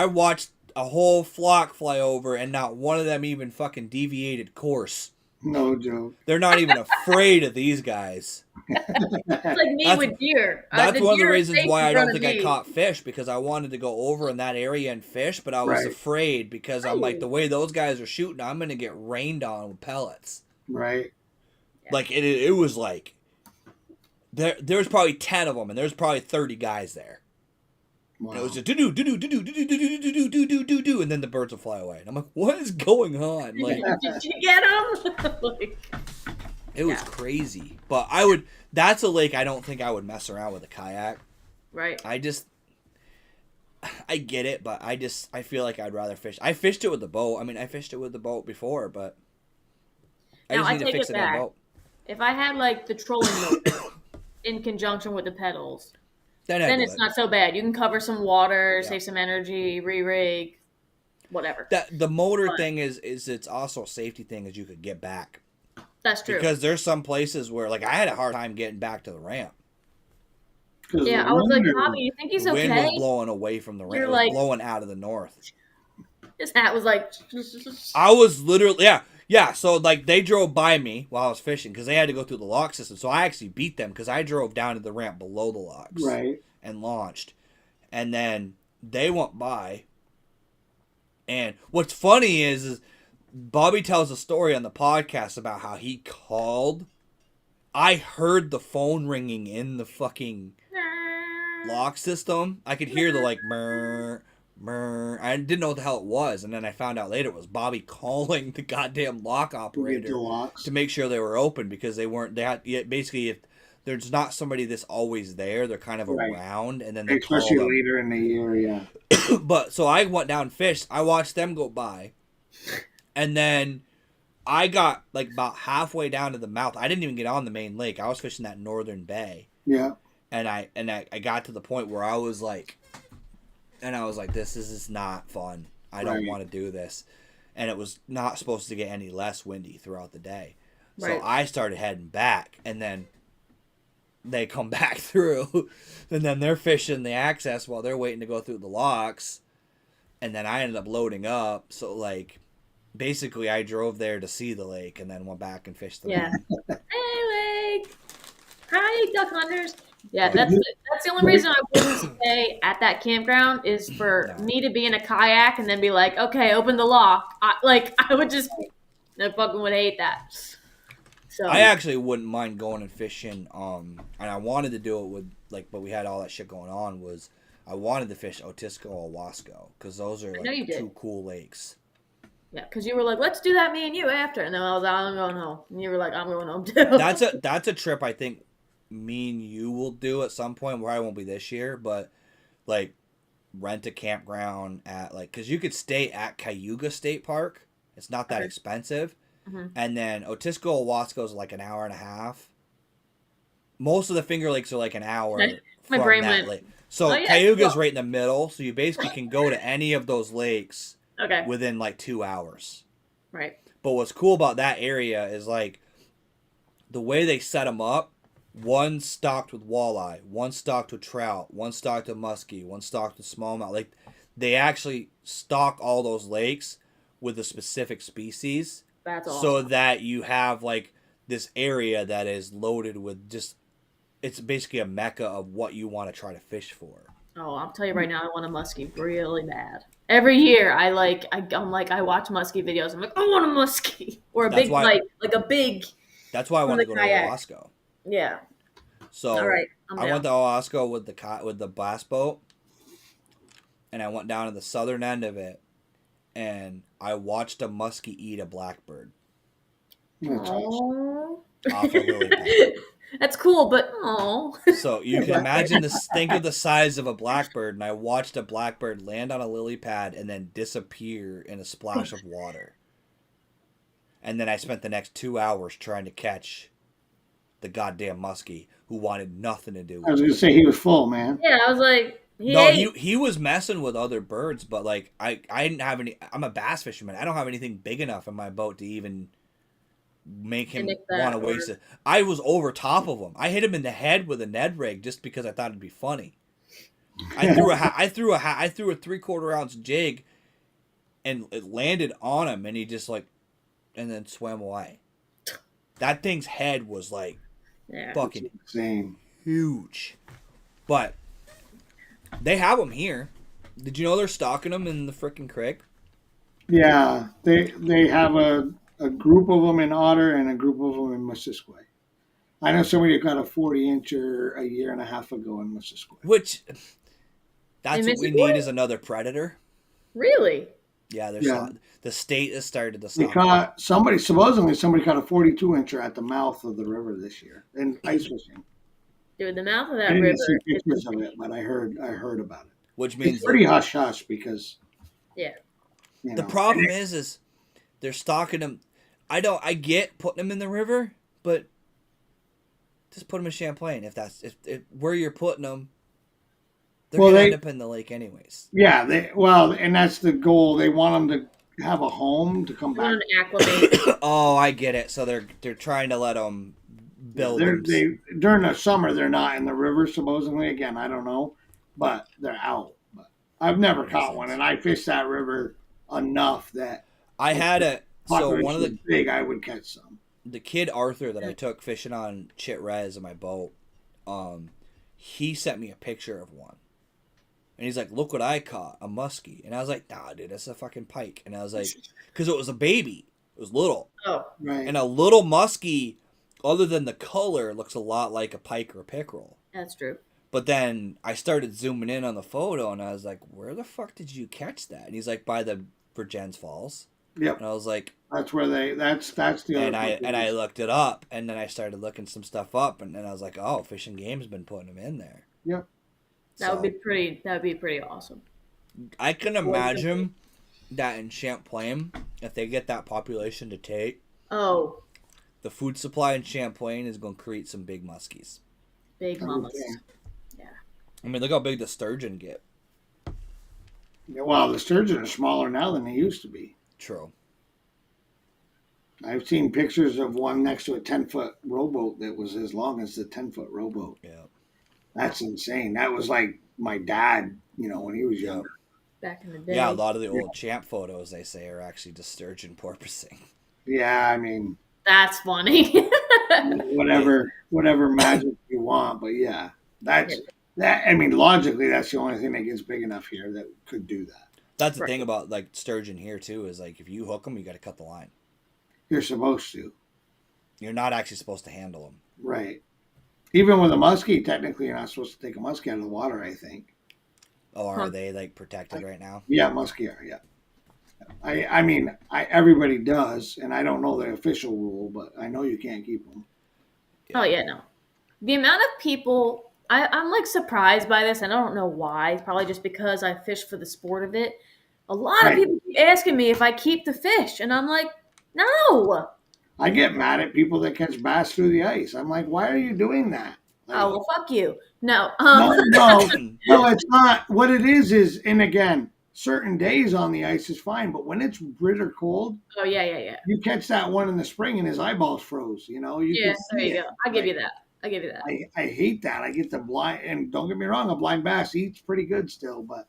watched a whole flock fly over, and not one of them even fucking deviated course. No joke. They're not even afraid of these guys. It's like me That's- with deer. That's one of the deer reasons stayed why in I front don't of think I me. caught fish, because I wanted to go over in that area and fish, but I was Right. afraid because I'm like, the way those guys are shooting, I'm going to get rained on with pellets. Right. Yeah. Like, it was like, there's probably 10 of them, and there's probably 30 guys there. Wow. And it was just do-do, do-do, do-do, do-do, do-do, do-do, do-do, do-do, and then the birds will fly away. And I'm like, what is going on? Like, Did you get him? Like, it was Yeah. crazy. But that's a lake I don't think I would mess around with a kayak. right. I get it, but I feel like I'd rather fish. I fished it with the boat. I mean, I fished it with the boat before, but I Now, just I need to take fix it it in the back. boat. If I had like the trolling motor in conjunction with the pedals, Then then it's not so bad. You can cover some water, Yeah. save some energy, re-rig, whatever. The motor But- thing is it's also a safety thing, as you could get back. That's true. Because there's some places where, like, I had a hard time getting back to the ramp. 'Cause Yeah, the I was like, wind- Bobby, you think he's The wind okay? was blowing away from the ramp. You're It was like- blowing out of the north. His hat was like, I was literally, yeah. So, like, they drove by me while I was fishing because they had to go through the lock system. So I actually beat them because I drove down to the ramp below the locks. Right. And launched. And then they went by. And what's funny is Bobby tells a story on the podcast about how he called. I heard the phone ringing in the fucking lock system. I could hear the like murr, murr. I didn't know what the hell it was, and then I found out later it was Bobby calling the goddamn lock To get operator the locks. to make sure they were open because they weren't. They had basically if there's not somebody that's always there, they're kind of Right. around, and then they Especially call them. later in the year, yeah. But so I went down and fished. I watched them go by, and then I got like about halfway down to the mouth. I didn't even get on the main lake. I was fishing that northern bay, Yeah. and I got to the point where I was like, this is not fun. I don't Right. want to do this, and it was not supposed to get any less windy throughout the day. So Right. I started heading back, and then they come back through, and then they're fishing the access while they're waiting to go through the locks, and then I ended up loading up. So like, basically, I drove there to see the lake, and then went back and fished the yeah. lake. Hey, Lake. Hi, duck hunters. Yeah, that's the only reason I wouldn't stay at that campground is for No. me to be in a kayak and then be like, okay, open the lock. I would just, I fucking would hate that. So I actually wouldn't mind going and fishing. And I wanted to do it with but we had all that shit going on. I wanted to fish Otisco or Wasco because those are know you like did. two cool lakes. yeah, because you were like, let's do that, me and you after, and then I was like, I'm going home, and you were like, I'm going home too. That's a trip I think me and you will do at some point where I won't be this year, but like rent a campground at because you could stay at Cayuga State Park. It's not that Okay. expensive. Mhm. And then Otisco or Wasco is like an hour and a half. Most of the Finger Lakes are like an hour Okay. My from brain that went, lake. So oh, yeah, Cayuga's well- right in the middle, so you basically can go to any of those lakes Okay, within like 2 hours. right. But what's cool about that area is like the way they set them up. One stocked with walleye, one stocked with trout, one stocked with muskie, one stocked with smallmouth. Like they actually stock all those lakes with a specific species. That's awesome. So that you have like this area that is loaded with just, it's basically a mecca of what you want to try to fish for. Oh, I'll tell you right now, I want a muskie really bad. Every year, I watch muskie videos. I'm like, I want a muskie or a That's big why- like a big. That's why I want to go to kayak. Owasco. Yeah. So All right, I went to Owasco with the bass boat, and I went down to the southern end of it, and I watched a muskie eat a blackbird That's awesome. off a lily pad. That's cool, but oh. So you can imagine think of the size of a blackbird, and I watched a blackbird land on a lily pad and then disappear in a splash of water. And then I spent the next 2 hours trying to catch the goddamn muskie who wanted nothing to do with I was it. going to say he was full, man. Yeah, I was like, He was messing with other birds, but like I didn't have any. I'm a bass fisherman. I don't have anything big enough in my boat to even make him want to waste it. I was over top of him. I hit him in the head with a Ned rig just because I thought it'd be funny. I threw a 3/4 ounce jig, and it landed on him, and he just like, and then swam away. That thing's head was like fucking insane, huge, but they have them here. Did you know they're stocking them in the frickin' creek? Yeah, they have a group of them in Otter and a group of them in Missisquoi. I know somebody got a 40-incher a year and a half ago in Missisquoi. Which, that's what we need is another predator. Really? Yeah, Yeah. The state has started to They stop. caught somebody caught a 42-incher at the mouth of the river this year in ice fishing. Dude, the mouth of I that didn't river. see pictures of it, but I heard about it. Which means It's pretty hush hush because Yeah. you the know, problem is they're stocking them. I get putting them in the river, but just put them in Champlain if where you're putting them. They're gonna end up in the lake anyways. Yeah, and that's the goal. They want them to have a home to come They want back. to acclimate. Oh, I get it. So they're trying to let them build. During the summer, they're not in the river supposedly. Again, I don't know, but they're out. But I've never caught one, and I fished that river enough that I had a so one of the big I would catch some. The kid Arthur that I took fishing on Chit Res in my boat, he sent me a picture of one. And he's like, look what I caught, a muskie. And I was like, nah, dude, that's a fucking pike. And I was like, because it was a baby. It was little. Oh. Right. And a little muskie, other than the color, looks a lot like a pike or a pickerel. That's true. But then I started zooming in on the photo, and I was like, where the fuck did you catch that? And he's like, by the Virgins Falls. Yep. And I was like, that's where that's the other. And I looked it up, and then I started looking some stuff up, and then I was like, oh, Fish and Game's been putting them in there. Yep. That would be pretty awesome. I can imagine that in Champlain, if they get that population to take, the food supply in Champlain is going to create some big muskies. Big mamas. Yeah. I mean, look how big the sturgeon get. Yeah, well, the sturgeon are smaller now than they used to be. True. I've seen pictures of one next to a 10-foot rowboat that was as long as the 10-foot rowboat. Yeah. That's insane. That was like my dad, when he was younger. Back in the day. Yeah, a lot of the old champ photos, they say, are actually just sturgeon porpoising. Yeah, I mean. That's funny. whatever magic you want, but yeah. Logically, that's the only thing that gets big enough here that could do that. That's the thing about, like, sturgeon here, too, is, like, if you hook them, you got to cut the line. You're supposed to. You're not actually supposed to handle them. Right. Even with a muskie, technically, you're not supposed to take a muskie out of the water, I think. Oh, are they, like, protected right now? Yeah, muskie are, yeah. I mean, everybody does, and I don't know the official rule, but I know you can't keep them. Oh, yeah, no. The amount of people, I'm, like, surprised by this, and I don't know why. It's probably just because I fish for the sport of it. A lot of people keep asking me if I keep the fish, and I'm like, no. I get mad at people that catch bass through the ice. I'm like, why are you doing that? Like, well, fuck you. No. No, it's not. What it is, and again, certain days on the ice is fine, but when it's bitter cold, Oh yeah. you catch that one in the spring and his eyeballs froze. You know, you Yeah, can there see you it. go. I give you that. I give you that. I hate that. I get the blind, and don't get me wrong, a blind bass eats pretty good still, but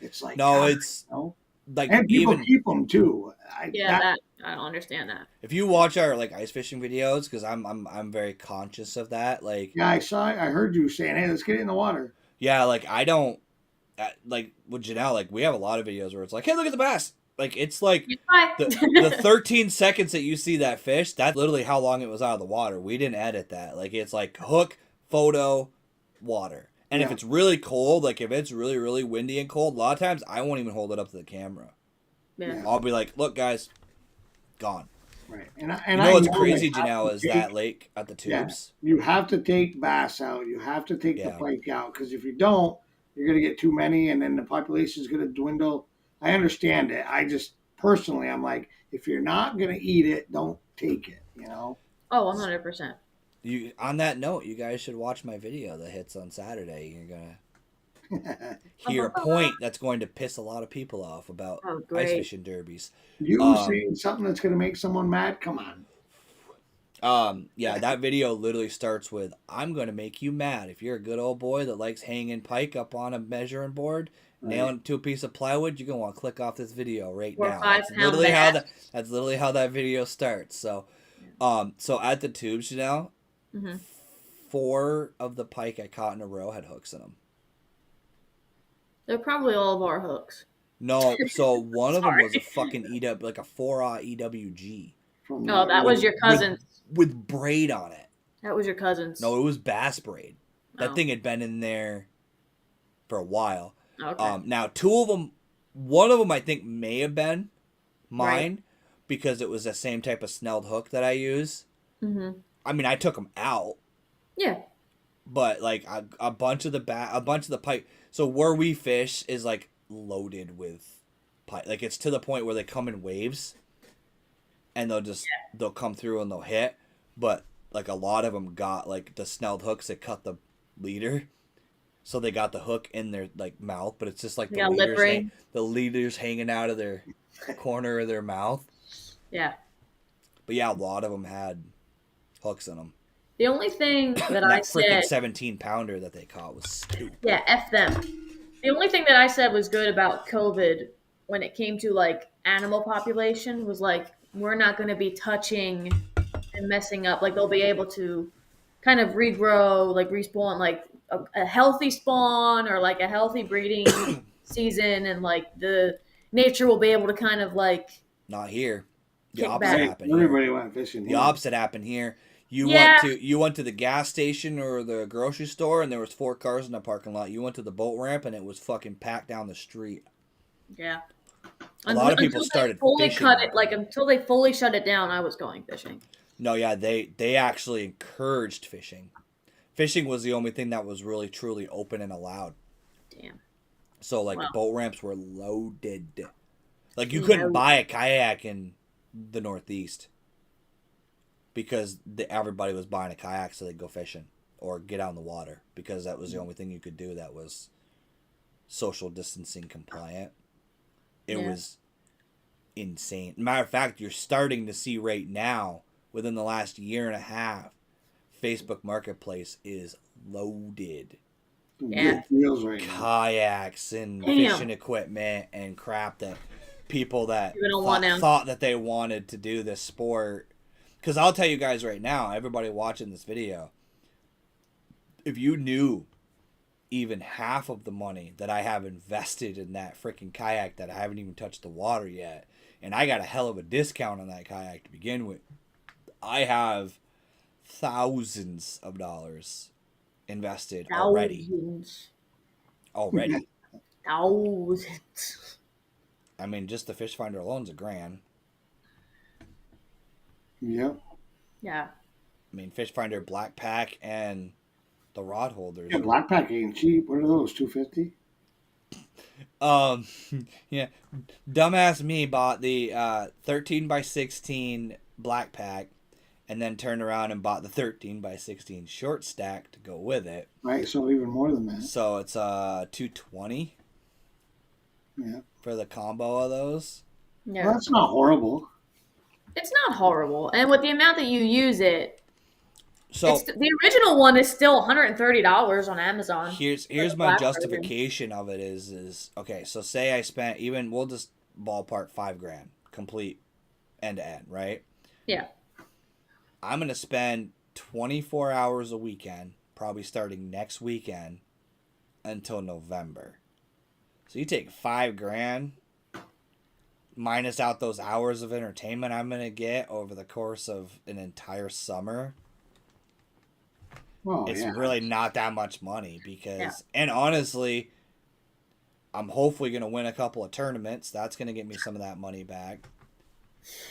it's like, No, God, it's you know? like And people even keep them too. Yeah, that I don't understand that. if you watch our like ice fishing videos, because I'm very conscious of that. Like, Yeah, I heard you saying, "Hey, let's get in the water." yeah, like I don't like with Janelle. Like we have a lot of videos where it's like, hey, look at the bass. Like it's like Bye. the 13 seconds that you see that fish, that's literally how long it was out of the water. We didn't edit that. Like it's like hook, photo, water. And if Yeah. it's really cold, like if it's really, really windy and cold, a lot of times I won't even hold it up to the camera. Yeah. I'll be like, look, guys, gone. Right. And You know what's know crazy, they have Janelle, to is take- that lake at the Yeah, tubes. you have to take bass out. You have to take the Yeah. pike out because if you don't, you're going to get too many, and then the population is going to dwindle. I understand it. I just personally, I'm like, if you're not going to eat it, don't take it. You know. Oh, 100%. You on that note, you guys should watch my video that hits on Saturday. You're gonna hear a point that's going to piss a lot of people off about Oh, ice great. fishing derbies. You saying something that's going to make someone mad? Come on. Yeah, that video literally starts with, I'm going to make you mad. If you're a good old boy that likes hanging pike up on a measuring board, nailing it to a piece of plywood, you're going to want to click off this video right Or now. 5 That's pound literally bass. that's literally how that video starts. So, so at the tubes, you know, 4 of the pike I caught in a row had hooks in them. They're probably all of our hooks. No, so one of them Sorry. was a fucking like a 4-aught EWG. Oh, that was your cousin's. With braid on it. That was your cousin's. No, it was bass braid. That Oh. thing had been in there for a while. Okay. Now, 2 of them, one of them I think may have been mine Right. because it was the same type of snelled hook that I use. Mm-hmm. I mean, I took them out, Yeah. but like a bunch of the pike. So where we fish is like loaded with pike. Like it's to the point where they come in waves, and they'll come through and they'll hit. But like a lot of them got like the snelled hooks that cut the leader, so they got the hook in their like mouth, but it's just like They got lip ring. the leaders hanging out of their corner of their mouth. Yeah. But yeah, a lot of them had hooks in them. The only thing that I That freaking said, 17-pounder that they caught was stupid. yeah, F them. The only thing that I said was good about COVID when it came to like animal population was like, we're not going to be touching and messing up. Like they'll be able to kind of regrow, like respawn, like a healthy spawn or like a healthy breeding season. And like the nature will be able to kind of like, Not here. The Kick opposite back. happened here. Everybody went fishing. The opposite happened here. You went to the gas station or the grocery store and there was 4 cars in the parking lot. You went to the boat ramp and it was fucking packed down the street. yeah. A lot of people started fishing. Until they fully shut it down, I was going fishing. No, yeah, they actually encouraged fishing. Fishing was the only thing that was really truly open and allowed. Damn. So like Wow. boat ramps were loaded. Like you couldn't buy a kayak in the Northeast because everybody was buying a kayak so they'd go fishing or get out in the water because that was the only thing you could do that was social distancing compliant. It was insane. Matter of fact, you're starting to see right now, within the last year and a half, Facebook Marketplace is loaded. Yeah. Deals right now. Kayaks and Damn. fishing equipment and crap that people that Even a 1 ounce. thought that they wanted to do this sport. Because I'll tell you guys right now, everybody watching this video, if you knew even half of the money that I have invested in that freaking kayak that I haven't even touched the water yet, and I got a hell of a discount on that kayak to begin with, I have thousands of dollars invested already. Thousands. I mean, just the fish finder alone's $1,000. Yep. Yeah. I mean, fish finder, black pack, and the rod holders. Yeah, black pack ain't cheap. What are those? $250? Yeah, dumbass me bought the 13x16 black pack, and then turned around and bought the 13x16 short stack to go with it. Right, so even more than that. So it's $220. Yeah. for the combo of those. Yeah. Well, that's not horrible. It's not horrible. And with the amount that you use it, So the original one is still $130 on Amazon. here's my justification of it is okay. So say I spent we'll just ballpark $5,000 complete end to end, right? Yeah. I'm gonna spend 24 hours a weekend, probably starting next weekend until November. So you take $5,000 minus out those hours of entertainment I'm gonna get over the course of an entire summer. Oh, It's yeah. really not that much money because, and honestly, I'm hopefully gonna win a couple of tournaments. That's gonna get me some of that money back.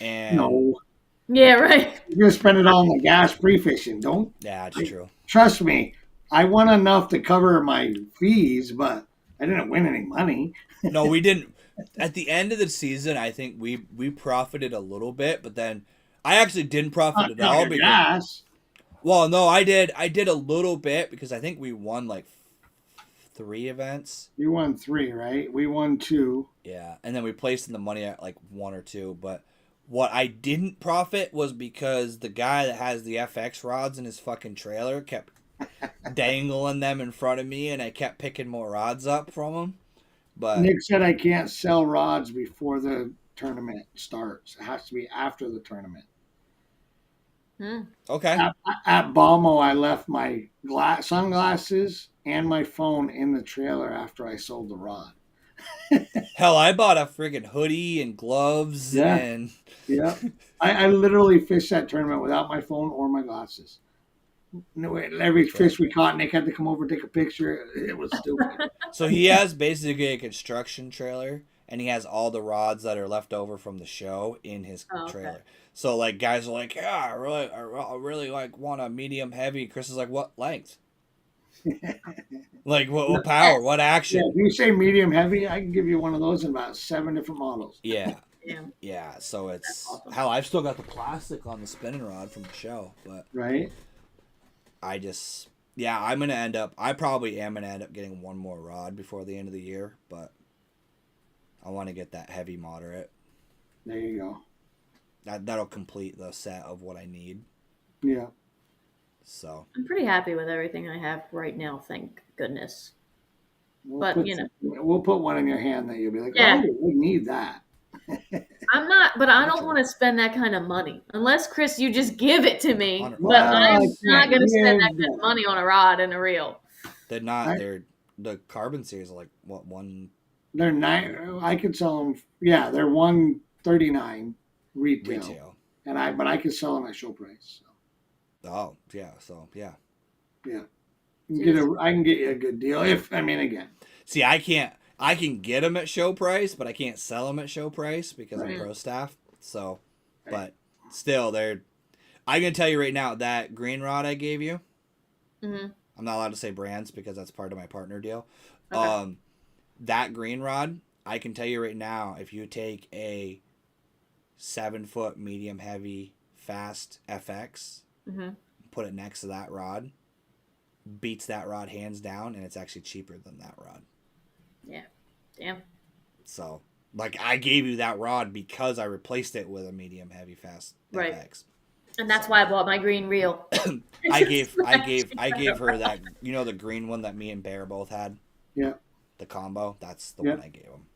And No. Yeah, right. You're going to spend it all on the gas pre-fishing. Don't. yeah, it's true. Trust me. I won enough to cover my fees, but I didn't win any money. No, we didn't. At the end of the season, I think we profited a little bit, but then I actually didn't profit at all because gas. well, no, I did a little bit because I think we won like 3 events. You won 3, right? We won 2. Yeah, and then we placed in the money at like 1 or 2. But what I didn't profit was because the guy that has the FX rods in his fucking trailer kept dangling them in front of me, and I kept picking more rods up from him. But Nick said I can't sell rods before the tournament starts. It has to be after the tournament. okay. At Balmo, I left my sunglasses and my phone in the trailer after I sold the rod. Hell, I bought a friggin' hoodie and gloves and yeah. I literally fished that tournament without my phone or my glasses. Every fish we caught, Nick had to come over and take a picture. It was stupid. So he has basically a construction trailer, and he has all the rods that are left over from the show in his trailer. So like guys are like, yeah, I really like want a medium heavy. Chris is like, what length? Like what power? What action? Yeah, if you say medium heavy, I can give you one of those in about 7 different models. Yeah. Yeah. So it's awesome. Hell, I've still got the plastic on the spinning rod from the show, but right. I probably am gonna end up getting one more rod before the end of the year, but I want to get that heavy moderate. There you go. That'll complete the set of what I need. Yeah. So I'm pretty happy with everything I have right now, thank goodness. We'll put one in your hand that you'll be like, oh, we need that. I'm not, but I don't want to spend that kind of money unless Chris, you just give it to me. But I'm not going to spend that kind of money on a rod and a reel. They're not. They're the carbon series are like what one? They're 9. I could sell them. Yeah, they're $139 retail. And I could sell them at show price. So. Oh yeah, so yeah. Yeah, I can get you a good deal again. See, I can get them at show price, but I can't sell them at show price because I'm pro staff. So, but still, I'm gonna tell you right now that green rod I gave you. Mm-hmm. I'm not allowed to say brands because that's part of my partner deal. Okay. That green rod, I can tell you right now, if you take a 7-foot medium heavy fast FX, put it next to that rod, beats that rod hands down, and it's actually cheaper than that rod. Yeah. Damn. So, like, I gave you that rod because I replaced it with a medium heavy fast FX. And that's why I bought my green reel. I gave her that, the green one that me and Bear both had. Yeah. The combo. That's the one I gave him.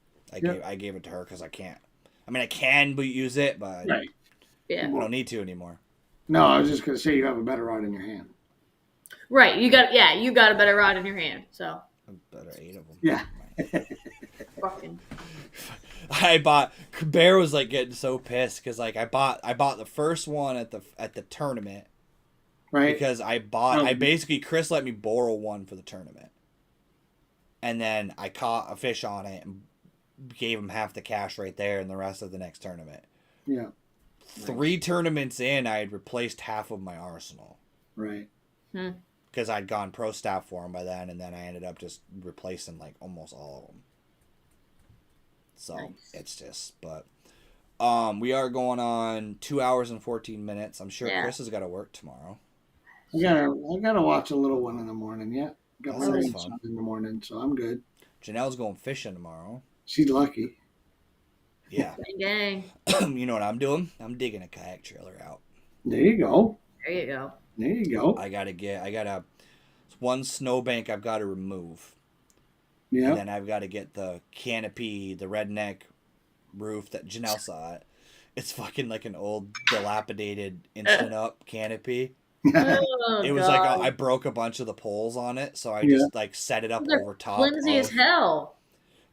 I gave it to her because I can't. I mean, I can use it, but I don't need to anymore. No, I was just gonna say you have a better rod in your hand. Right. You got a better rod in your hand. So. A better 8 of them. Yeah. Fucking. Bear was like getting so pissed because like I bought the first one at the tournament, right? Because Chris let me borrow one for the tournament, and then I caught a fish on it and gave him half the cash right there and the rest of the next tournament. Yeah. 3 tournaments in, I had replaced half of my arsenal. Right. Because I'd gone pro staff for him by then, and then I ended up just replacing like almost all of them. So it's just, but we are going on 2 hours and 14 minutes. I'm sure Chris has got to work tomorrow. I gotta watch a little one in the morning. Yeah, got my fun in the morning, so I'm good. Janelle's going fishing tomorrow. She's lucky. Yeah. Gang, gang. You know what I'm doing? I'm digging a kayak trailer out. There you go. There you go. There you go. I got one snowbank I've got to remove. Yeah. And then I've got to get the canopy, the redneck roof that Janelle saw it. It's fucking like an old dilapidated instant up canopy. Oh, It was God. like I broke a bunch of the poles on it, so I Yeah. just like set it up They're over top. flimsy as hell.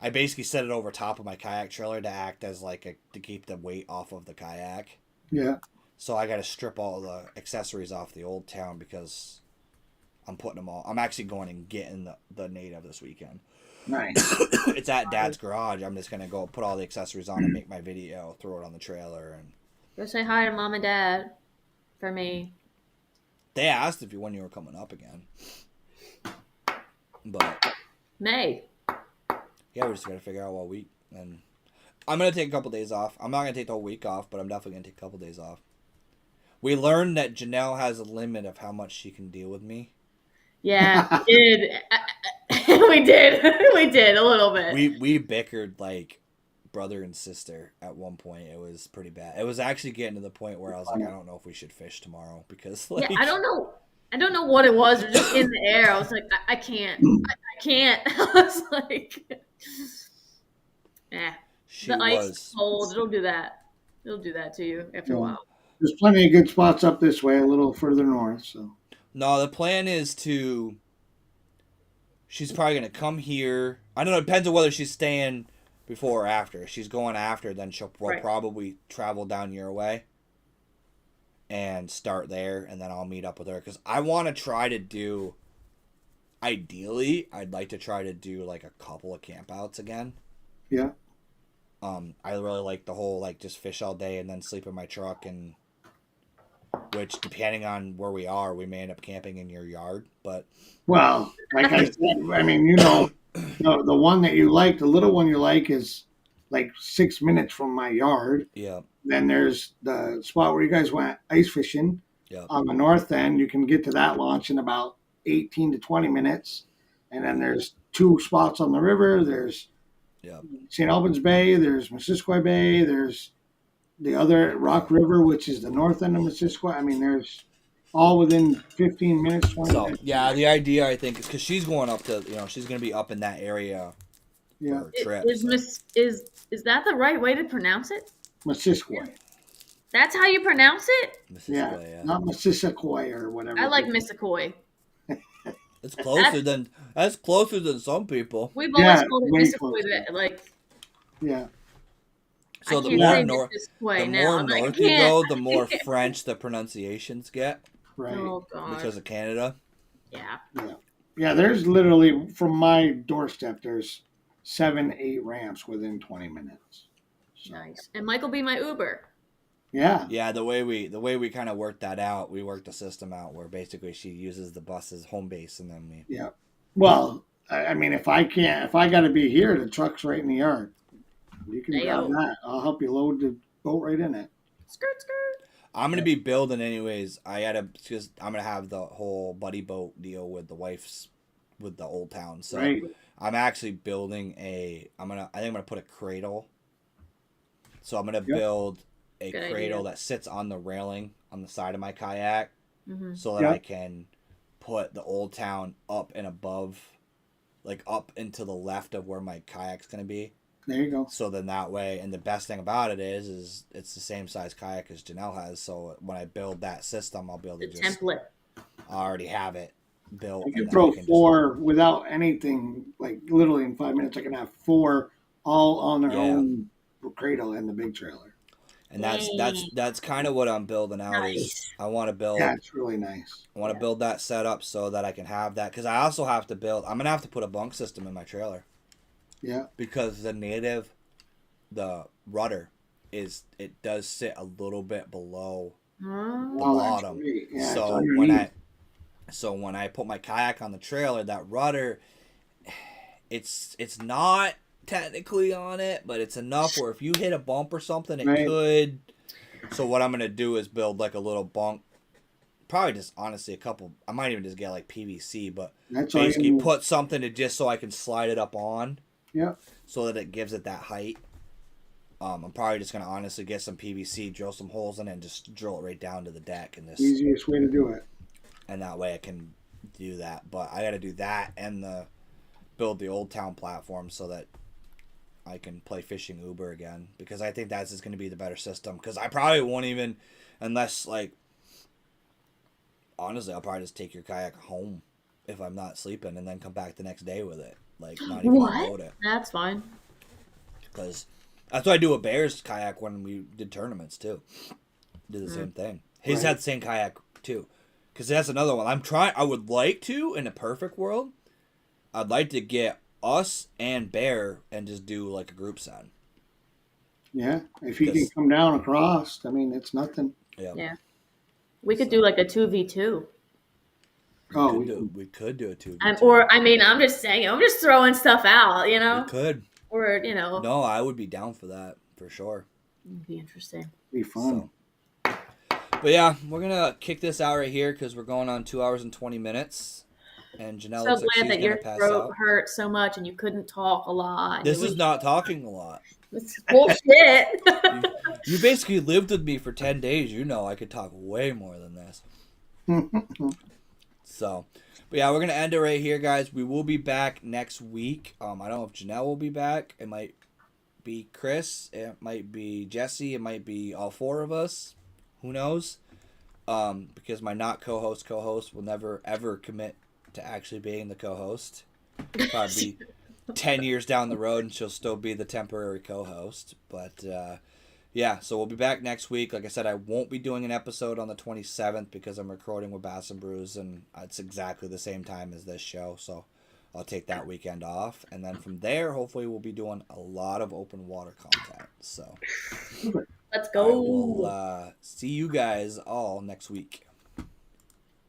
I basically set it over top of my kayak trailer to act as like to keep the weight off of the kayak. Yeah. So I got to strip all the accessories off the old town because I'm putting them all. I'm actually going and getting the native this weekend. Nice. It's at Dad's garage. I'm just gonna go put all the accessories on and make my video, throw it on the trailer, and Go say hi to Mom and Dad for me. they asked if when you were coming up again. But May. yeah, we just gotta figure out what week. And I'm gonna take a couple days off. I'm not gonna take the whole week off, but I'm definitely gonna take a couple days off. We learned that Janelle has a limit of how much she can deal with me. Yeah, we did. We did. We did a little bit. We bickered like brother and sister at one point. It was pretty bad. It was actually getting to the point where I was like, I don't know if we should fish tomorrow because like Yeah, I don't know. I don't know what it was. It was just in the air. I was like, I can't. I can't. I was like, she the ice was is cold. It'll do that. It'll do that to you after a while. There's plenty of good spots up this way, a little further north. So No, the plan is to. She's probably gonna come here. I don't know. It depends on whether she's staying before or after. If she's going after, then we'll Right. probably travel down your way and start there, and then I'll meet up with her because I want to try to do. Ideally, I'd like to try to do like a couple of campouts again. yeah. I really like the whole like just fish all day and then sleep in my truck, and which depending on where we are, we may end up camping in your yard. But Well, like I said, I mean, you know, the one that you like, the little one you like, is like 6 minutes from my yard. yeah, Then there's the spot where you guys went ice fishing yeah, on the north end. You can get to that launch in about 18 to 20 minutes. And then there's two spots on the river. There's yeah. St. Albans Bay, there's Missisquoi Bay, there's the other Rock River, which is the north end of Missisquoi. I mean, there's all within 15 minutes, 20 So minutes. yeah, the idea I think is because she's going up to she's gonna be up in that area Yeah, for her trip. Is that the right way to pronounce it? Missisquoi. That's how you pronounce it? Yeah, not Missisquoi or whatever. I like Missisquoi. It's closer than some people. We've Yeah, always called it way Missisquoi. closer. Like Yeah, So I the can't more say north, Missisquoi the now. more I'm like, north I you can't. go, the more French the pronunciations get right. Oh god. because of Canada. Yeah. Yeah, there's literally, from my doorstep, there's 7-8 ramps within 20 minutes. So, Nice. And Michael be my Uber. yeah, Yeah, the way we kind of worked that out, we worked the system out where basically she uses the bus as home base, and then we. yeah. Well, I mean, if I got to be here, the truck's right in the yard. You can grab Ayo. that. I'll help you load the boat right in it. Skirt skirt. I'm gonna be building anyways. I'm gonna have the whole buddy boat deal with with the old town. So Right. I'm actually building I think I'm gonna put a cradle. So I'm gonna build a Good cradle idea. that sits on the railing on the side of my kayak, Mm-hmm. so that Yep. I can put the old town up and above, like up into the left of where my kayak's gonna be. There you go. So then that way, and the best thing about it is it's the same size kayak as Janelle has. So when I build that system, I'll be able The to just template. I already have it built. I and can then throw I can four without anything, like literally in 5 minutes. I can have four all on their Yeah. own cradle in the big trailer. and that's kind of what I'm building out. Is Nice. I want to build. Yeah, it's really nice. I want to build that setup so that I can have that because I also have to build. I'm gonna have to put a bunk system in my trailer Yeah, because the rudder it does sit a little bit below Oh. the Oh, that's bottom. great. Yeah, So it's when underneath. when I put my kayak on the trailer, that rudder, it's not technically on it, but it's enough where if you hit a bump or something, it Right. could. So what I'm gonna do is build like a little bunk, probably just honestly a couple. I might even just get like PVC, but That's all you basically need. put something to just so I can slide it up on. Yeah. So that it gives it that height. I'm probably just gonna honestly get some PVC, drill some holes in it, and just drill it right down to the deck, and Easiest way to do it. And that way I can do that. But I got to do that and build the Old Town platform so that I can play fishing Uber again, because I think that's just going to be the better system. Because I probably won't even, unless like, honestly, I'll probably just take your kayak home if I'm not sleeping, and then come back the next day with it, like not even unload it. That's fine. Because that's what I do with Bear's kayak when we did tournaments too. Did the same thing. He's had the same kayak too. Because that's another one. I would like to, in a perfect world, I'd like to get us and Bear and just do like a group send. Yeah. If he can come down across, I mean, it's nothing. Yeah. We could do like a 2v2. We could do a 2v2. Or, I mean, I'm just saying, I'm just throwing stuff out, you know? We could. Or, you know. No, I would be down for that, for sure. It'd be interesting. Be fun. But yeah, we're going to kick this out right here because we're going on 2 hours and 20 minutes. And Janelle So looks like glad she's that your pass throat out. hurt so much and you couldn't talk a lot. This is not talking a lot. It's bullshit. You basically lived with me for 10 days. You know I could talk way more than this. So, but yeah, we're going to end it right here, guys. We will be back next week. I don't know if Janelle will be back. It might be Chris. It might be Jesse. It might be all four of us. Who knows? Because my not co-host will never, ever commit to actually being the co-host. Probably 10 years down the road and she'll still be the temporary co-host. But, yeah, so we'll be back next week. Like I said, I won't be doing an episode on the 27th because I'm recording with Bass and Brews, and it's exactly the same time as this show. So I'll take that weekend off. And then from there, hopefully we'll be doing a lot of open water content. So Let's go. I will see you guys all next week.